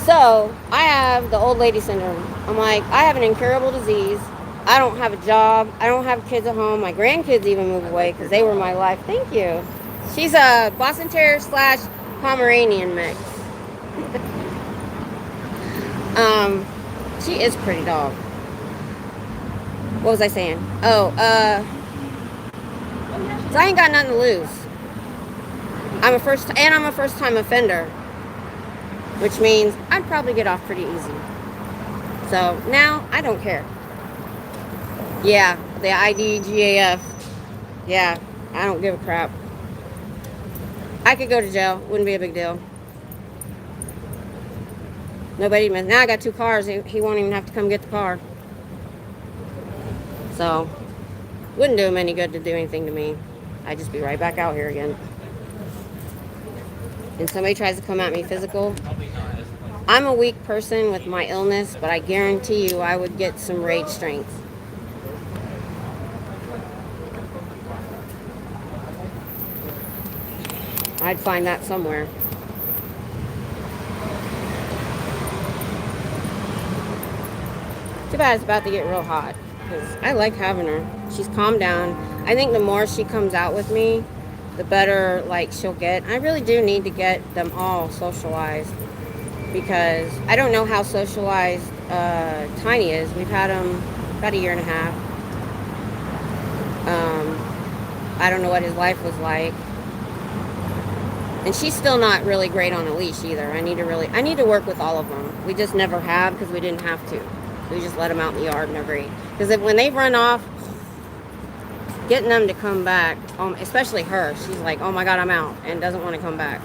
S1: So I have the old lady syndrome. I'm like, I have an incurable disease. I don't have a job. I don't have kids at home. My grandkids even moved away because they were my life. Thank you. She's a Boston Terrier / Pomeranian mix. She is a pretty dog. What was I saying? Oh, so I ain't got nothing to lose. I'm a first time offender, which means I'd probably get off pretty easy. So now I don't care. Yeah, the IDGAF. Yeah, I don't give a crap. I could go to jail. Wouldn't be a big deal. Nobody, now I got 2 cars. He won't even have to come get the car. So, wouldn't do him any good to do anything to me. I'd just be right back out here again. And somebody tries to come at me physical. I'm a weak person with my illness, but I guarantee you I would get some rage strength. I'd find that somewhere. Too bad it's about to get real hot, because I like having her. She's calmed down. I think the more she comes out with me, the better like she'll get. I really do need to get them all socialized, because I don't know how socialized Tiny is. We've had him about 1.5 years. I don't know what his life was like. And she's still not really great on a leash either. I need to work with all of them. We just never have, because we didn't have to. We just let them out in the yard and agree. Because when they run off, getting them to come back, especially her, she's like, oh my God, I'm out, and doesn't want to come back.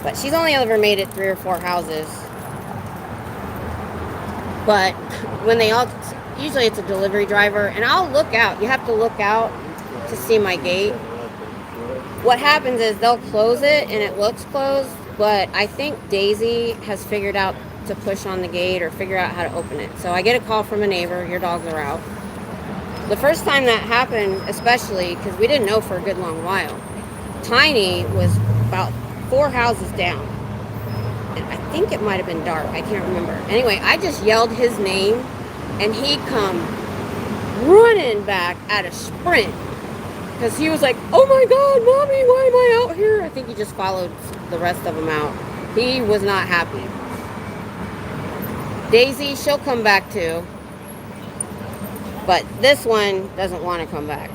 S1: But she's only ever made it 3 or 4 houses. But when they all, usually it's a delivery driver, and I'll look out. You have to look out to see my gate. What happens is they'll close it and it looks closed, but I think Daisy has figured out to push on the gate or figure out how to open it. So I get a call from a neighbor, your dogs are out. The first time that happened, especially because we didn't know for a good long while, Tiny was about 4 houses down. And I think it might have been dark. I can't remember. Anyway, I just yelled his name, and he come running back at a sprint. Because he was like, oh my God, Mommy, why am I out here? I think he just followed the rest of them out. He was not happy. Daisy, she'll come back too. But this one doesn't want to come back.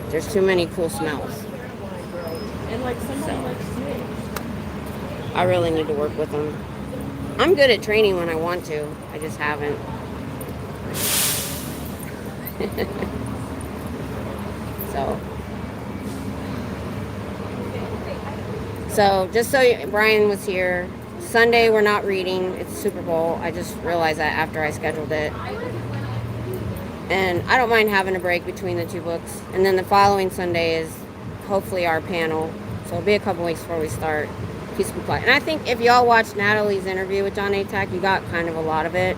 S1: There's too many cool smells.
S5: And like somebody likes me.
S1: I really need to work with them. I'm good at training when I want to. I just haven't. So just so Brian was here, Sunday we're not reading. It's Super Bowl. I just realized that after I scheduled it. And I don't mind having a break between the 2 books. And then the following Sunday is hopefully our panel. So it'll be a couple weeks before we start Peaceable Play. And I think if y'all watched Natalie's interview with John Atack, you got kind of a lot of it.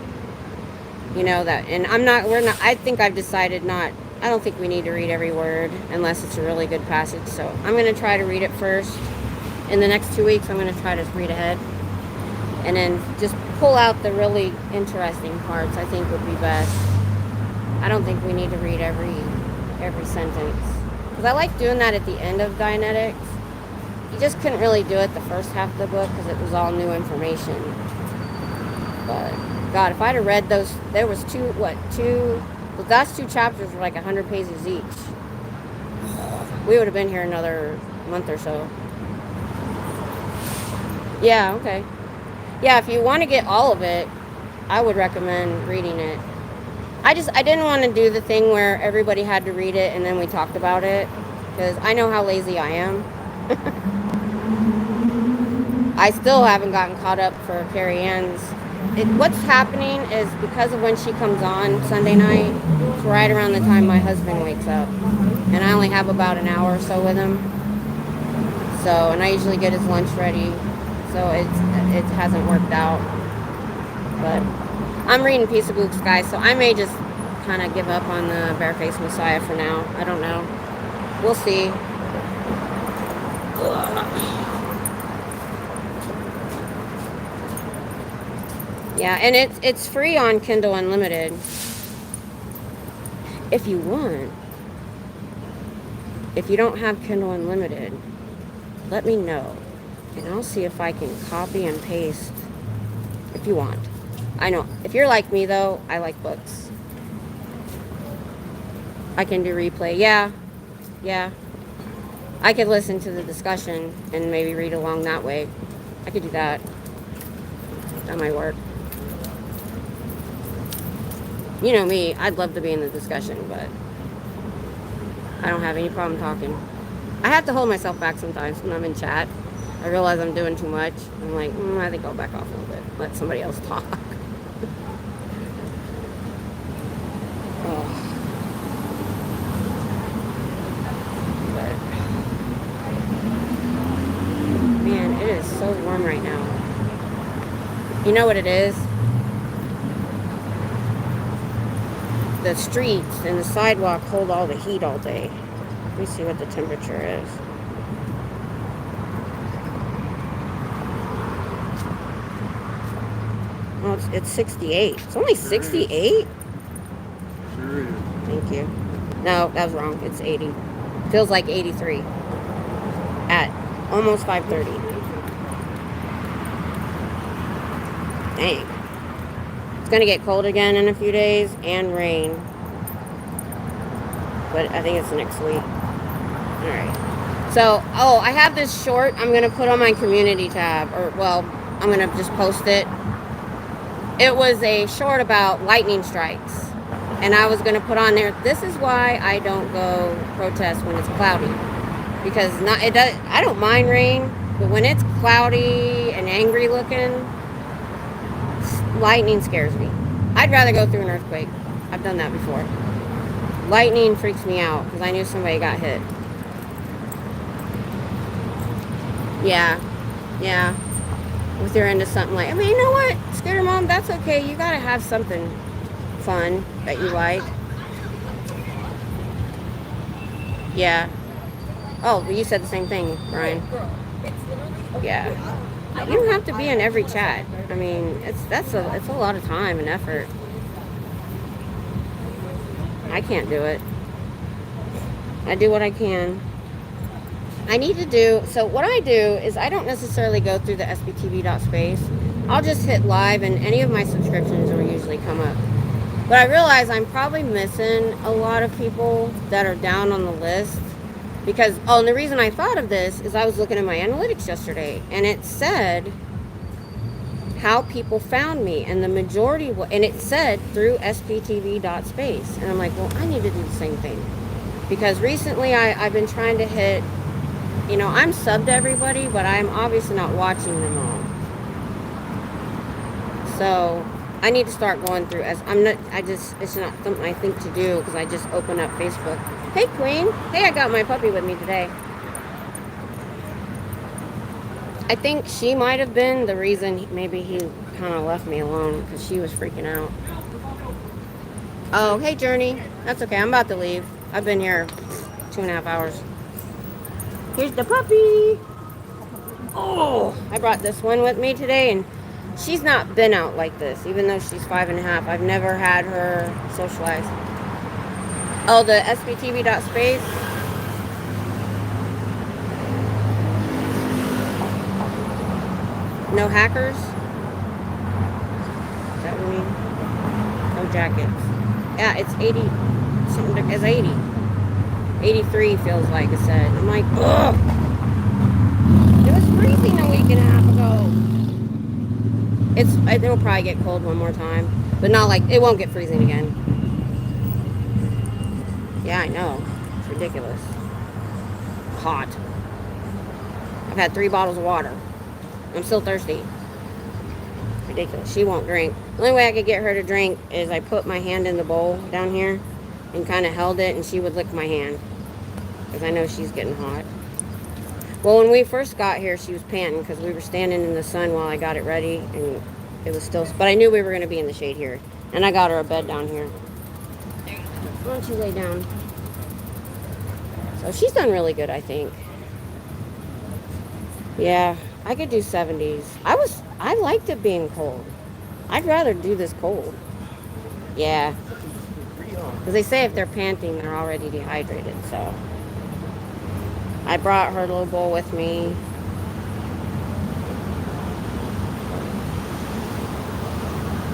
S1: You know that. And I think I've decided I don't think we need to read every word unless it's a really good passage. So I'm going to try to read it first. In the next 2 weeks, I'm going to try to read ahead. And then just pull out the really interesting parts, I think would be best. I don't think we need to read every sentence. Because I like doing that at the end of Dianetics. You just couldn't really do it the first half of the book because it was all new information. But, God, if I'd have read those, there was the last 2 chapters were like 100 pages each. We would have been here another month or so. Yeah, okay. Yeah, if you want to get all of it, I would recommend reading it. I didn't want to do the thing where everybody had to read it and then we talked about it, because I know how lazy I am. I still haven't gotten caught up for Carrie Ann's. What's happening is because of when she comes on Sunday night, it's right around the time my husband wakes up. And I only have about an hour or so with him. So, and I usually get his lunch ready. So it hasn't worked out. But I'm reading Peace of Luke's guys, so I may just kind of give up on the Barefaced Messiah for now. I don't know. We'll see. Yeah, and it's free on Kindle Unlimited. If you want. If you don't have Kindle Unlimited, let me know. And I'll see if I can copy and paste if you want. I know. If you're like me, though, I like books. I can do replay. Yeah. I could listen to the discussion and maybe read along that way. I could do that. That might work. You know me. I'd love to be in the discussion, but I don't have any problem talking. I have to hold myself back sometimes when I'm in chat. I realize I'm doing too much. I'm like, I think I'll back off a little bit. Let somebody else talk. Man, it is so warm right now. You know what it is? The streets and the sidewalk hold all the heat all day. Let me see what the temperature is. Oh, it's 68. It's only 68?
S4: Sure is.
S1: Thank you. No, that was wrong. It's 80. Feels like 83. At almost 5:30. Dang. It's going to get cold again in a few days and rain. But I think it's next week. Alright. So, I have this short I'm going to put on my community tab. I'm going to just post it. It was a short about lightning strikes. And I was going to put on there, this is why I don't go protest when it's cloudy. Because I don't mind rain, But when it's cloudy and angry looking, lightning scares me. I'd rather go through an earthquake. I've done that before. Lightning freaks me out because I knew somebody got hit. Yeah. If you're into something like, I mean, you know what? Scooter Mom, that's okay. You gotta have something fun that you like. Yeah. Oh, well, you said the same thing, Brian. Yeah. You don't have to be in every chat. I mean, it's a lot of time and effort. I can't do it. I do what I can. I need to do, so what I do is I don't necessarily go through the sbtv.space. I'll just hit live and any of my subscriptions will usually come up. But I realize I'm probably missing a lot of people that are down on the list because, oh, and the reason I thought of this is I was looking at my analytics yesterday and it said how people found me and the majority, and it said through sbtv.space. And I'm like, well, I need to do the same thing because recently I've been trying to hit, you know, I'm subbed to everybody, but I'm obviously not watching them all. So I need to start going through it's not something I think to do because I just open up Facebook. Hey, Queen. Hey, I got my puppy with me today. I think she might have been the reason maybe he kind of left me alone because she was freaking out. Oh, hey, Journey. That's okay. I'm about to leave. I've been here 2.5 hours. Here's the puppy. Oh, I brought this one with me today, and she's not been out like this, even though she's 5.5. I've never had her socialized. Oh, the sbtv.space. No hackers? Is that what you mean? No jackets. Yeah, it's 80. It's 80. 83 feels like it said. I'm like, ugh. It was freezing a week and a half ago. It'll probably get cold one more time. But not like, it won't get freezing again. Yeah, I know. It's ridiculous. Hot. I've had 3 bottles of water. I'm still thirsty. Ridiculous. She won't drink. The only way I could get her to drink is I put my hand in the bowl down here and kind of held it, and she would lick my hand because I know she's getting hot. Well, when we first got here, she was panting because we were standing in the sun while I got it ready, and it was still, but I knew we were going to be in the shade here, and I got her a bed down here. Why don't you lay down? So she's done really good, I think. Yeah, I could do 70s. I liked it being cold. I'd rather do this cold. Yeah. Because they say if they're panting, they're already dehydrated, so. I brought her little bowl with me.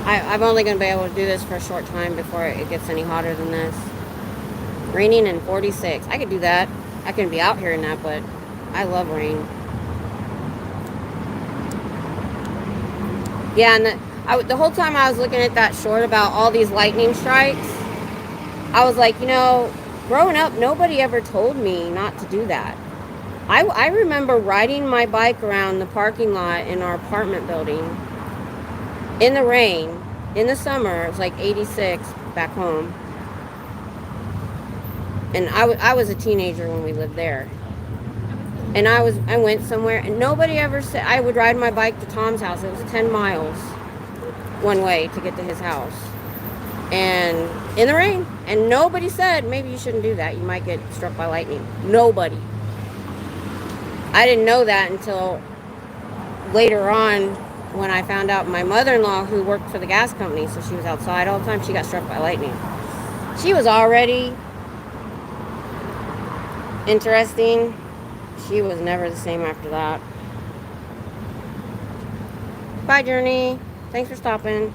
S1: I'm only going to be able to do this for a short time before it gets any hotter than this. Raining in 46. I could do that. I can be out here in that, but I love rain. Yeah, and the whole time I was looking at that short about all these lightning strikes, I was like, you know, growing up, nobody ever told me not to do that. I remember riding my bike around the parking lot in our apartment building in the rain, in the summer. It was like 86 back home. And I was a teenager when we lived there. And I went somewhere, and nobody ever said, I would ride my bike to Tom's house. It was 10 miles one way to get to his house. And in the rain. And nobody said, maybe you shouldn't do that. You might get struck by lightning. Nobody. I didn't know that until later on when I found out my mother-in-law, who worked for the gas company, so she was outside all the time, she got struck by lightning. She was already interesting. She was never the same after that. Bye, Journey. Thanks for stopping.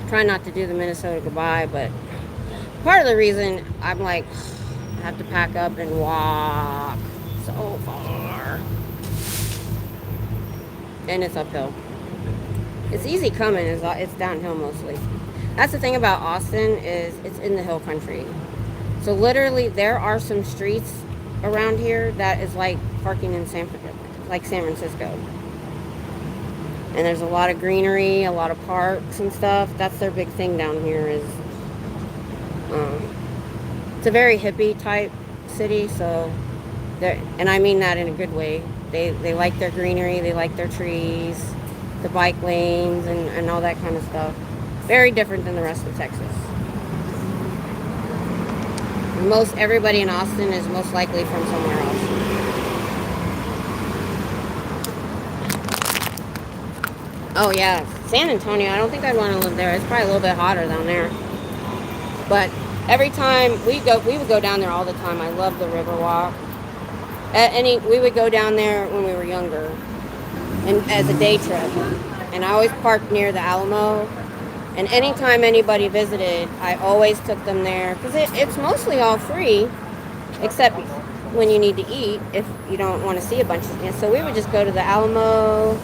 S1: Try not to do the Minnesota goodbye, but part of the reason I'm like, I have to pack up and walk so far. And it's uphill. It's easy coming, it's downhill mostly. That's the thing about Austin is it's in the hill country. So literally there are some streets around here that is like parking in San Francisco. And there's a lot of greenery, a lot of parks and stuff. That's their big thing down here is, it's a very hippie type city, so, and I mean that in a good way. They like their greenery, they like their trees, the bike lanes, and all that kind of stuff. Very different than the rest of Texas. Most everybody in Austin is most likely from somewhere else. Oh yeah, San Antonio, I don't think I'd want to live there. It's probably a little bit hotter down there. But every time we would go down there all the time. I love the Riverwalk. We would go down there when we were younger, and as a day trip. And I always parked near the Alamo. And anytime anybody visited, I always took them there because it's mostly all free, except when you need to eat if you don't want to see a bunch of things. So we would just go to the Alamo,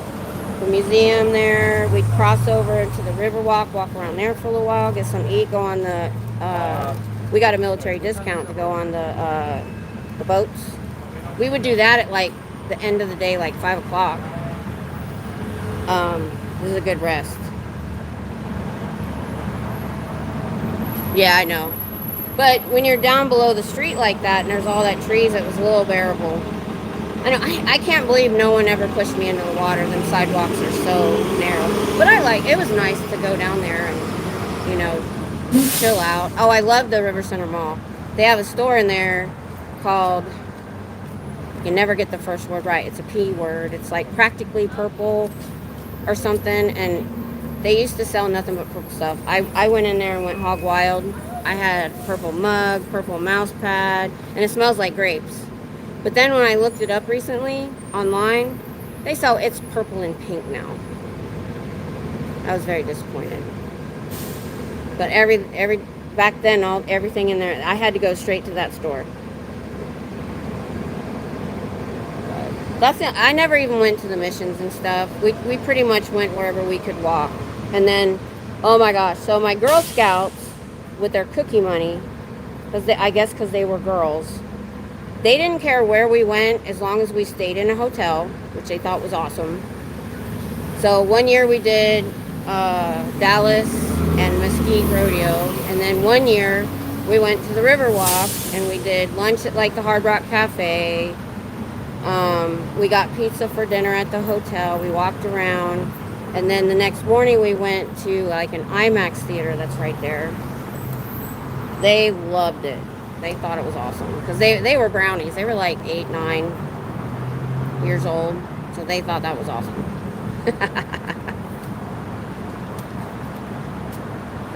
S1: the museum there. We'd cross over to the Riverwalk, walk around there for a little while, get some to eat, go on the. We got a military discount to go on the boats. We would do that at like the end of the day, like 5 o'clock. This is a good rest. Yeah, I know. But when you're down below the street like that and there's all that trees, it was a little bearable. I know, I can't believe no one ever pushed me into the water. Them sidewalks are so narrow. But it was nice to go down there and, chill out. Oh, I love the River Center Mall. They have a store in there called, you never get the first word right. It's a P word. It's like Practically Purple or something. And they used to sell nothing but purple stuff. I went in there and went hog wild. I had a purple mug, purple mouse pad, and it smells like grapes. But then when I looked it up recently online, they sell it's purple and pink now. I was very disappointed. But every back then, everything in there, I had to go straight to that store. That's it. I never even went to the missions and stuff. We pretty much went wherever we could walk. And then, oh my gosh, so my Girl Scouts with their cookie money, because they were girls, they didn't care where we went as long as we stayed in a hotel, which they thought was awesome. So one year we did Dallas and Mesquite Rodeo, and then one year we went to the Riverwalk and we did lunch at like the Hard Rock Cafe. We got pizza for dinner at the hotel. We walked around, and then the next morning we went to like an IMAX theater that's right there. They loved it. They thought it was awesome because they were brownies. They were like 8, 9 years old, so they thought that was awesome.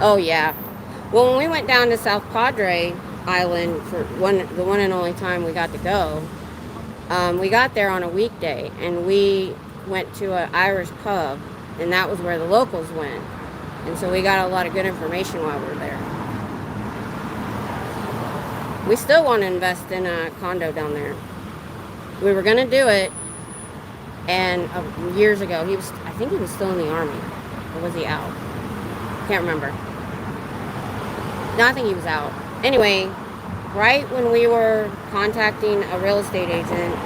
S1: Oh yeah. Well, when we went down to South Padre Island for the one and only time we got to go, we got there on a weekday and we went to an Irish pub, and that was where the locals went, and so we got a lot of good information while we were there. We still want to invest in a condo down there. We were going to do it, and years ago, I think he was still in the Army, or was he out? Can't remember. No, I think he was out. Anyway, right when we were contacting a real estate agent,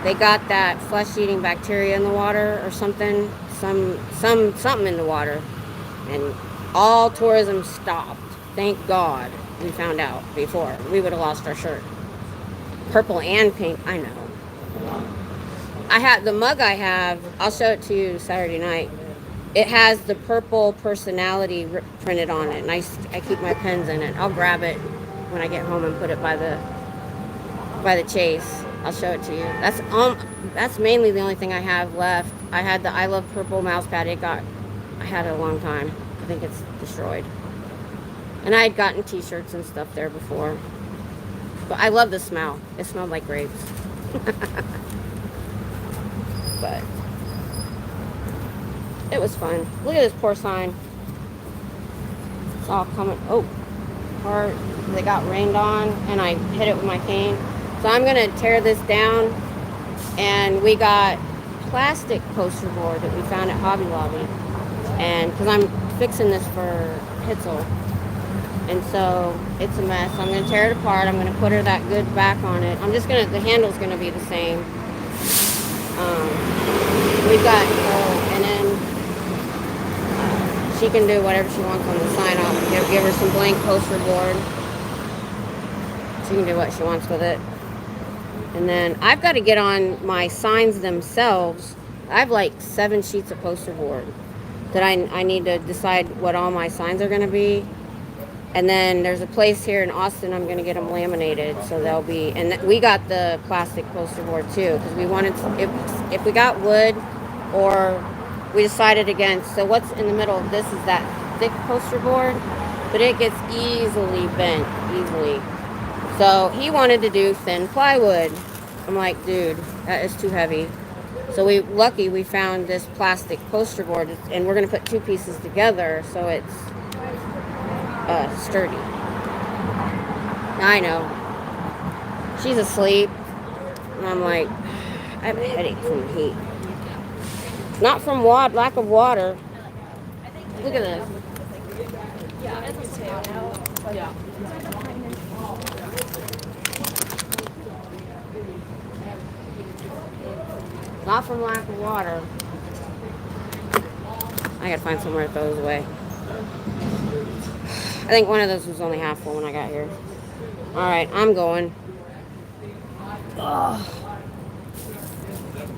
S1: they got that flesh-eating bacteria in the water or something, something in the water, and all tourism stopped. Thank God we found out before. We would have lost our shirt. Purple and pink, I know. I have the mug I have, I'll show it to you Saturday night. It has the purple personality printed on it, and I keep my pens in it. I'll grab it when I get home and put it by the chase. I'll show it to you. That's mainly the only thing I have left. I had the I Love Purple mouse pad. I had it a long time. I think it's destroyed. And I had gotten t-shirts and stuff there before. But I love the smell. It smelled like grapes. But it was fun. Look at this poor sign. It's all coming. Oh, hard. They got rained on and I hit it with my cane. So I'm going to tear this down. And we got plastic poster board that we found at Hobby Lobby. And because I'm fixing this for Hitzel. And so it's a mess. I'm going to tear it apart. I'm going to put her that good back on it. I'm just going to, the handle's going to be the same. We've got, and then she can do whatever she wants on the sign off. Give her some blank poster board. She can do what she wants with it. And then I've got to get on my signs themselves. I have like 7 sheets of poster board that I need to decide what all my signs are going to be. And then there's a place here in Austin, I'm going to get them laminated. So they'll be, and we got the plastic poster board too, because we wanted to, if we got wood, or we decided against, so what's in the middle of this is that thick poster board, but it gets easily bent, easily. So he wanted to do thin plywood. I'm like, dude, that is too heavy. So we found this plastic poster board, and we're going to put 2 pieces together so it's sturdy. I know. She's asleep. And I'm like, I have a headache from the heat. Not from lack of water. Look at this. Not from lack of water. I gotta find somewhere to throw those away. I think one of those was only half full when I got here. Alright, I'm going. Ugh.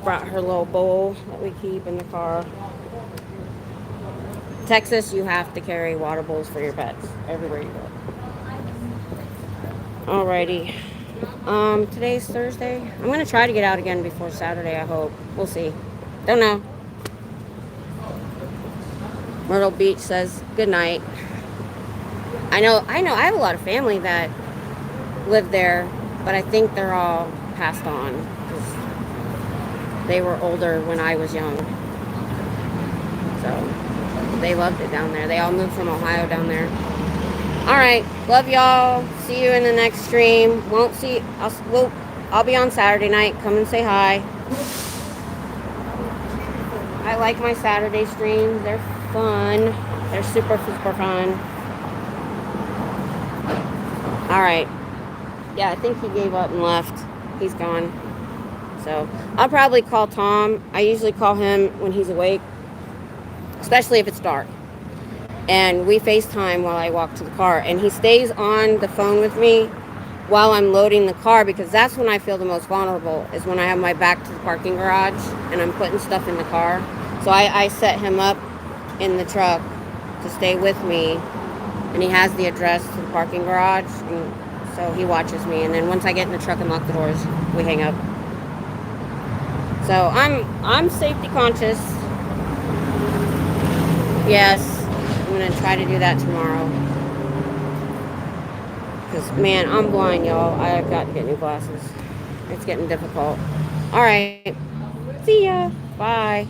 S1: Brought her little bowl that we keep in the car. Texas, you have to carry water bowls for your pets everywhere you go. Alrighty. Today's Thursday. I'm gonna try to get out again before Saturday, I hope. We'll see. Don't know. Myrtle Beach says good night. I know, I have a lot of family that live there, but I think they're all passed on because they were older when I was young. So they loved it down there. They all moved from Ohio down there. Alright, love y'all. See you in the next stream. I'll be on Saturday night. Come and say hi. I like my Saturday streams. They're fun. They're super fun. Alright. Yeah, I think he gave up and left. He's gone. So, I'll probably call Tom. I usually call him when he's awake, especially if it's dark. And we FaceTime while I walk to the car. And he stays on the phone with me while I'm loading the car, because that's when I feel the most vulnerable, is when I have my back to the parking garage and I'm putting stuff in the car. So I set him up in the truck to stay with me, and he has the address to the parking garage, and so he watches me. And then once I get in the truck and lock the doors, we hang up. So I'm safety conscious. Yes, I'm gonna try to do that tomorrow. Because, man, I'm blind, y'all. I've got to get new glasses. It's getting difficult. Alright. See ya. Bye.